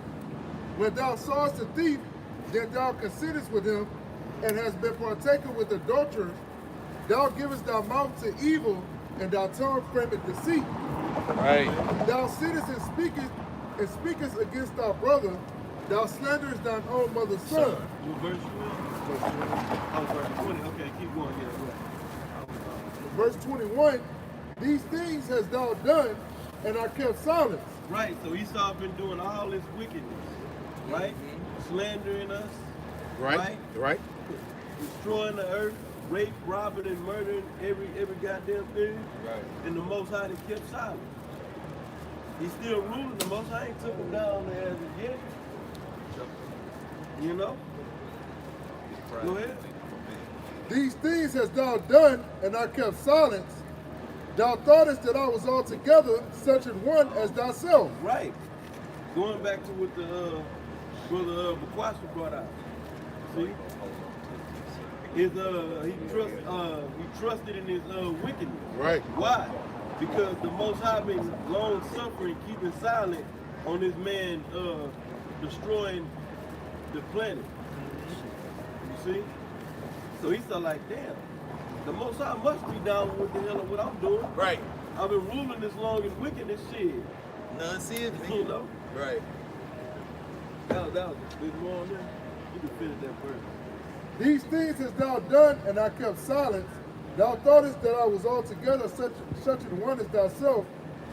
when thou sawest a thief, then thou considerest with him, and hast been partaker with adulterers, thou givest thy mouth to evil, and thy tongue frameth deceit. Right. Thou sittest and speakest against thy brother, thou slanderest thine own mother's son. What verse you in? Oh, verse 20. Okay, keep going here. Verse 21, these things hast thou done, and are kept silence. Right, so Esau been doing all this wickedness, right? Slandering us, right? Destroying the earth, rape, robbing, and murdering every goddamn thing. Right. And the Most High has kept silent. He's still ruling. The Most High ain't took him down there as of yet. You know? Go ahead. These things hast thou done, and are kept silence. Thou thoughtest that I was altogether such an one as thyself. Right. Going back to what the brother Bakwasha brought out. See? He trusted in his wickedness. Right. Why? Because the Most High been long suffering, keeping silent on this man destroying the planet. You see? So he started like, damn, the Most High must be down with the hell of what I'm doing. Right. I've been ruling this long in wickedness shit. None see it, You know? Right. That was a bit more on there. You can finish that verse. These things hast thou done, and I kept silence. Thou thoughtest that I was altogether such an one as thyself,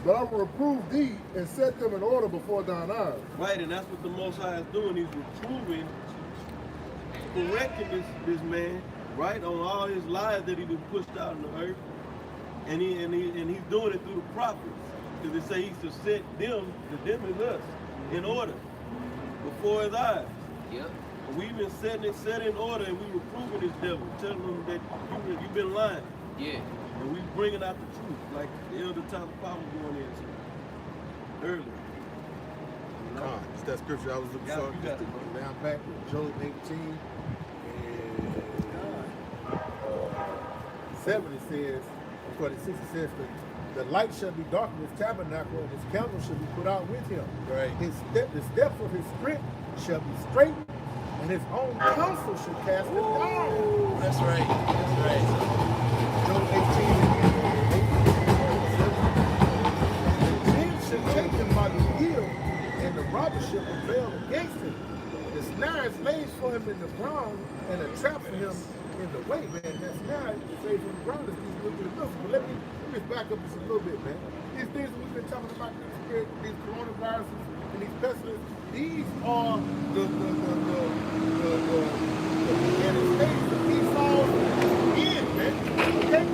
but I will reprove thee and set them in order before thine eyes. Right, and that's what the Most High is doing. He's reproving, correcting this man, right, on all his lies that he been pushed out in the earth, and he's doing it through the prophets, because they say he's to set them is us, in order before his eyes. Yep. We've been setting it in order, and we reproving this devil, telling him that you've been lying. Yeah. And we bringing out the truth, like the Elder Tyler Power going into earlier. You know? It's that scripture I was looking for. Just to go down back to Job 18 and 7. It says, 46, it says, the light shall be dark in his tabernacle, and his candle shall be put out with him. Right. The steps of his strength shall be straight, and his own counsel shall cast him down. That's right. That's right. Job 18 men shall take him by the heel, and the robber shall prevail against him. The snare is laid for him in the ground, and a trap for him in the way, man. That snare is laid in the ground is these little bit of nothing. But let me back up just a little bit, man. These things that we've been talking about, these coronaviruses and these pestilences, these are the states that he falls in, man. Okay?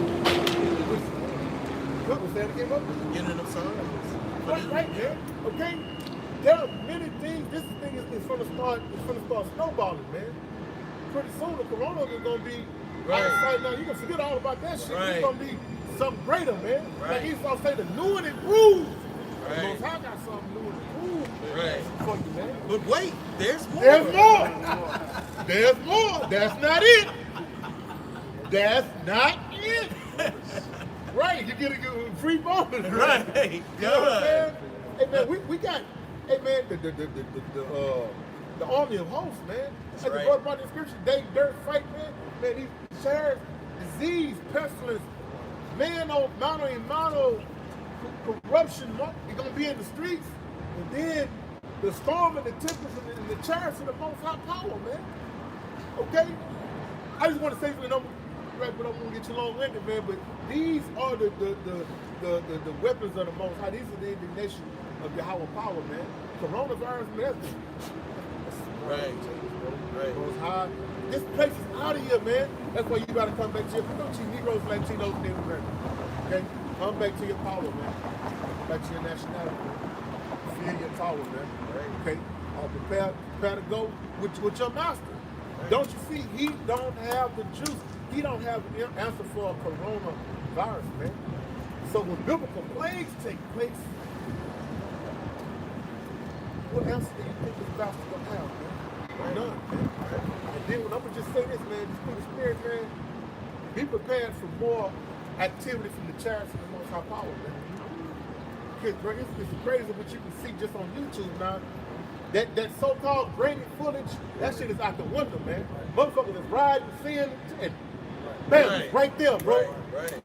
What was that again, brother? Beginning of signs. Right, man. Okay? There are many things. This thing is going to start snowballing, man. Pretty soon the corona is going to be out of sight. Now you're going to forget all about that shit. It's going to be something greater, man. Like he's going to say the new and improved. The Most High got something new and improved for you, man. But wait, there's more. There's more. There's more. That's not it. That's not it. Right. You get a free bonus. Right. You know what I'm saying? Hey, man, we got, hey, man, the army of hosts, man. Like the brother brought the scripture, they dirt fight, man. Man, these shares, disease, pestilence, mano corruption, they're going to be in the streets. And then the storm and the tempest and the chariots of the Most High power, man. Okay? I just want to say something, but I don't want to get you long-winded, man, but these are the weapons of the Most High. These are the indignation of Yahweh power, man. Coronavirus, man, Right. Most High. This place is out of here, man. That's why you gotta come back to your Negroes, Latinos, and Native Americans. Okay? Come back to your power, man. Back to your nationality, man. Feel your power, man. Okay? Prepare to go with your master. Don't you see? He don't have the juice. He don't have the answer for a coronavirus, man. So when biblical plagues take place, what answer do you think this pastor's gonna have, man? None, man. And then when I'm gonna just say this, man, just through the spirit, man, be prepared for more activity from the chariots and the Most High power, man. because bro, it's crazy what you can see just on YouTube now. That so-called grainy footage, that shit is out the window, man. Motherfuckers is riding, seeing, and bam, it's right there, bro. Right.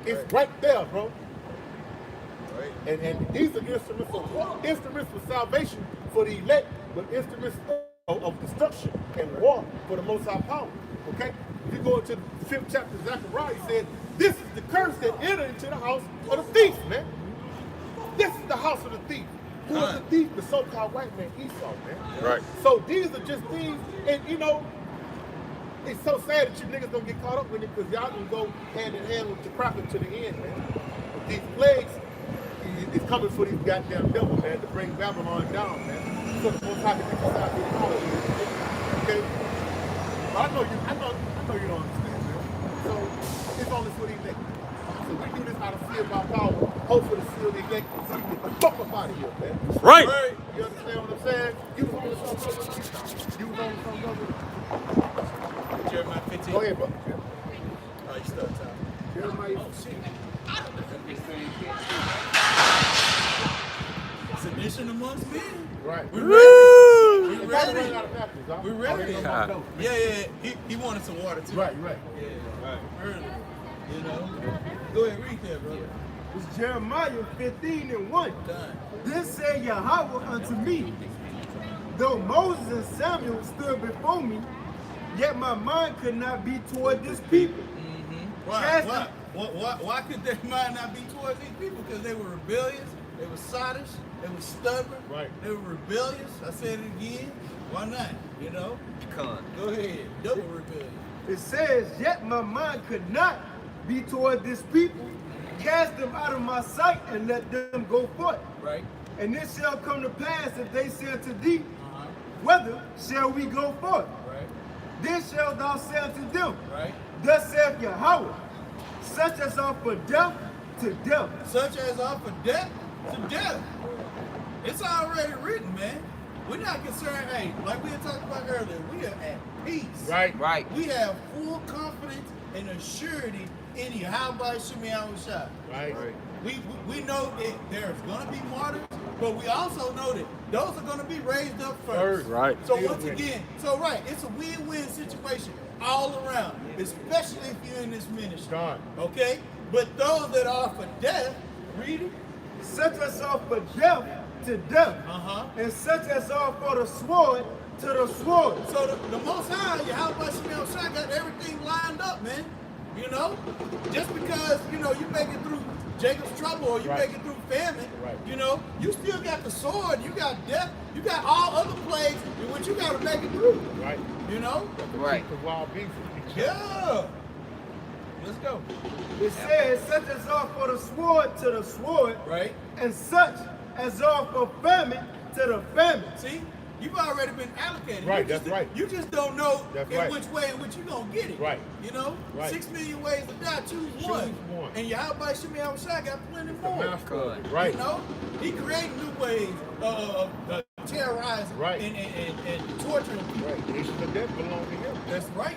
It's right there, bro. Right. And these are instruments for salvation for the elect, but instruments of destruction and war for the Most High power. Okay? If you go into the 5th chapter of Zechariah, it says, this is the curse that entered into the house of the thief, man. This is the house of the thief. Who is the thief? The so-called white man, Esau, man. Right. So these are just things, and you know, it's so sad that you niggas don't get caught up with it because y'all can go hand in hand with your prophet to the end, man. But these plagues is coming for these goddamn devils, man, to bring Babylon down, man. So the Most High can decide their power. Okay? But I know you don't understand, man. So it's only for the elect. So we do this out of fear by power, hope for the seal of the elect, so you get the fuck up out of here, man. Right. You understand what I'm saying? You was on the phone, brother. You was on the phone, brother. Jeremiah 15. Go ahead, brother. Oh, you start time. Jeremiah. Sedition amongst men. Right. We Woo! ready. We Gotta ready. run out of napkins, huh? We ready. God. Yeah. He wanted some water too. Right. Yeah. Right. Early. You know. Go ahead, read that, brother. It's Jeremiah 15:1. Done. This said Yahweh unto me, though Moses and Samuel stood before me, yet my mind could not be toward this people. Why could their mind not be towards these people? Because they were rebellious, they were sottish, they were stubborn, Right. They were rebellious. I said it again. Why not? You know? Go ahead. Double rebellion. It says, yet my mind could not be toward this people. Cast them out of my sight and let them go forth. Right. And it shall come to pass if they say to thee, whither shall we go forth? Right. Then shalt thou say unto them, Right. thus saith Yahweh, such as are for death to death. Such as are for death to death. It's already written, man. We're not concerned, hey, like we had talked about earlier, we are at peace. Right. We have full confidence and assurity in Yahweh Shemiah Shah. Right. We know that there's going to be martyrs, but we also know that those are going to be raised up first. Right. So once again, it's a win-win situation all around, especially if you're in this ministry. God. Okay? But those that are for death, read it. Such as are for death to death, and such as are for the sword to the sword. So the Most High, Yahweh Shemiah Shah, got everything lined up, man. You know? Just because, you make it through Jacob's trouble or you make it through famine, you still got the sword, you got death, you got all other plagues in which you got to make it through. Right. You know? Right. The wild beasts. Yeah. Let's go. It says, such as are for the sword to the sword, right, and such as are for famine to the famine. See? You've already been allocated. Right, that's right. You just don't know which way in which you're going to get it. Right. You know? Right. 6 million ways to die, choose one. And Yahweh Shemiah Shah got plenty more. Right. You know? He created new ways of terrorizing and torturing people. Right. The nation of death belong to him. That's right.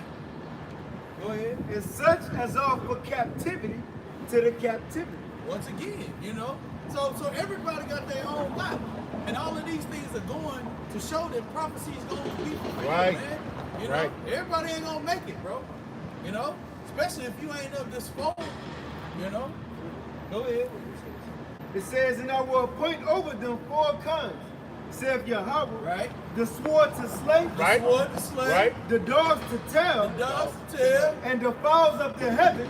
Go ahead. And such as are for captivity to the captivity. Once again, So everybody got their own lot. And all of these things are going to show that prophecy is going to be fulfilled, right, man. You know, right. Everybody ain't going to make it, bro. You know, especially if you ain't of this fold, Go ahead. It says, and I will appoint over them 4 kinds, saith Yahweh, right? The sword to slay, right? The sword to slay, right? The dogs to tear, and the fowls of the heaven,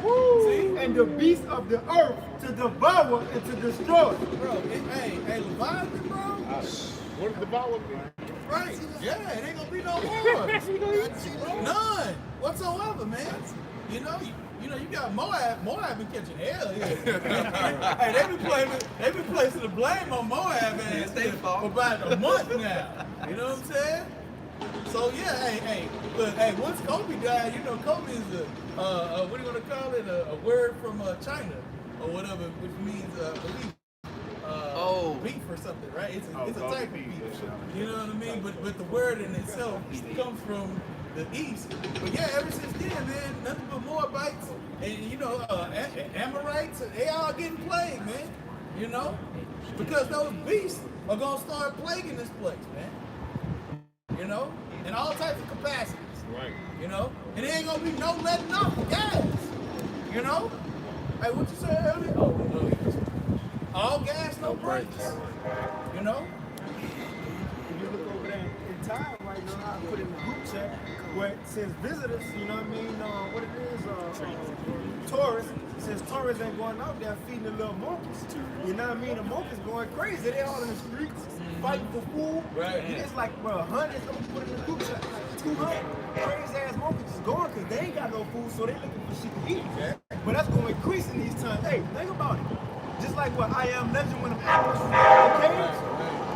and the beasts of the earth to devour and to destroy. Bro, hey, Leviathan, bro. What does devour mean? Right. Yeah, it ain't gonna be no more. None whatsoever, man. You got Moab. Moab been catching hell here. Hey, they been placing the blame on Moab for about a month now. You know what I'm saying? So yeah, look, once Kobe died, Kobe is what do you want to call it? A word from China or whatever, which means belief. Beef or something, right? It's a type of beef. You know what I mean? But the word in itself comes from the east. But yeah, ever since then, man, nothing but Moabites and Amorites, they all getting plagued, man. You know? Because those beasts are going to start plaguing this place, man. You know? In all types of capacities. Right. You know? And there ain't going to be no letting off gas. You know? Hey, what you said earlier? Oh, no. All gas, no brakes. You know? If you look over there in time right now, I put in the group chat where it says visitors, you know what I mean? What it is, tourists. Since tourists ain't going out there feeding the little monkeys, you know what I mean? The monkeys going crazy. They all in the streets fighting for food. Right. It's like, bro, hundreds of them put in the group chat, like 200 crazy ass monkeys is going because they ain't got no food, so they looking for shit to eat. But that's going to increase in these times. Hey, think about it. Just like what I Am Legend when the animals was in the cage.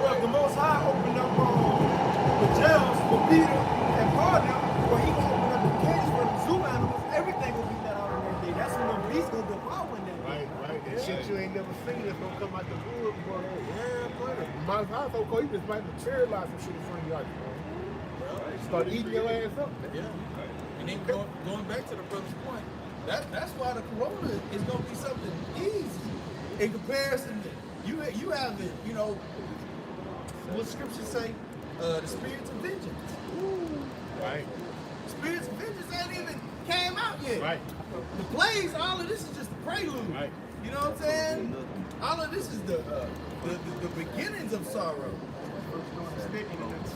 Well, the Most High opened up the jails for Peter and Paul now, where he gonna open up the cages for the zoo animals, everything will be let out on that day. That's when the beasts gonna devour in that day. Right. And shit you ain't never seen that's gonna come out the wood, boy. Yeah, boy. My house so cold, you just might materialize some shit in front of your eyes. Start eating your ass up. Yeah. And then going back to the brother's point, that's why the corona is gonna be something easy in comparison to you have it, you know, what scriptures say, the spirits of vengeance. Right. Spirits of vengeance ain't even came out yet. Right. The plays, all of this is just the prelude. Right. You know what I'm saying? All of this is the beginnings of sorrow. The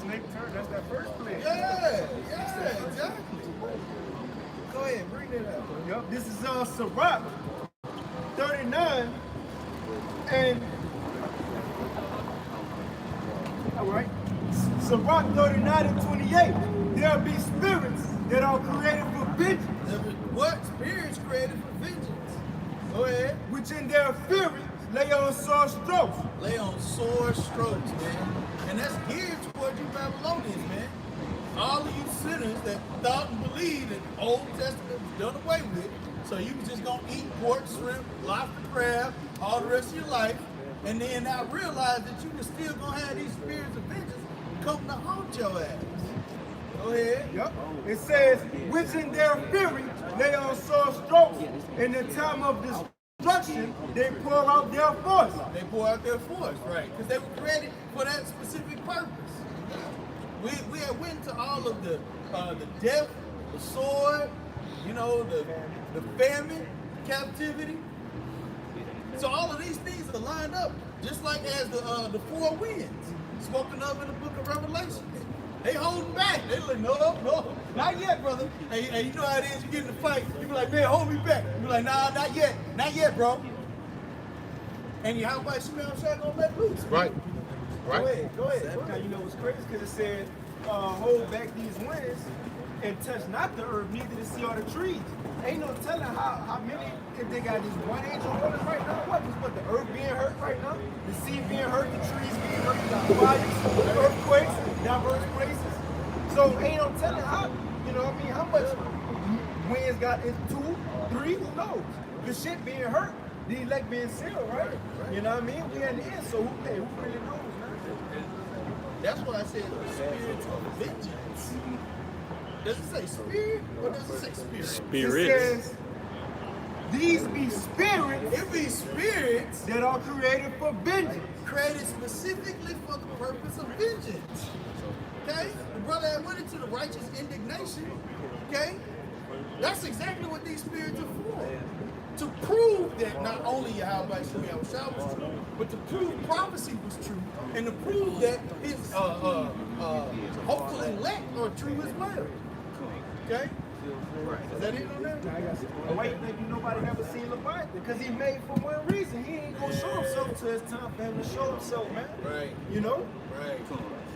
snake turn, that's that first play. Yeah, exactly. Go ahead, bring that up. Yup, this is Sirach 39 and all right. Sirach 39 and 28. There'll be spirits that are created for vengeance. What? Spirits created for vengeance. Go ahead. Which in their fury lay on sore strokes. Lay on sore strokes, man. And that's geared toward you Babylonians, man. All of you sinners that thought and believed that the Old Testament was done away with, so you was just gonna eat pork, shrimp, lobster, crab all the rest of your life, and then now realize that you were still gonna have these spirits of vengeance come to haunt your ass. Go ahead. Yep. It says, which in their fury lay on sore strokes. In the time of destruction, they pour out their force. They pour out their force, right? Because they were created for that specific purpose. We had went to all of the death, the sword, you know, the famine, captivity. So all of these things are lined up, just like as the four winds spoken of in the book of Revelation. They holding back. They like, no, not yet, brother. Hey, you know how it is. You get in the fight. You be like, man, hold me back. You be like, nah, not yet, bro. And you how about Shemel Shah gonna let loose? Right. Go ahead. Now you know what's crazy because it said, hold back these winds and touch not the earth, neither to see all the trees. Ain't no telling how many, if they got these 1 inch of waters right now, what the earth being hurt right now, the sea being hurt, the trees being hurt, you got fires, earthquakes, diverse places. So ain't no telling how, you know what I mean, how much winds got in 2, 3, who knows? The shit being hurt, the elect being sealed, right? You know what I mean? We at the end, so who really knows, man? That's why I said the spirits of vengeance. Does it say spirit or does it say spirit? Spirits. It says, these be spirits. It be spirits that are created for vengeance. Created specifically for the purpose of vengeance. Okay? The brother that went into the righteous indignation. Okay? That's exactly what these spirits are for. To prove that not only Yahweh Shemel Shah was true, but to prove prophecy was true, and to prove that his hopeful elect are true as well. Okay? Is that it on that? Why you think nobody never seen Leviathan? Because he made for one reason. He ain't gonna show himself till it's time for him to show himself, man. Right. You know? Right.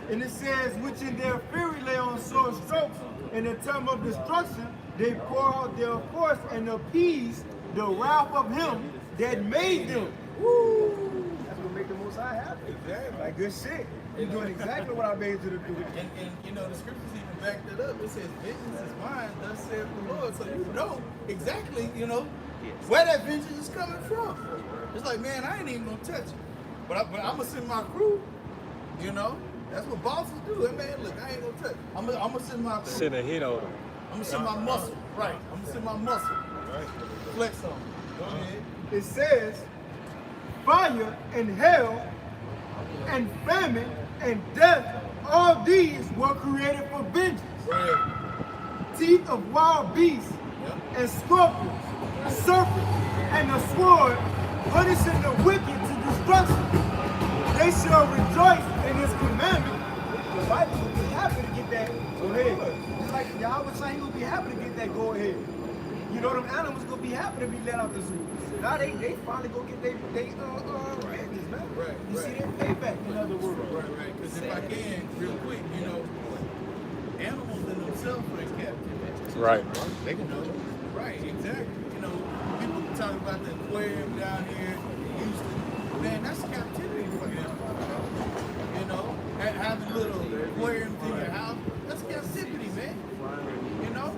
And it says, which in their fury lay on sore strokes, in the time of destruction, they pour out their force and appease the wrath of him that made them. Woo! That's what make the Most High happy. Exactly. Like good shit. You're doing exactly what I made you to do. And you know, the scriptures even back that up. It says, vengeance is mine, thus saith the Lord. So you know exactly, you know, where that vengeance is coming from. It's like, man, I ain't even gonna touch it. But I'm gonna send my crew, you know. That's what bosses do. Hey, man, look, I ain't gonna touch it. I'm gonna send my crew. Send a hit on them. I'm gonna send my muscle. Right. I'm gonna send my muscle. Right. Flex on. Go ahead. It says, fire and hell and famine and death, all these were created for vengeance. Right. Teeth of wild beasts and scorpions, serpents, and the sword, punishing the wicked to destruction. They shall rejoice in his commandment. The Bible will be happy to get that go ahead. Just like Yahweh saying he will be happy to get that go ahead. You know, them animals gonna be happy to be let out the zoo. Now they finally go get their vengeance, man. Right, You see their payback, in other words. Right. Because if I can, real quick, you know, animals in themselves are in captivity. Right. They can know. Right, exactly. You know, people talk about the aquarium down here in Houston. Man, that's captivity for them. You know, having little aquariums in your house, that's captivity, man. You know,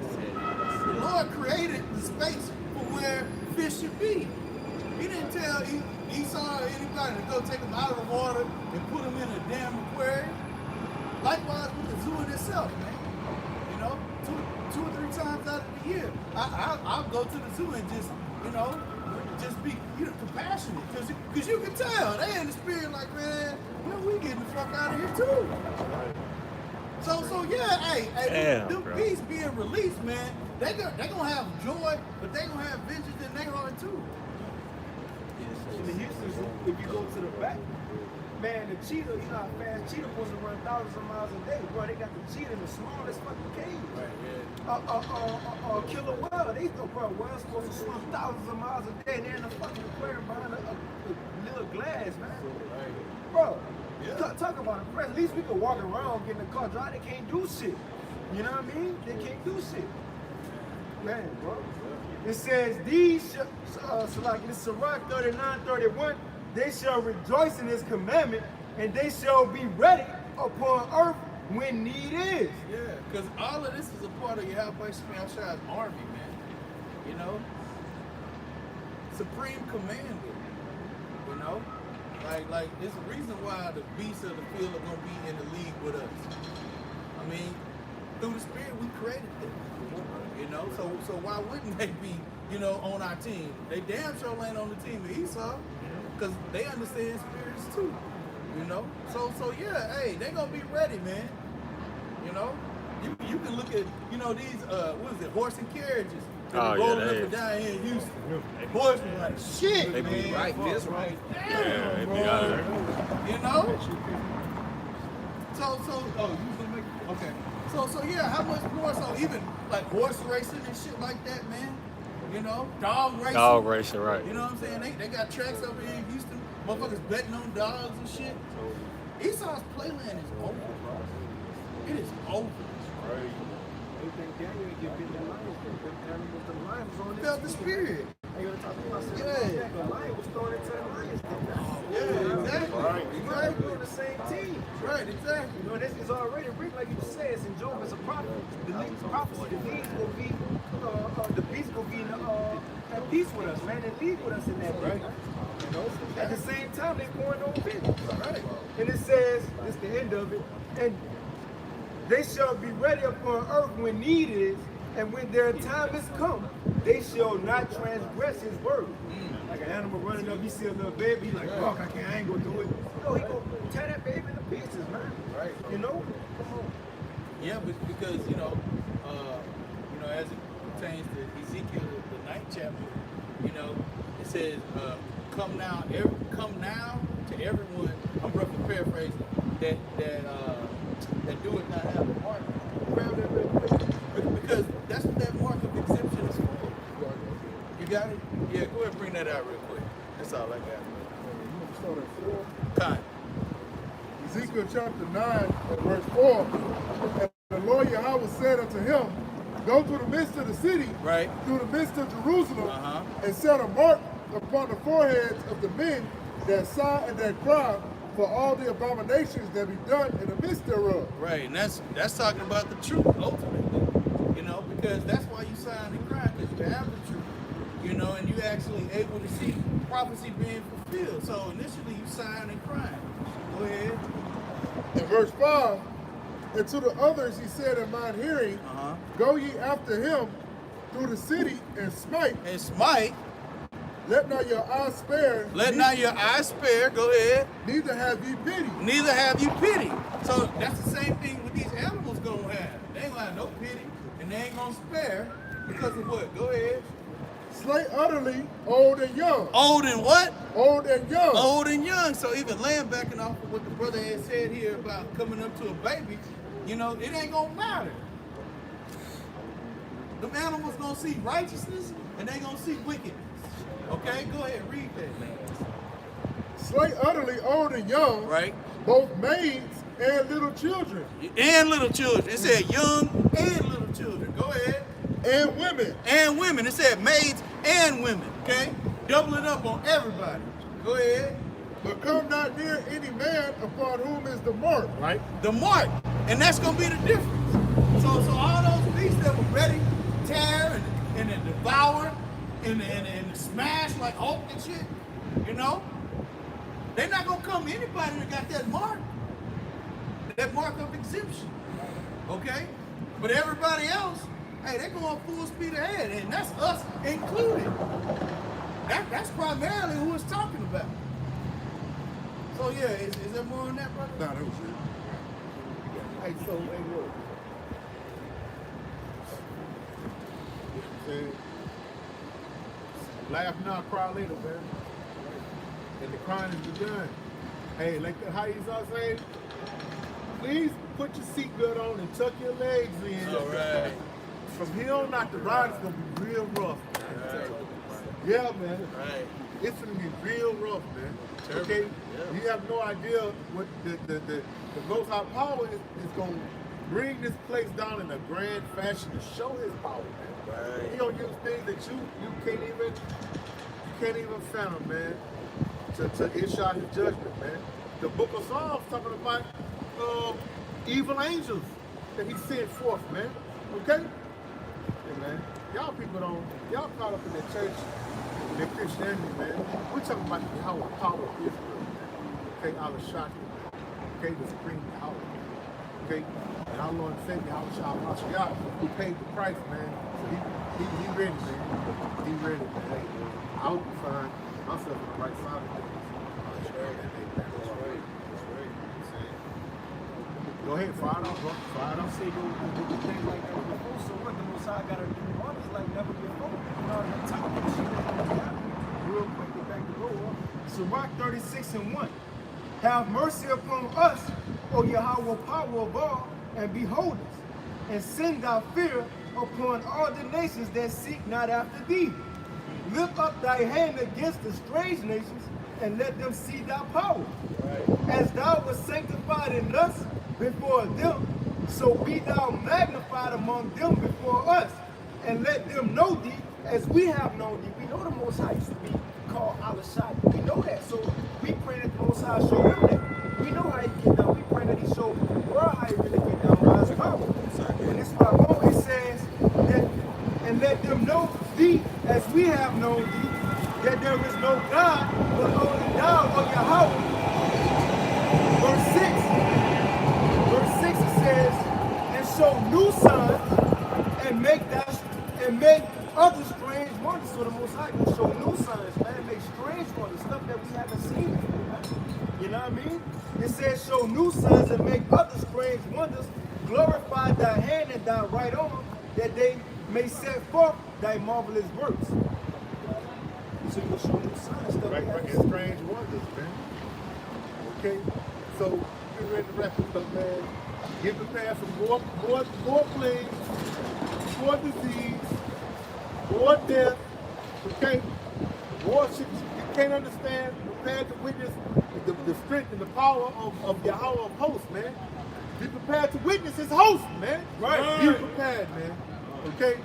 the Lord created the space for where fish should be. He didn't tell Esau or anybody to go take them out of the water and put them in a damn aquarium. Likewise with the zoo in itself, man. You know, two or three times out of the year, I'll go to the zoo and just, you know, just be, you know, compassionate. Because you can tell, they in the spirit like, man, we getting the fuck out of here too. So yeah, hey, them beasts being released, man, they gonna have joy, but they gonna have vengeance in their heart too. In the Houston Zoo, if you go to the back, man, the cheetah, you know how fast cheetah supposed to run thousands of miles a day. Bro, they got the cheetah in the smallest fucking cage. Right, yeah. Killer whale, whales supposed to swim thousands of miles a day, and they're in the fucking aquarium behind a little glass, man. Right. Bro, Yeah. talk about it. At least we could walk around, get in the car, drive. They can't do shit. You know what I mean? They can't do shit. Man, bro. It says, these, so like this Sirach 39:31, they shall rejoice in his commandment, and they shall be ready upon earth when need is. Yeah, because all of this is a part of Yahweh Shemashai's army, man. You know? Supreme commander. You know? Like it's the reason why the beasts of the field are gonna be in the league with us. I mean, through the spirit we created them. You know, so why wouldn't they be, you know, on our team? They damn sure ain't on the team of Esau, because they understand spirits too. You know? So yeah, hey, they gonna be ready, man. You know? You can look at, you know, these what is it, horse and carriages. Oh, yeah, rolling they up and down here in Houston. Horsemen like shit, They man. be Right, that's right. Yeah, they be out there. You know? So oh, you gonna make okay. So yeah, how much more so even like horse racing and shit like that, man? You know, dog racing. Dog racing, right. You know what I'm saying? They got tracks over here in Houston. Motherfuckers betting on dogs and shit. Esau's playland is over, bro. It is over. Felt the spirit. Yeah. The lion was thrown into the lion's den. Yeah, exactly. Right. Exactly. We're on the same team. Right, exactly. You know, this is already written, like you just said, it's in Job as a prophet. The next prophecy, the beast will be, at peace with us, man, and lead with us in that way. You know, at the same time, they're pouring on business. Right. And it says, it's the end of it, and they shall be ready upon earth when need is, and when their time is come, they shall not transgress his word. Like an animal running up, you see a little baby, he's like, fuck, I ain't gonna do it. No, he gonna tear that baby into pieces, man. Right. You know? Yeah, but because you know, as it pertains to Ezekiel, the 9th chapter, you know, it says, "Come now to everyone." I'm roughly paraphrasing that do it not have a mark. Grab that real quick, because that's what that mark of exemption is for. You got it? Yeah, go ahead and bring that out real quick. That's all I got. Start at 4. Kind. Ezekiel chapter 9, verse 4. And the Lord Yahweh said unto him, go through the midst of the city, right, through the midst of Jerusalem, and set a mark upon the foreheads of the men that sigh and that cry for all the abominations that be done in the midst thereof. Right, and that's talking about the truth ultimately. You know, because that's why you sign and cry, because you have the truth. You know, and you actually able to see prophecy being fulfilled. So initially you sign and cry. Go ahead. In verse 5, and to the others he said in mine hearing, go ye after him through the city and smite. And smite. Let not your eye spare. Let not your eyes spare. Go ahead. Neither have ye pity. Neither have you pity. So that's the same thing with these animals gonna have. They ain't gonna have no pity, and they ain't gonna spare because of what? Go ahead. Slay utterly old and young. Old and what? Old and young. Old and young. So even laying backing off of what the brother had said here about coming up to a baby, you know, it ain't gonna matter. Them animals gonna see righteousness and they gonna see wickedness. Okay, go ahead, read that, man. Slay utterly old and young. Right. Both maids and little children. And little children. It said young and little children. Go ahead. And women. And women. It said maids and women. Okay? Double it up on everybody. Go ahead. But come not near any man upon whom is the mark. Right? The mark. And that's going to be the difference. So all those beasts that were ready to tear and devour and smash like Hulk and shit, you know, they're not going to come to anybody that got that mark of exemption. Okay? But everybody else, hey, they're going full speed ahead, and that's us included. That's primarily who it's talking about. So yeah, is there more on that, brother? Nah, that was it. Hey, so, hey, look. Laugh now, cry later, man. And the crying is begun. Hey, like the how you say, please put your seatbelt on and tuck your legs in. All right. From here on out, the ride is gonna be real rough. Right. Yeah, man. Right. It's gonna be real rough, man. Okay? Yeah. You have no idea what the Most High Power is gonna bring this place down in a grand fashion to show his power, man. Right. He gonna use things that you can't even fathom, man, to issue out his judgment, man. The book of Psalms talking about evil angels that he sent forth, man. Okay? Hey, man, y'all caught up in the church, in the Christianity, man. We're talking about the power of Israel, man. Okay, Allah Shaki, okay, the supreme power, okay? And our Lord and Savior, Allah who paid the price, man. So he ready, man. He ready, man. I hope you find myself on the right side of things. Go ahead, fire it off, bro. Fire it off. Say go do things like that before, so what the Most High gotta do on is like never before. You know, the top of the shit. Real quick, get back to go. Sirach 36:1. Have mercy upon us, O Yahweh, power of all, and behold us, and send thy fear upon all the nations that seek not after thee. Lift up thy hand against the strange nations, and let them see thy power. Right. As thou wast sanctified in us before them, so be thou magnified among them before us, and let them know thee as we have known thee. We know the Most High used to be called Al-Shad. We know that, so we pray that the Most High show him that. We know how he get down. We pray that he show the world how he really get down by his power. And this is why it says that, and let them know thee as we have known thee, that there is no God but only thou, O Yahweh. Verse 6 it says, and show new signs and make other strange wonders. So the Most High can show new signs, man, make strange wonders, stuff that we haven't seen before, man. You know what I mean? It says show new signs and make other strange wonders, glorify thy hand and thy right arm, that they may set forth thy marvelous works. So you'll show new signs, stuff Right, and strange wonders, man. Okay? So get ready to wrap this up, man. Get prepared for more plagues, more disease, more death. Okay? War shit you can't understand. Prepared to witness the strength and the power of Yahweh of hosts, man. Be prepared to witness his host, man. Right. Be prepared, man. Okay?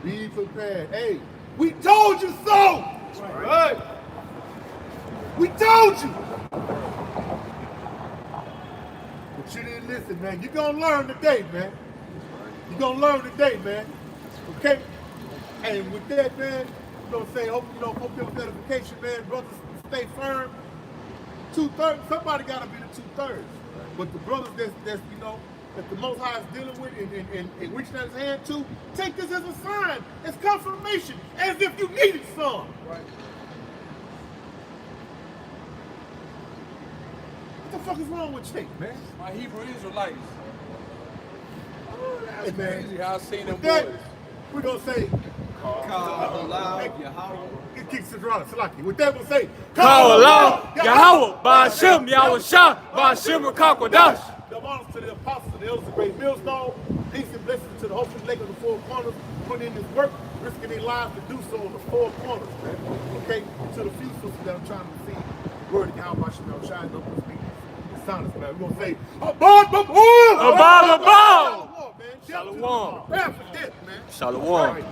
Be prepared. Hey, we told you so! Right. We told you! But you didn't listen, man. You're gonna learn today, man. You're gonna learn today, man. Okay? And with that, man, hope your edification, man. Brothers, stay firm. 2/3, somebody gotta be the 2/3. But the brothers that's that the Most High is dealing with and reaching out his hand to, take this as a sign, as confirmation, as if you needed some. Right. What the fuck is wrong with Chase, man? My Hebrew Israelites. Hey, man. Crazy how I seen them With that, boys. we're going to say, Kick Sidrana, Salaki. With that, we'll say, Call Allah, Yahweh, Ba'ashem, Yahweh Shah, Ba'ashem, Kakwadash. The honors to the apostles and the elders of Great Millstone. Peace and blessings to the hopeful lake of the four corners, putting in this work, risking their lives to do so on the four corners, man. Okay? To the few sisters that are trying to receive word of Yahweh Shem, shine up and speak. It's silence, man. We're going to say, Abba, Abba. Shalom, man. Shalom. After this, man. Shalom. All right.